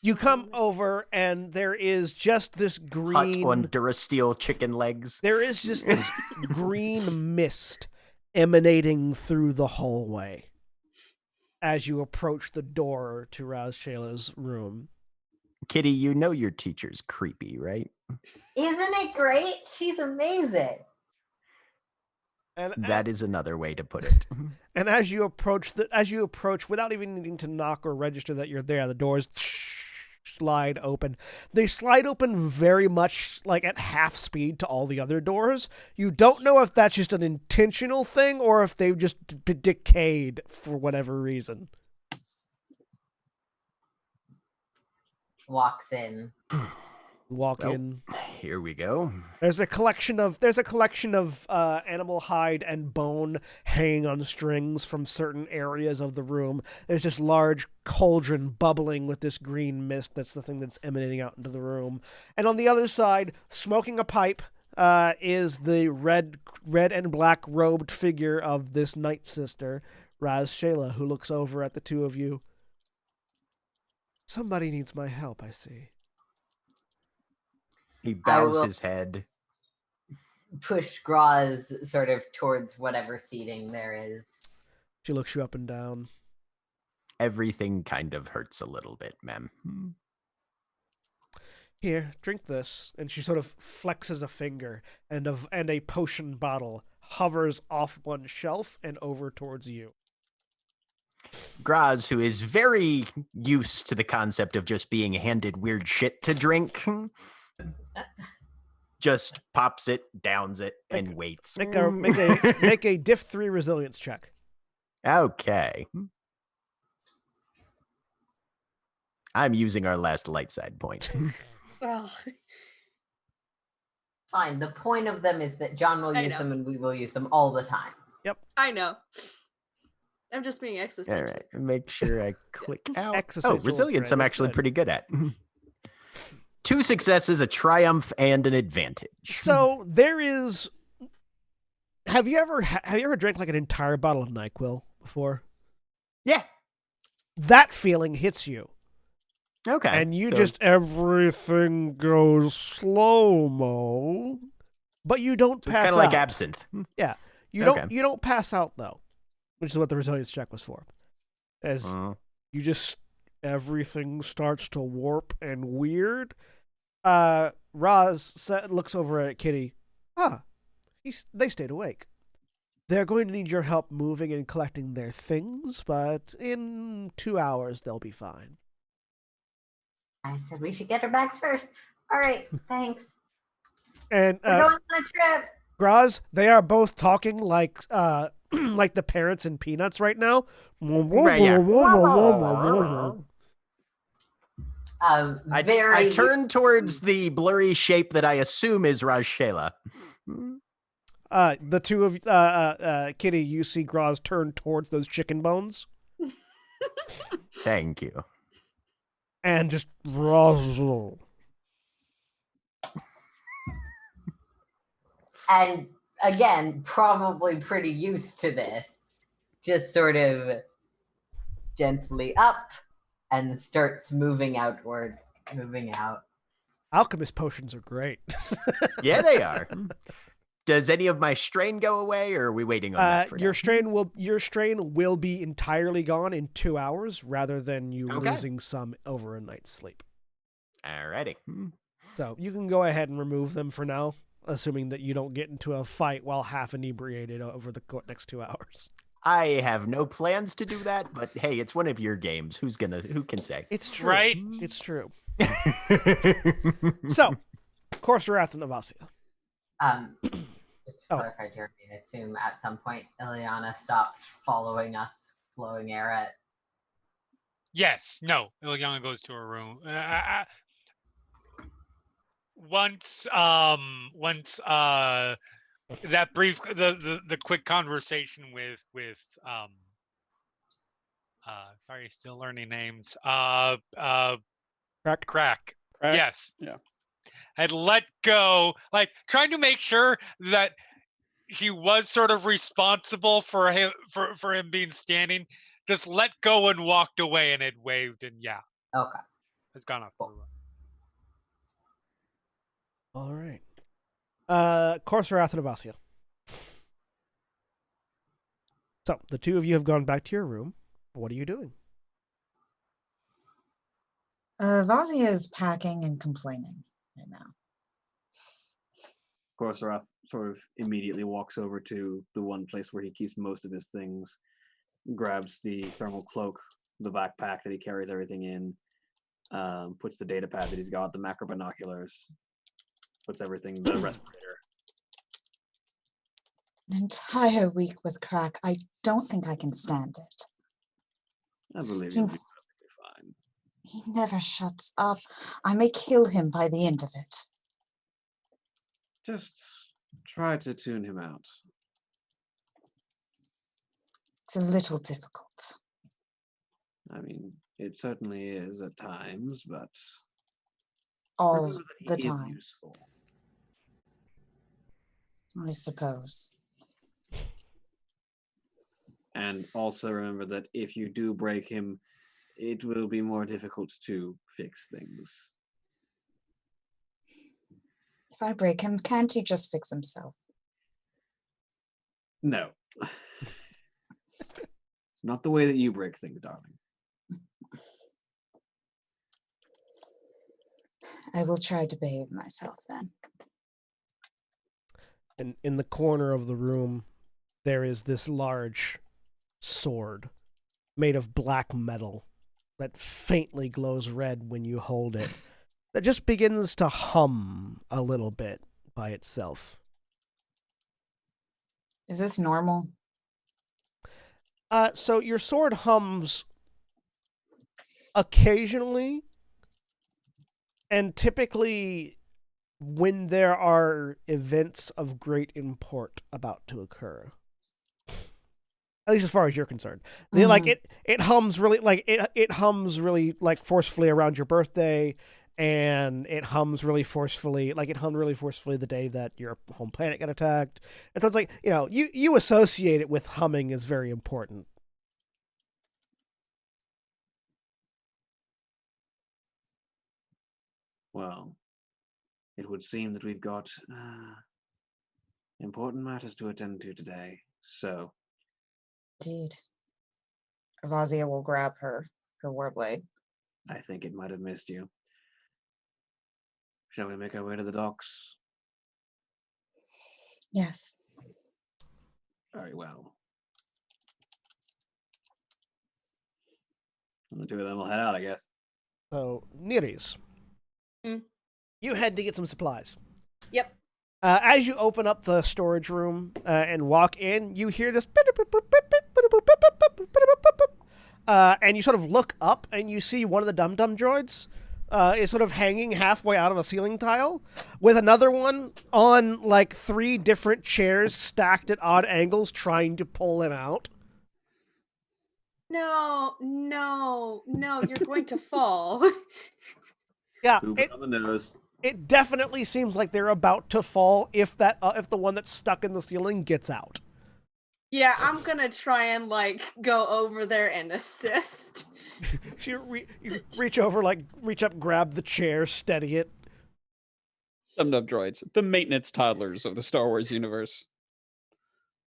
You come over and there is just this Hut green on Durasteel chicken legs. There is just this green mist emanating through the hallway as you approach the door to Raz Shayla's room. Kitty, you know your teacher's creepy, right? Isn't it great? She's amazing. And that is another way to put it. And as you approach without even needing to knock or register that you're there, the doors slide open. They slide open very much like at half speed to all the other doors. You don't know if that's just an intentional thing or if they've just decayed for whatever reason. Walks in. In. Here we go. There's a collection of animal hide and bone hanging on strings from certain areas of the room. There's this large cauldron bubbling with this green mist. That's the thing that's emanating out into the room. And on the other side, smoking a pipe, is the red and black robed figure of this night sister, Raz Shayla, who looks over at the two of you. Somebody needs my help, I see. He bows his head. Push Graz sort of towards whatever seating there is. She looks you up and down. Everything kind of hurts a little bit, ma'am. Here, drink this. And she sort of flexes a finger, and a potion bottle hovers off one shelf and over towards you. Graz, who is very used to the concept of just being handed weird shit to drink, just pops it, downs it, and waits. Make a diff 3 resilience check. Okay. I'm using our last light side point. Oh. Fine. The point of them is that John will use them and we will use them all the time. Yep. I know. I'm just being existential. All right. Make sure I click out. Existential resilience I'm actually good. pretty good at. 2 successes, a triumph, and an advantage. So there is. Have you ever drank like an entire bottle of NyQuil before? Yeah. That feeling hits you. Okay. And you just everything goes slow-mo, but you don't pass out. It's kind of like absinthe. Yeah. You don't pass out though, which is what the resilience check was for. As you just everything starts to warp and weird. Raz looks over at Kitty. They stayed awake. They're going to need your help moving and collecting their things, but in 2 hours they'll be fine. I said we should get our bags first. All right, thanks. And we're going on a trip. Graz, they are both talking like like the parents in Peanuts right now. Right, yeah. I turn towards the blurry shape that I assume is Raz Shayla. The two of Kitty, you see Graz turn towards those chicken bones. Thank you. And just razzle. And again, probably pretty used to this. Just sort of gently up and starts moving outward, moving out. Alchemist potions are great. Yeah, they are. Does any of my strain go away, or are we waiting on that for your now? Your strain will be entirely gone in 2 hours, rather than you Okay. losing some over a night's sleep. Alrighty. So you can go ahead and remove them for now, assuming that you don't get into a fight while half inebriated over the next 2 hours. I have no plans to do that, but hey, it's one of your games. Who can say? It's true. Right? It's true. So, Course Wrath and Navasia. Just to clarify, Jeremy, I assume at some point Ileana stopped following us, flowing air at. Yes. No. Ileana goes to her room. Once that brief the quick conversation with sorry, still learning names. Crack. Crack. Crack? Yes. Yeah. Had let go, like trying to make sure that he was sort of responsible for him for him being standing. Just let go and walked away and had waved and yeah, Okay. has gone off. Cool. All right. Corsarath and Avasia. So the two of you have gone back to your room. What are you doing? Vazia is packing and complaining right now. Korsarath sort of immediately walks over to the one place where he keeps most of his things, grabs the thermal cloak, the backpack that he carries everything in, puts the data pad that he's got, the macro binoculars, puts everything, the respirator. An entire week with crack. I don't think I can stand it. I believe He- you'll be perfectly fine. He never shuts up. I may kill him by the end of it. Just try to tune him out. It's a little difficult. I mean, it certainly is at times, but All remember that the he is time, useful. I suppose. And also remember that if you do break him, it will be more difficult to fix things. If I break him, can't he just fix himself? No. Not the way that you break things, darling. I will try to behave myself then. And in the corner of the room, there is this large sword made of black metal that faintly glows red when you hold it, that just begins to hum a little bit by itself. Is this normal? So your sword hums occasionally, and typically when there are events of great import about to occur. At least as far as you're concerned. They, like it hums really like it hums really like forcefully around your birthday, and it hums really forcefully, like it hummed really forcefully the day that your home planet got attacked. And so it's like, you know, you associate it with humming as very important. Well, it would seem that we've got important matters to attend to today. So, Indeed. Vazia will grab her warblade. I think it might have missed you. Shall we make our way to the docks? Yes. Very well. And the two of them will head out, I guess. So, Neres, you had to get some supplies. Yep. As you open up the storage room and walk in, you hear this, and you sort of look up and you see one of the dum-dum droids is sort of hanging halfway out of a ceiling tile, with another one on like 3 different chairs stacked at odd angles trying to pull him out. No, you're going to fall. Yeah, Boop it on the nose. it definitely seems like they're about to fall if the one that's stuck in the ceiling gets out. Yeah, I'm gonna try and like go over there and assist. So you reach over, like reach up, grab the chair, steady it. Dum-dum droids, the maintenance toddlers of the Star Wars universe.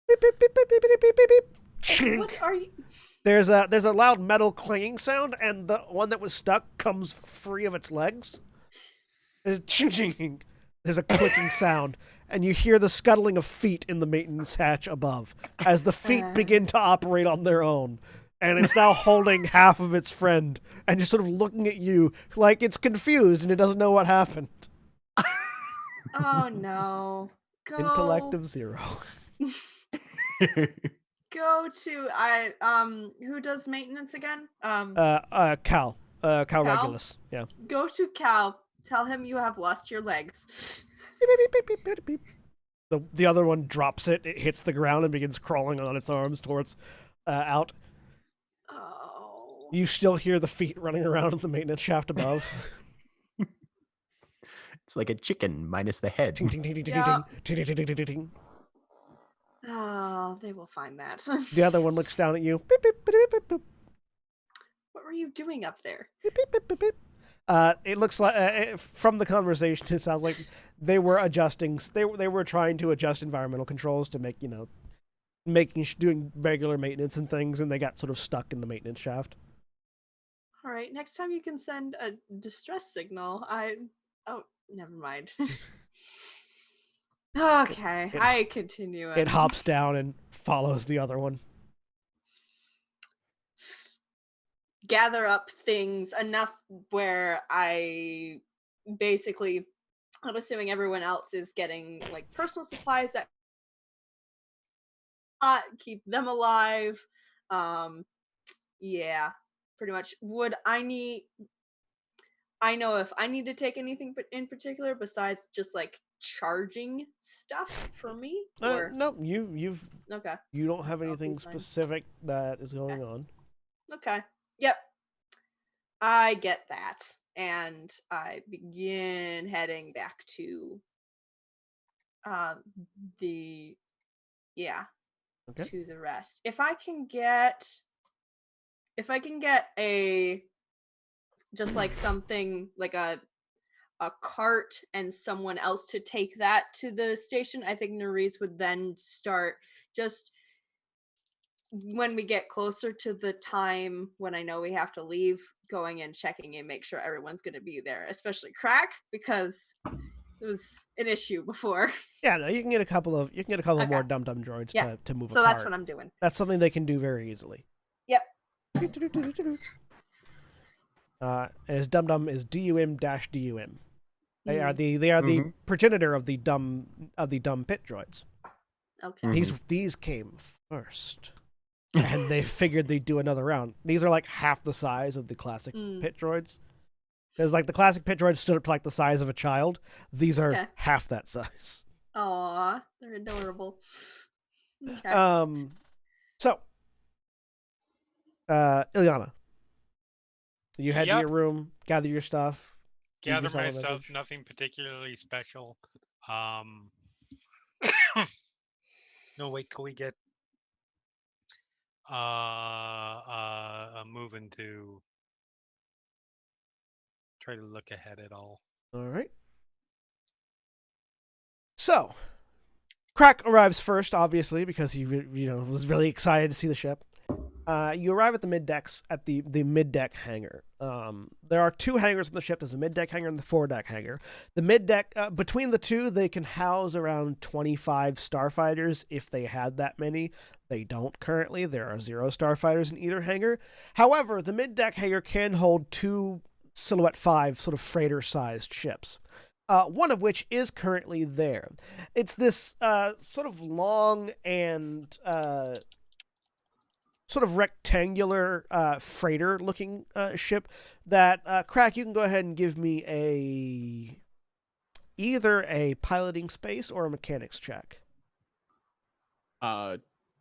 Beep, beep, beep, beep, beep, beep, beep, beep, beep. Chink. What are you? There's a loud metal clanging sound, and the one that was stuck comes free of its legs. There's ching. There's a clicking sound, and you hear the scuttling of feet in the maintenance hatch above as the feet begin to operate on their own. And it's now holding half of its friend and just sort of looking at you like it's confused and it doesn't know what happened. Oh no. Go. Intellect of 0. Go to who does maintenance again? Cal Regulus. Yeah. Go to Cal. Tell him you have lost your legs. Beep, beep, beep, beep, beep, beep. The other one drops it. It hits the ground and begins crawling on its arms towards out. Oh. You still hear the feet running around in the maintenance shaft above. It's like a chicken minus the head. Ting, ting, ting, ting, ting, Yeah. ting, ting, ting, ting, ting, ting, ting. Oh, they will find that. The other one looks down at you. Beep, beep, beep, beep, beep, What were you doing up there? beep, beep, beep, beep, beep. It looks like from the conversation, it sounds like they were adjusting. They were trying to adjust environmental controls to make doing regular maintenance and things, and they got sort of stuck in the maintenance shaft. All right, next time you can send a distress signal. Oh, never mind. Okay, I continue. It hops down and follows the other one. Gather up things enough where I basically, I'm assuming everyone else is getting like personal supplies that keep them alive. Yeah, pretty much. I know if I need to take anything in particular besides just like charging stuff for me? Or No, you've okay. you don't have I'll be anything fine. specific that is going Okay. on. Okay. Yep. I get that. And I begin heading back to the Okay. to the rest. If I can get a just like something like a cart and someone else to take that to the station, I think Nerys would then start just when we get closer to the time when I know we have to leave, going and checking and make sure everyone's going to be there, especially Crack, because it was an issue before. Yeah, no, you can get a couple of Okay. more dum droids Yeah. to move a So cart. that's what I'm doing. That's something they can do very easily. Yep. And his dum is DUM-DUM. They are Mhm. the progenitor of the dumb pit droids. Okay. These came first, and they figured they'd do another round. These are like half the size of the classic pit droids, because like the classic pit droids stood up to like the size of a child. These are half that size. Aw, they're adorable. Okay. So, Ilyana, you head to Yep. your room, gather your stuff. leave Gather yourself my a stuff, message. nothing particularly special. No, wait till we get moving to try to look ahead at all. All right. So, Crack arrives first, obviously, because he was really excited to see the ship. You arrive at the mid-deck hangar. There are two hangars on the ship. There's a mid-deck hangar and the foredeck hangar. The mid-deck, between the two, they can house around 25 starfighters if they had that many. They don't currently. There are 0 starfighters in either hangar. However, the mid-deck hangar can hold 2 Silhouette 5 sort of freighter-sized ships. One of which is currently there. It's this sort of long and sort of rectangular freighter-looking ship that, Crack, you can go ahead and give me either a piloting space or a mechanics check.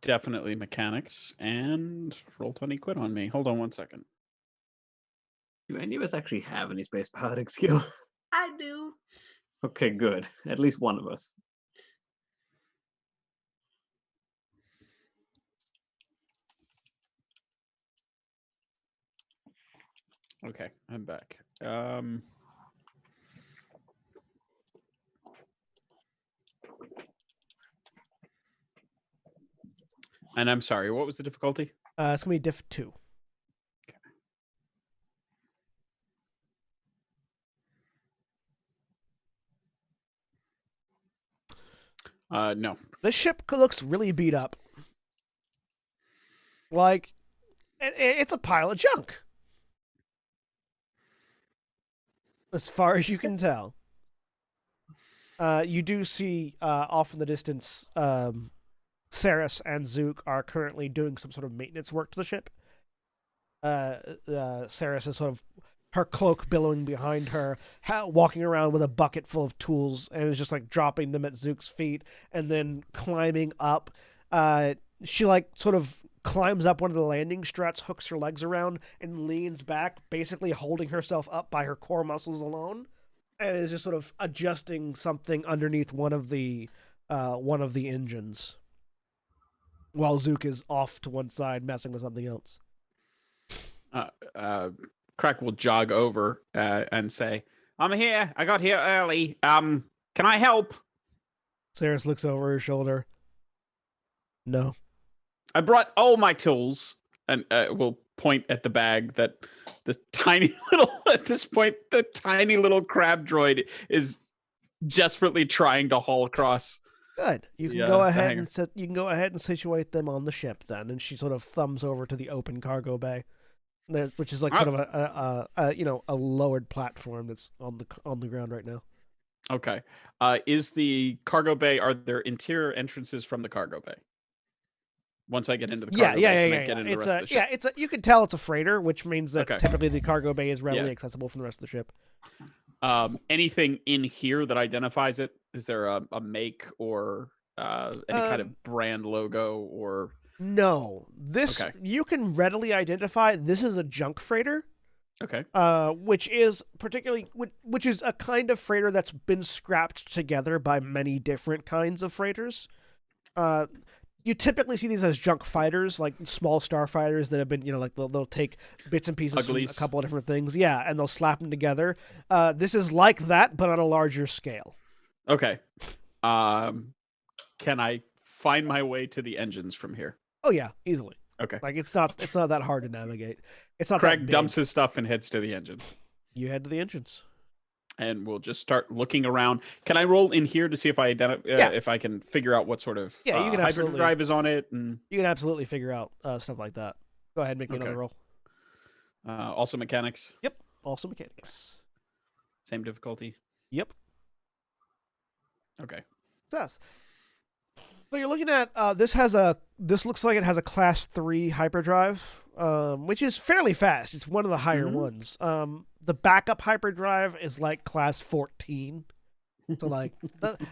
Definitely mechanics, and roll 20 quid on me. Hold on one second. Do any of us actually have any space piloting skill? I do. Okay, good. At least one of us. Okay, I'm back. And I'm sorry, what was the difficulty? It's going to be diff 2. No. This ship looks really beat up. Like, it's a pile of junk. As far as you can tell. You do see off in the distance, Saris and Zook are currently doing some sort of maintenance work to the ship. Saris is sort of her cloak billowing behind her, walking around with a bucket full of tools, and is just like dropping them at Zook's feet, and then climbing up. She like sort of climbs up one of the landing struts, hooks her legs around, and leans back, basically holding herself up by her core muscles alone, and is just sort of adjusting something underneath one of the engines, while Zook is off to one side messing with something else. Crack will jog over and say, "I'm here. I got here early. Can I help?" Saris looks over her shoulder. No. I brought all my tools, and we'll point at the bag that the tiny little, at this point, the tiny little crab droid is desperately trying to haul across. Good. You can go ahead and situate them on the ship then. And she sort of thumbs over to the open cargo bay, which is like sort of a lowered platform that's on the ground right now. Okay. Is the cargo bay? Are there interior entrances from the cargo bay? Once I get into the cargo bay, get into the rest of the ship. You can tell it's a freighter, which means that Okay. typically the cargo bay is readily accessible from the rest of the ship. Anything in here that identifies it? Is there a make or any kind of brand logo or? No, this you can readily identify. This is a junk freighter. Okay. Which is a kind of freighter that's been scrapped together by many different kinds of freighters. You typically see these as junk fighters, like small starfighters that have been, like they'll take bits and pieces from a couple of different things, and they'll slap them together. This is like that, but on a larger scale. Okay. Can I find my way to the engines from here? Oh yeah, easily. Okay. Like it's not that hard to navigate. It's not. Craig dumps his stuff and heads to the engines. You head to the engines. And we'll just start looking around. Can I roll in here to see if I if I can figure out what sort of you can hyperdrive is on it? And you can absolutely figure out stuff like that. Go ahead and make me another roll. Also mechanics. Yep. Also mechanics. Same difficulty. Yep. Okay. Success. So you're looking at this looks like it has a class 3 hyperdrive, which is fairly fast. It's one of the higher ones. The backup hyperdrive is like class 14. So like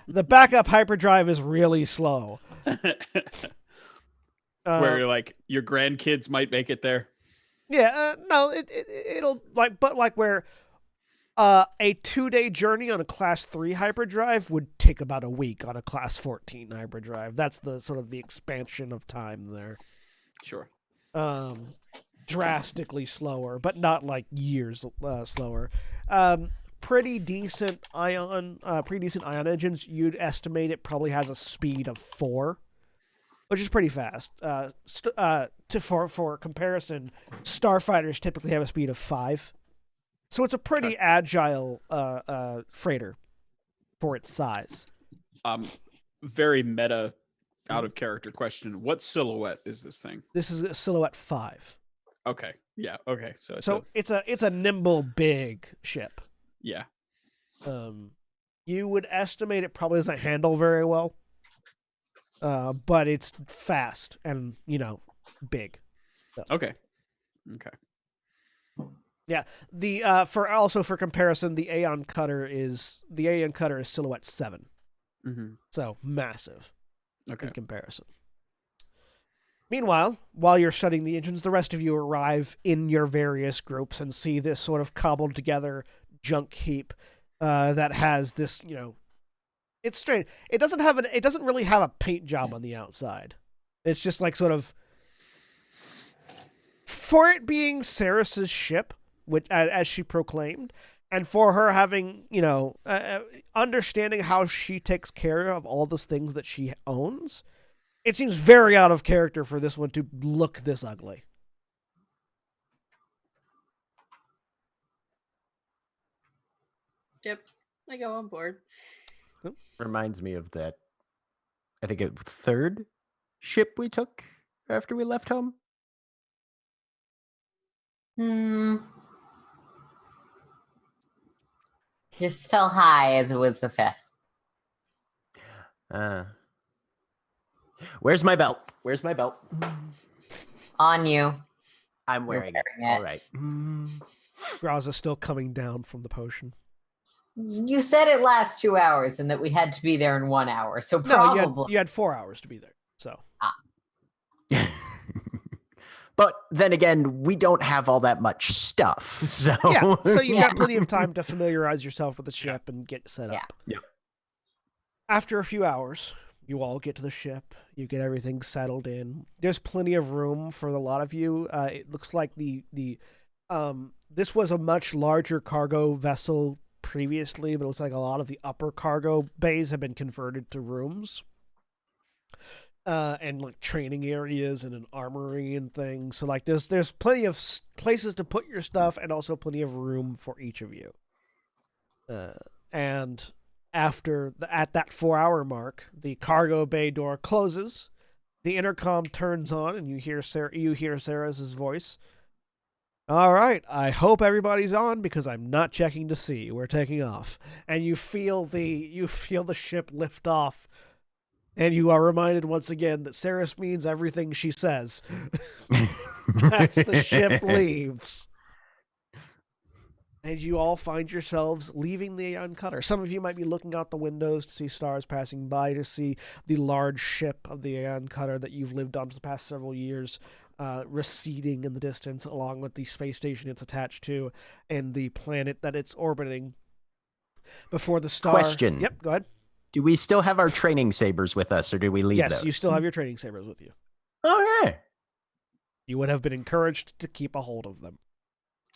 the backup hyperdrive is really slow. Where you're like your grandkids might make it there. Yeah, no, it'll where a 2-day journey on a class 3 hyperdrive would take about a week on a class 14 hyperdrive. That's the sort of the expansion of time there. Sure. Drastically slower, but not like years slower. Pretty decent ion engines. You'd estimate it probably has a speed of 4, which is pretty fast. For comparison, starfighters typically have a speed of 5. So it's a pretty agile freighter for its size. Very meta, out of character question. What silhouette is this thing? This is a silhouette 5. Okay. Yeah. Okay. So it's a nimble, big ship. Yeah. You would estimate it probably doesn't handle very well. But it's fast and big. So. Okay. Yeah. The for comparison, the Aeon Cutter is silhouette 7. Mm-hmm. So massive. Okay. In comparison. Meanwhile, while you're studying the engines, the rest of you arrive in your various groups and see this sort of cobbled together junk heap that has this, it's strange. It doesn't really have a paint job on the outside. It's just like sort of, for it being Saris's ship, which as she proclaimed, and for her having, understanding how she takes care of all those things that she owns, it seems very out of character for this one to look this ugly. Yep, I go on board. Reminds me of that, I think it third ship we took after we left home. You're still high as it was the 5th. Where's my belt? On you. I'm wearing it. Wearing it. All right. Graza's still coming down from the potion. You said it lasts 2 hours and that we had to be there in 1 hour. So No, probably. you had 4 hours to be there. So. But then again, we don't have all that much stuff. So Yeah, so you've got plenty of time to familiarize yourself with the ship and get set up. Yeah. After a few hours, you all get to the ship. You get everything settled in. There's plenty of room for a lot of you. It looks like this was a much larger cargo vessel previously, but it looks like a lot of the upper cargo bays have been converted to rooms. And like training areas and an armory and things. So like there's plenty of places to put your stuff and also plenty of room for each of you. And at that 4-hour mark, the cargo bay door closes. The intercom turns on, and you hear Sarah's voice. All right, I hope everybody's on because I'm not checking to see. We're taking off, and you feel the ship lift off. And you are reminded once again that Saris means everything she says as the ship leaves. And you all find yourselves leaving the Aeon Cutter. Some of you might be looking out the windows to see stars passing by, to see the large ship of the Aeon Cutter that you've lived on for the past several years receding in the distance, along with the space station it's attached to and the planet that it's orbiting. Before the star... Question. Yep, go ahead. Do we still have our training sabers with us, or do we leave those? Yes, you still have your training sabers with you. Okay. You would have been encouraged to keep a hold of them.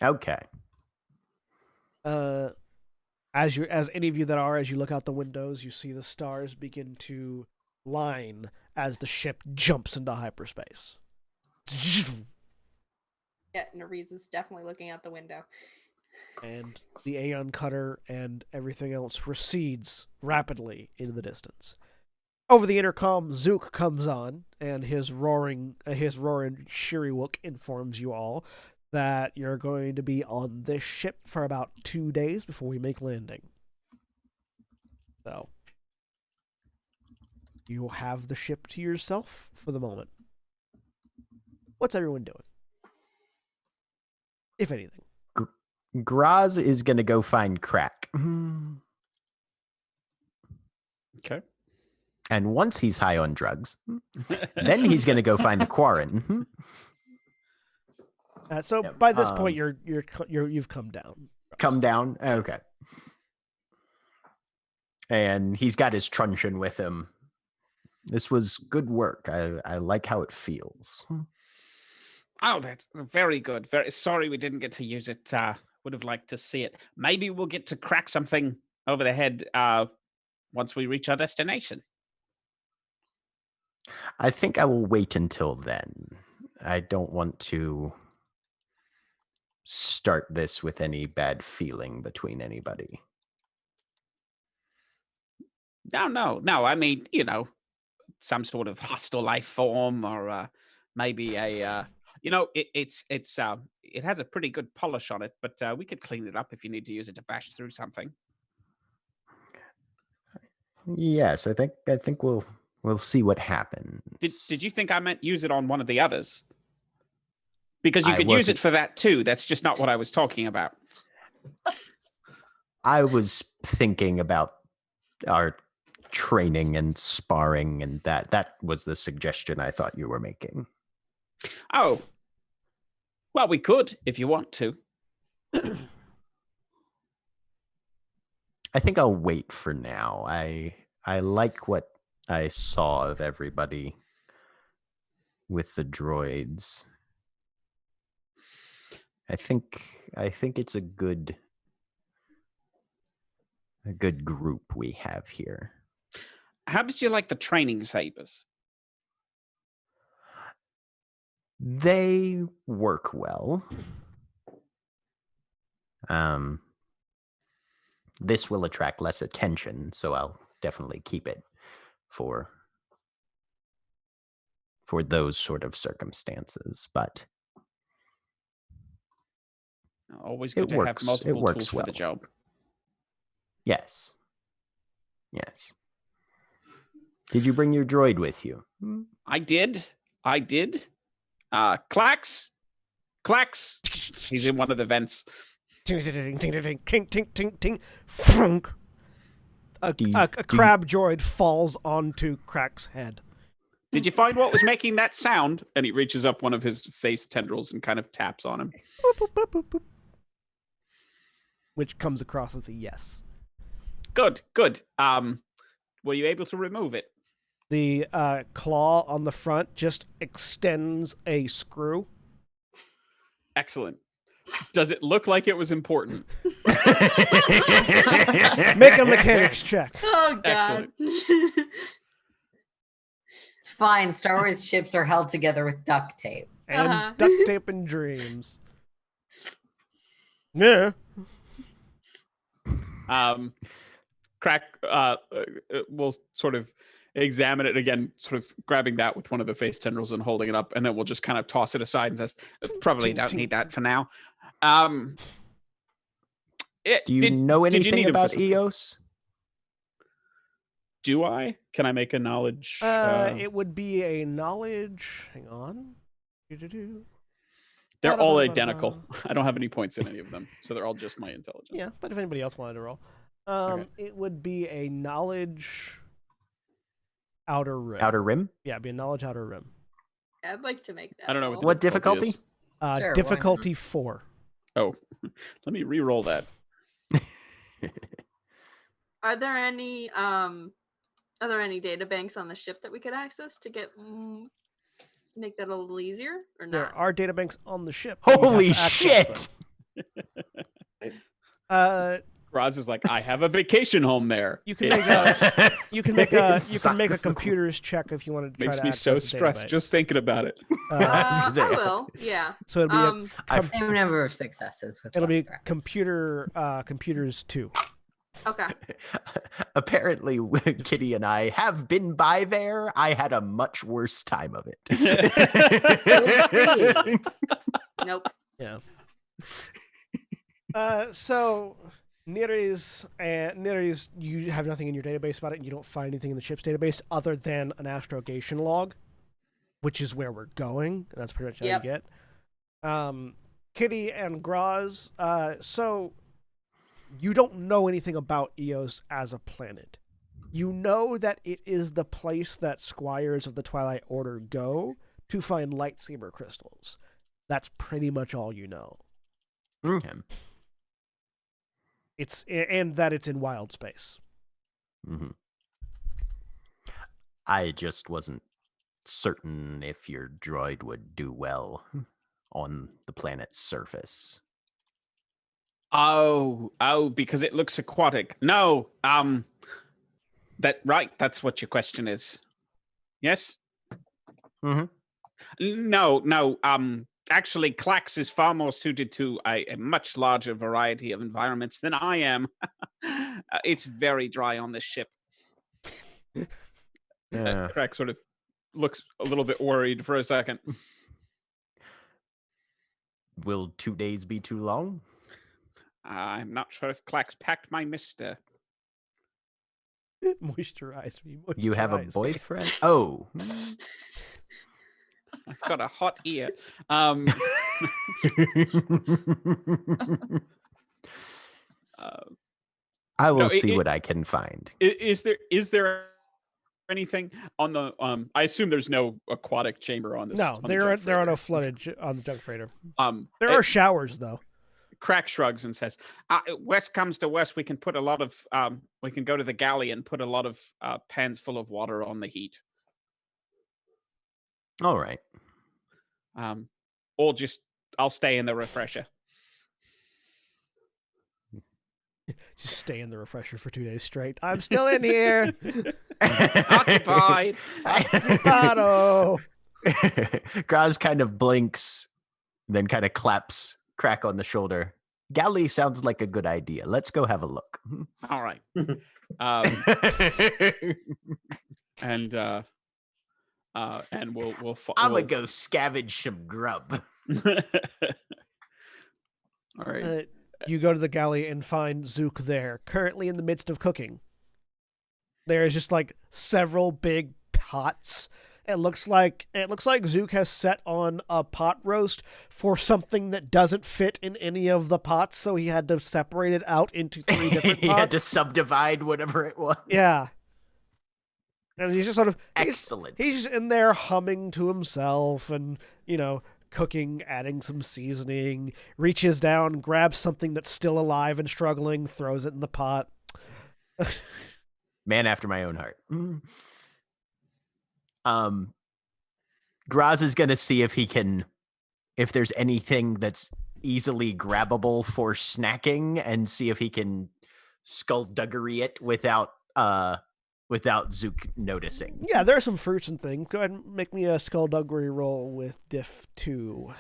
Okay. As any of you that are, as you look out the windows, you see the stars begin to line as the ship jumps into hyperspace. Yeah, Nariz is definitely looking out the window. And the Aeon Cutter and everything else recedes rapidly into the distance. Over the intercom, Zook comes on, and his roaring Shiriwook informs you all that you're going to be on this ship for about 2 days before we make landing. So, you have the ship to yourself for the moment. What's everyone doing? If anything. Graz is going to go find Crack. Okay. And once he's high on drugs, then he's going to go find the Quarren. So by this point, you've come down. Come down? Okay. And he's got his truncheon with him. This was good work. I like how it feels. Oh, that's very good. Very sorry we didn't get to use it. Would have liked to see it. Maybe we'll get to crack something over the head once we reach our destination. I think I will wait until then. I don't want to start this with any bad feeling between anybody. No. I mean, some sort of hostile life form, or maybe a. It has a pretty good polish on it, but we could clean it up if you need to use it to bash through something. Yes, I think we'll see what happens. Did you think I meant use it on one of the others? Because you could use it for that too. That's just not what I was talking about. I was thinking about our training and sparring, and that was the suggestion I thought you were making. Oh. Well, we could, if you want to. I think I'll wait for now. I like what I saw of everybody with the droids. I think it's a good group we have here. How did you like the training sabers? They work well. This will attract less attention, so I'll definitely keep it for those sort of circumstances, but always good to have multiple tools for the job. Yes. Did you bring your droid with you? I did. Clax. He's in one of the vents. ting ting ting ting ting ting ting ting ting. Frunk. A crab droid falls onto Crack's head. Did you find what was making that sound? And he reaches up one of his face tendrils and kind of taps on him. Boop, boop, boop, boop, boop. Which comes across as a yes. Good. Were you able to remove it? The claw on the front just extends a screw. Excellent. Does it look like it was important? Make a mechanics check. Oh god. Excellent. It's fine. Star Wars ships are held together with duct tape. And duct tape and dreams. Yeah. Crack we'll sort of examine it again, sort of grabbing that with one of the face tendrils and holding it up, and then we'll just kind of toss it aside and says, probably don't need that for now. Do you know anything about E Eos? Do I? Can I make a knowledge? It would be a knowledge. Hang on. They're all identical. I don't have any points in any of them, so they're all just my intelligence. Yeah, but if anybody else wanted to roll, Okay. it would be a knowledge outer rim. Outer Rim? Yeah, it'd be a knowledge outer rim. I'd like to make that. I don't know roll. What difficulty? is. Sure, why Difficulty 4. Oh, let me re-roll that. Are there any data banks on the ship that we could access to get make that a little easier or There not? are databanks on the ship. but you'd have Holy to access shit! them. Roz is like, I have a vacation home there. You can It make sucks. you can make a Sucks. computer's check if you wanted to try Makes to me so access the stressed database. just thinking about it. I say- will. Yeah. So it'll be I have a number of successes with it'll be less threats. computers 2. Okay. Apparently, Kitty and I have been by there. I had a much worse time of it. Nope. Yeah. So Nere's, you have nothing in your database about it, and you don't find anything in the ship's database other than an astrogation log, which is where we're going. And that's pretty much all Yep. you get. Kitty and Graz, so you don't know anything about Eos as a planet. You know that it is the place that squires of the Twilight Order go to find lightsaber crystals. That's pretty much all you know. Okay. And that it's in wild space. Mm-hmm. I just wasn't certain if your droid would do well on the planet's surface. Oh, because it looks aquatic. No, that's what your question is. Yes? Mm-hmm. No, actually, Clax is far more suited to a much larger variety of environments than I am. It's very dry on this ship. Yeah. Crack sort of looks a little bit worried for a second. Will 2 days be too long? I'm not sure if Clax packed my mister. Moisturize me. You have a moisturize me. boyfriend? Oh. I've got a hot ear. I will No, see what I can find. Is there anything on the I assume there's no aquatic chamber on this. No, on the there junk are no freighter. floodage on the junk freighter. It- There are showers though. Crack shrugs and says, "West comes to west. We can put a lot of we can go to the galley and put a lot of pans full of water on the heat. All right. Or just I'll stay in the refresher." Just stay in the refresher for 2 days straight. I'm still in here. Occupied. Occupado. Graz kind of blinks, then kind of claps Crack on the shoulder. Galley sounds like a good idea. Let's go have a look. All right. And we'll I'm gonna go scavenge some grub. All right. You go to the galley and find Zook there, currently in the midst of cooking. There is just like several big pots It looks like Zook has set on a pot roast for something that doesn't fit in any of the pots, so he had to separate it out into 3 different He pots. had to subdivide whatever it was. Yeah. And he's just sort of Excellent. He's just in there humming to himself and, cooking, adding some seasoning, reaches down, grabs something that's still alive and struggling, throws it in the pot. Man after my own heart. Graz is gonna see if there's anything that's easily grabbable for snacking, and see if he can skullduggery it without Zook noticing. Yeah, there are some fruits and things. Go ahead and make me a skullduggery roll with diff 2.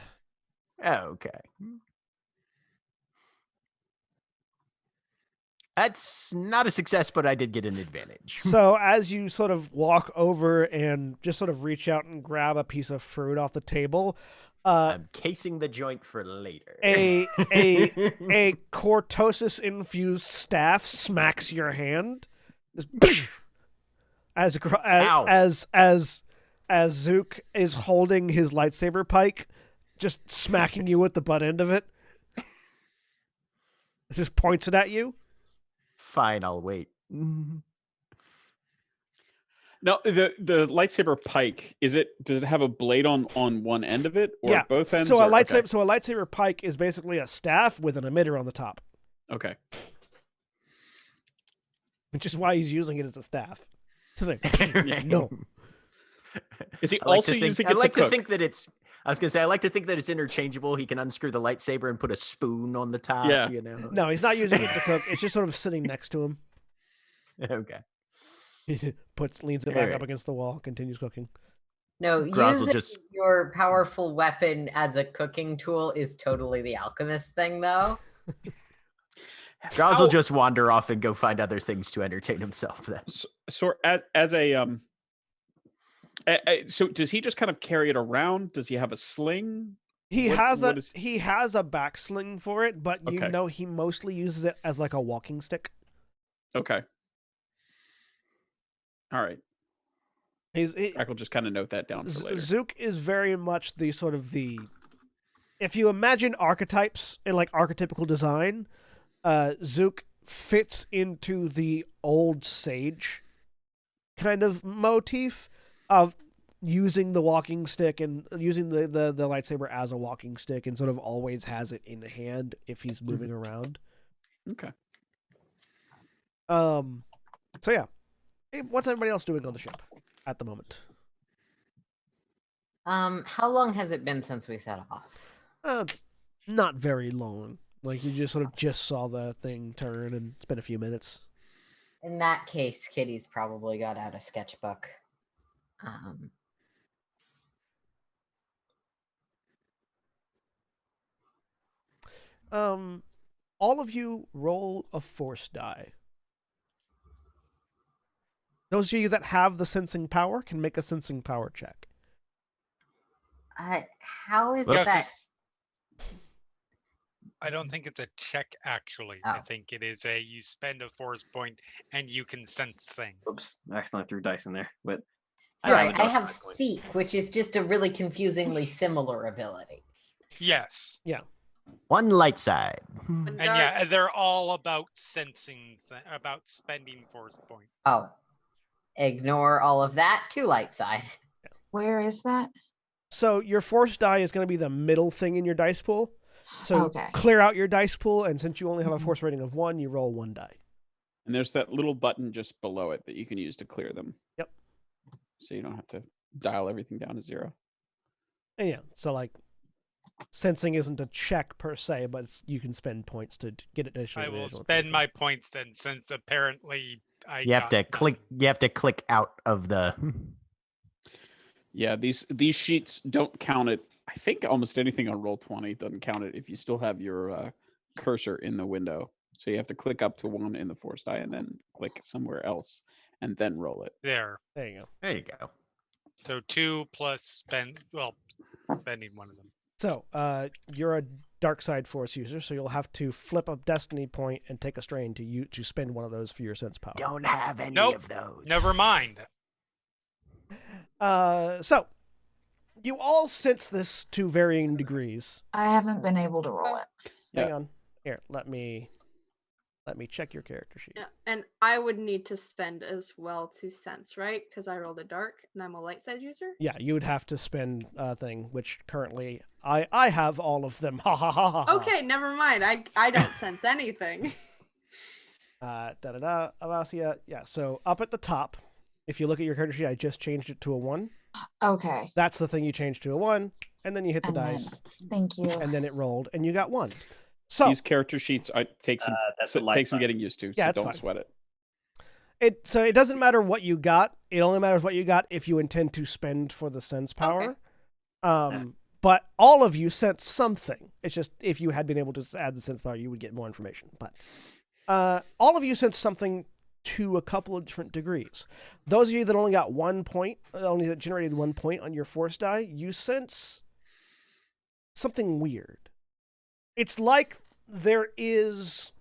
Okay. That's not a success, but I did get an advantage. So as you sort of walk over and just sort of reach out and grab a piece of fruit off the table, I'm casing the joint for later. a cortosis infused staff smacks your hand. As Zook is holding his lightsaber pike, just smacking you with the butt end of it. It just points it at you. Fine, I'll wait. Now, the lightsaber pike, does it have a blade on one end of it, or both ends? So a lightsaber pike is basically a staff with an emitter on the top. Okay. Which is why he's using it as a staff. To say, no. Is he also using it to cook? I was going to say, I like to think that it's interchangeable. He can unscrew the lightsaber and put a spoon on the top, No, he's not using it to cook. It's just sort of sitting next to him. Okay. He leans it back up against the wall, continues cooking. No, using your powerful weapon as a cooking tool is totally the alchemist thing, though. Graz will just wander off and go find other things to entertain himself then. So so does he just kind of carry it around? Does he have a sling? He has a back sling for it, but he mostly uses it as like a walking stick. Okay. All right. I will just kind of note that down for later. Zook is very much the sort of if you imagine archetypes in like archetypical design, Zook fits into the old sage kind of motif of using the walking stick and using the lightsaber as a walking stick, and sort of always has it in hand if he's moving around. Okay. So yeah. Hey, what's everybody else doing on the ship at the moment? How long has it been since we set off? Not very long. Like, you just sort of saw the thing turn, and it's been a few minutes. In that case, Kitty's probably got out a sketchbook. All of you roll a force die. Those of you that have the sensing power can make a sensing power check. How is that? I don't think it's a check, actually. I think it is you spend a force point and you can sense things. Oops, I accidentally threw dice in there. But Sorry, I have Seek, which is just a really confusingly similar ability. Yes. Yeah. One light side. And yeah, they're all about sensing, about spending force points. Oh. Ignore all of that. 2 light side. Where is that? So your force die is going to be the middle thing in your dice pool. So clear out your dice pool, and since you only have a force rating of 1, you roll 1 die. And there's that little button just below it that you can use to clear them. Yep. So you don't have to dial everything down to 0. And yeah, so like sensing isn't a check per se, but you can spend points to get additional. I will spend my points then, since apparently you have to click out of the. Yeah, these sheets don't count it. I think almost anything on Roll20 doesn't count it if you still have your cursor in the window. So you have to click up to 1 in the force die and then click somewhere else and then roll it. There you go. There you go. So 2 plus spending one of them. So you're a dark side force user, so you'll have to flip a destiny point and take a strain to spend one of those for your sense power. Don't have any Nope. of those. Never mind. So you all sense this to varying degrees. I haven't been able to roll it. Hang on. Here, let me check your character sheet. Yeah, and I would need to spend as well to sense, right? Because I rolled a dark and I'm a light side user. Yeah, you would have to spend a thing, which currently I have all of them. Ha ha ha ha. Okay, never mind. I don't sense anything. Avasia. Yeah, so up at the top, if you look at your character sheet, I just changed it to a 1. Okay. That's the thing you changed to a 1, and then you hit the And then- dice, Thank you. and then it rolled, and you got 1. So These character sheets takes some getting used to. Yeah, so it's don't fine. sweat it. it doesn't matter what you got. It only matters what you got if you intend to spend for the sense power. But all of you sense something. It's just if you had been able to add the sense power, you would get more information. But all of you sense something to a couple of different degrees. Those of you that only got 1 point, only generated 1 point on your force die, you sense something weird. It's like there is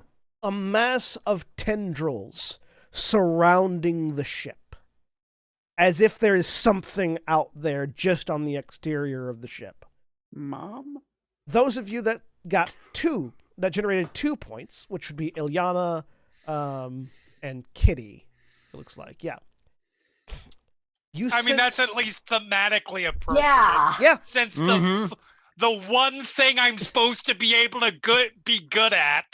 a mass of tendrils surrounding the ship, as if there is something out there just on the exterior of the ship. Mom? Those of you that got 2, that generated 2 points, which would be Ilyana and Kitty, it looks like. Yeah. I mean, that's at least thematically appropriate. Yeah. Since the one thing I'm supposed to be able to be good at.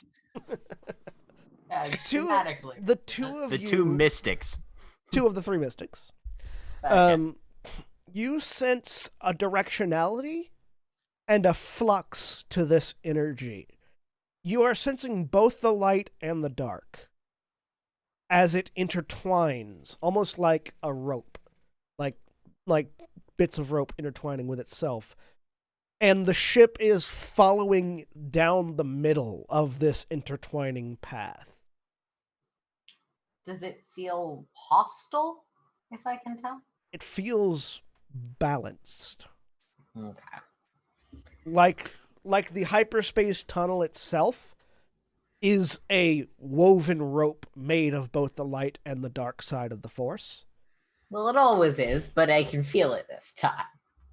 Yeah, thematically. The two mystics. 2 of the 3 mystics. You sense a directionality and a flux to this energy. You are sensing both the light and the dark as it intertwines, almost like a rope, like bits of rope intertwining with itself. And the ship is following down the middle of this intertwining path. Does it feel hostile, if I can tell? It feels balanced. Okay. Like the hyperspace tunnel itself is a woven rope made of both the light and the dark side of the Force. Well, it always is, but I can feel it this time.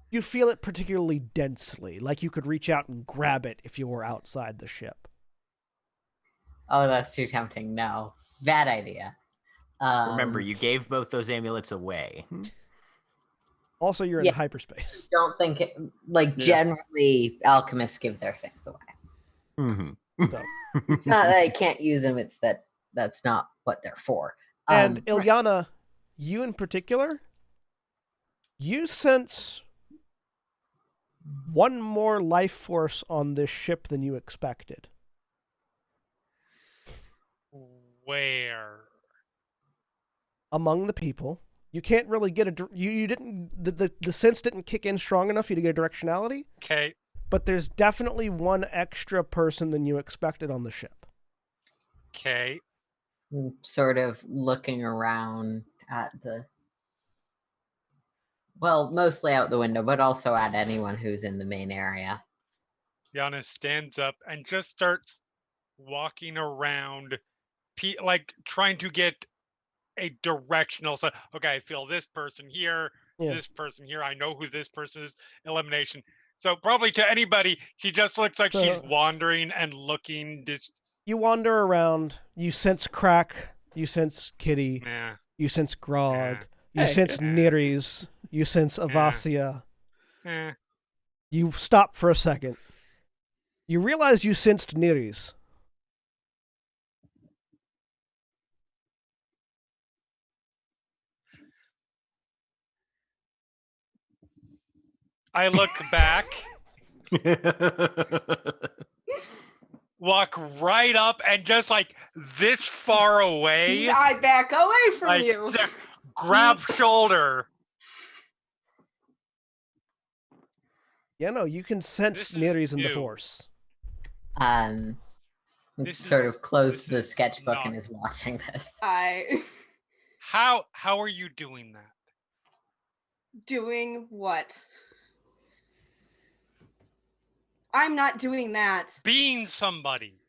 You feel it particularly densely, like you could reach out and grab it if you were outside the ship. Oh, that's too tempting. No. Bad idea. Remember, you gave both those amulets away. Also, you're in hyperspace. Don't think generally alchemists give their things away. So. It's not that I can't use them, it's that that's not what they're for. And Ilyana, you in particular, you sense one more life force on this ship than you expected. Where? Among the people. You can't really get you didn't the sense didn't kick in strong enough for you to get a directionality. Okay. But there's definitely one extra person than you expected on the ship. Okay. Sort of looking around at mostly out the window, but also at anyone who's in the main area. Yana stands up and just starts walking around, trying to get a directional. So, okay, I feel this person here, this person here. I know who this person is. Elimination. So probably to anybody, she just looks like she's wandering and looking. You wander around. You sense Crack. You sense Kitty. You sense Grog. You sense Neres. You sense Avasia. You stop for a second. You realize you sensed Neres. I look back, walk right up, and just this far away. I back away from you. Grab shoulder. Yeah, no, you can sense Neres in the Force. Sort of closed the sketchbook and is watching this. How are you doing that? Doing what? I'm not doing that. Being somebody.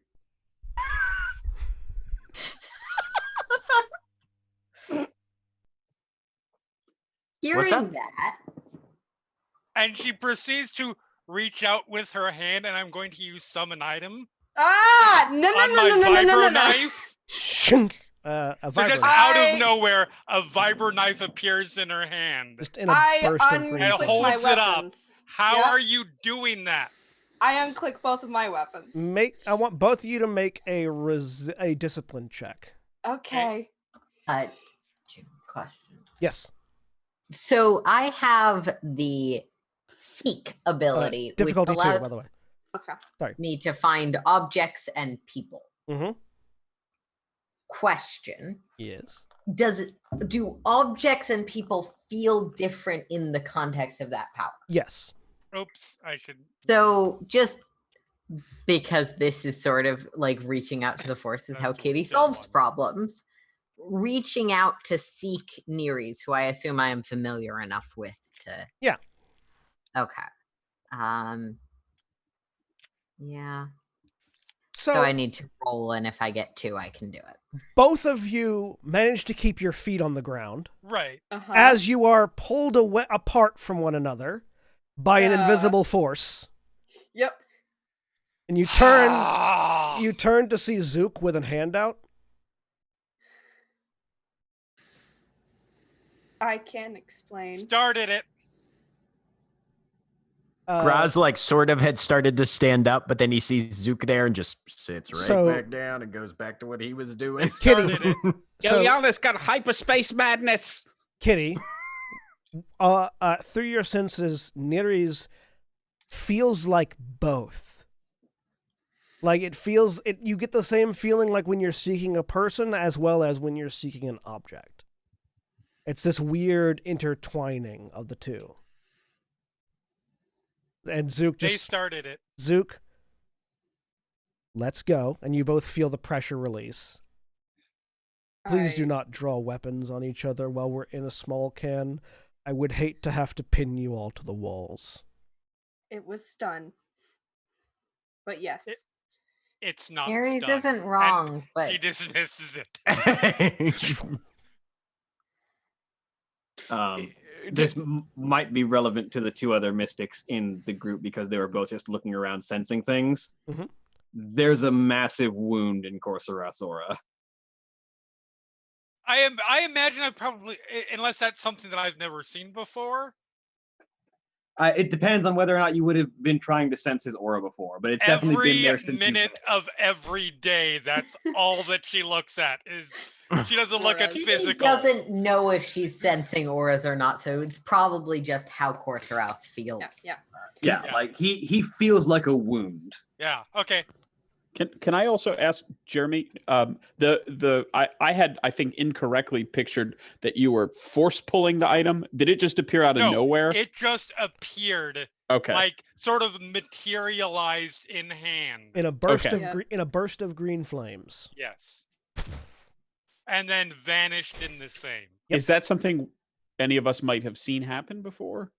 You're What's doing up? that, And she proceeds to reach out with her hand, and I'm going to use summon item Ah! No, no, on no, my no, no, no, vibro no, no. knife. Shunk. A So just vibro, out I- of nowhere, a vibro knife appears in her hand just in a I burst of green and unclick flame. my holds it up. weapons. How Yep. are you doing that? I unclick both of my weapons. I want both of you to make a discipline check. Okay. question. Yes. So I have the seek ability, which Difficulty 2, allows by the way. Okay. me to find objects and people. Mm-hmm. Question: Yes. do objects and people feel different in the context of that power? Yes. Oops, I should. So just because this is sort of like reaching out to the forces, how That's Kitty still solves one. problems, reaching out to seek Nerees, who I assume I am familiar enough with to. Yeah. Okay. Yeah. So, So I need to roll, and if I get 2, I can do it. both of you manage to keep your feet on the ground Right. Uh-huh. as you are pulled apart from one another by an Yeah. invisible force, Yep. and you turn to see Zook with a hand out. I can explain. Started it. Graz like sort of had started to stand up, but then he sees Zook there and just sits right So- back down and goes back to what he was doing. Kitty. Started it. So, Ilyana's got hyperspace madness. Kitty, through your senses, Nerees feels like both. Like you get the same feeling like when you're seeking a person as well as when you're seeking an object. It's this weird intertwining of the two. And Zook They just started it. Zook, let's go. And you both feel the pressure release. Please do not draw weapons on each other while we're in a small can. I would hate to have to pin you all to the walls. It was stun. But yes. It's not. Aries stunned. isn't And wrong, but she dismisses it. This might be relevant to the 2 other mystics in the group because they were both just looking around sensing things. Mhm. There's a massive wound in Corsora's aura. I imagine I probably, unless that's something that I've never seen before. It depends on whether or not you would have been trying to sense his aura before, but it's definitely Every been there since you've minute of every day, that's all that she looks at. Is she doesn't look at Auras. she physical. doesn't know if she's sensing auras or not, so it's probably just how Corsorath feels. Yeah. Yeah, Yeah. like he feels like a wound. Yeah. Okay. Can I also ask Jeremy? I had, I think, incorrectly pictured that you were force pulling the item. Did it just appear out of No, nowhere? It just appeared, Okay. like sort of materialized in hand. In a burst Okay. of Yeah. in a burst of green flames. Yes. And then vanished in the same. Yep. Is that something any of us might have seen happen before?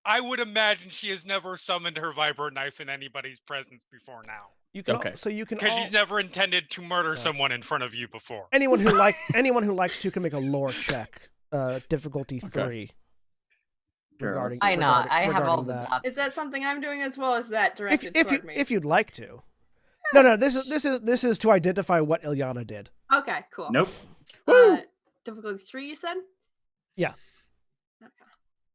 I would imagine she has never summoned her vibro knife in anybody's presence before now. You can Okay. so you can Because all, she's never intended to murder Yeah. someone in front of you before. anyone who likes to can make a lore check. Difficulty 3. Sure. Regarding, I know. I have all regarding the that. dots. Is that something I'm doing as well as that directed toward me? If you'd like to. No, this is to identify what Ilyana did. Okay, cool. Nope. Difficulty 3, you said? Yeah. Okay.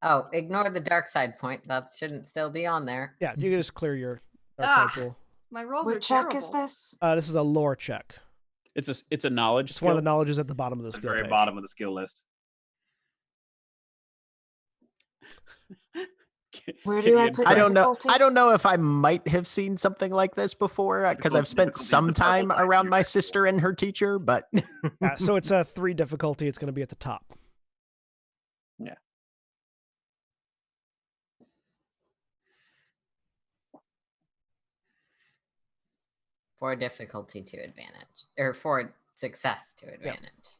Oh, ignore the dark side point. That shouldn't still be on there. Yeah, you can just clear your dark Ah. side pool. My rolls are What check terrible. is this? This is a lore check. It's a knowledge. It's one of the skill? knowledges at the bottom of the At the skill very page. bottom of the skill list. Where do I Kitty put I don't know. difficulty? I don't know if I might have seen something like this before because I've spent Difficulty some is the purple time line. around my sister and her teacher, but Yeah, so it's a 3 difficulty. It's going to be at the top. Yeah. For difficulty to advantage, or for success to advantage.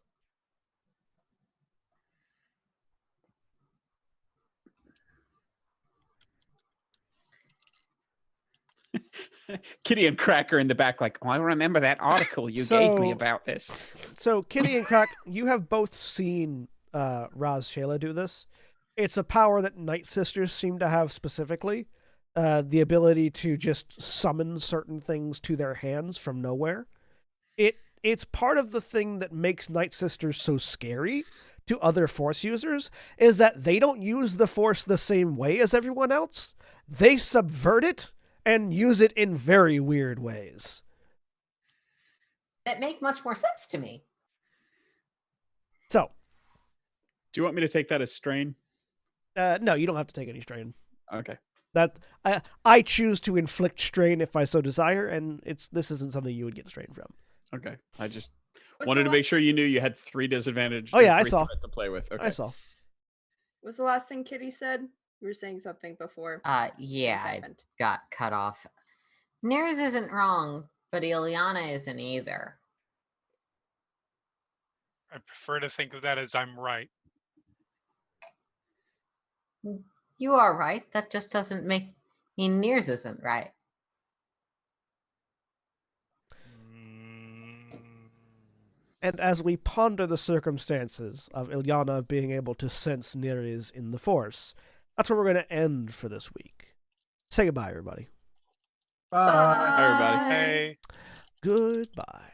Kitty and Cracker in the back, like, oh, I remember that article you gave me So- about this. So Kitty and Crack, you have both seen Raz Shayla do this. It's a power that Night Sisters seem to have specifically. The ability to just summon certain things to their hands from nowhere. It's part of the thing that makes Night Sisters so scary to other Force users, is that they don't use the Force the same way as everyone else. They subvert it and use it in very weird ways. That make much more sense to me. So, Do you want me to take that as strain? no, you don't have to take any strain. Okay. That I choose to inflict strain if I so desire, and this isn't something you would get strain from. Okay. I just What's wanted the to make sure you knew you had 3 disadvantage. Oh, yeah, I three saw. threat to play with. Okay. I saw. What's the last thing Kitty said? You were saying something before. Yeah, I happened. got cut off. Nears isn't wrong, but Ileana isn't either. I prefer to think of that as I'm right. You are right. That just doesn't make mean Nears isn't right. And as we ponder the circumstances of Ilyana being able to sense Nereis in the Force, that's where we're going to end for this week. Say goodbye, everybody. Bye. Hi, everybody. Hey. Goodbye.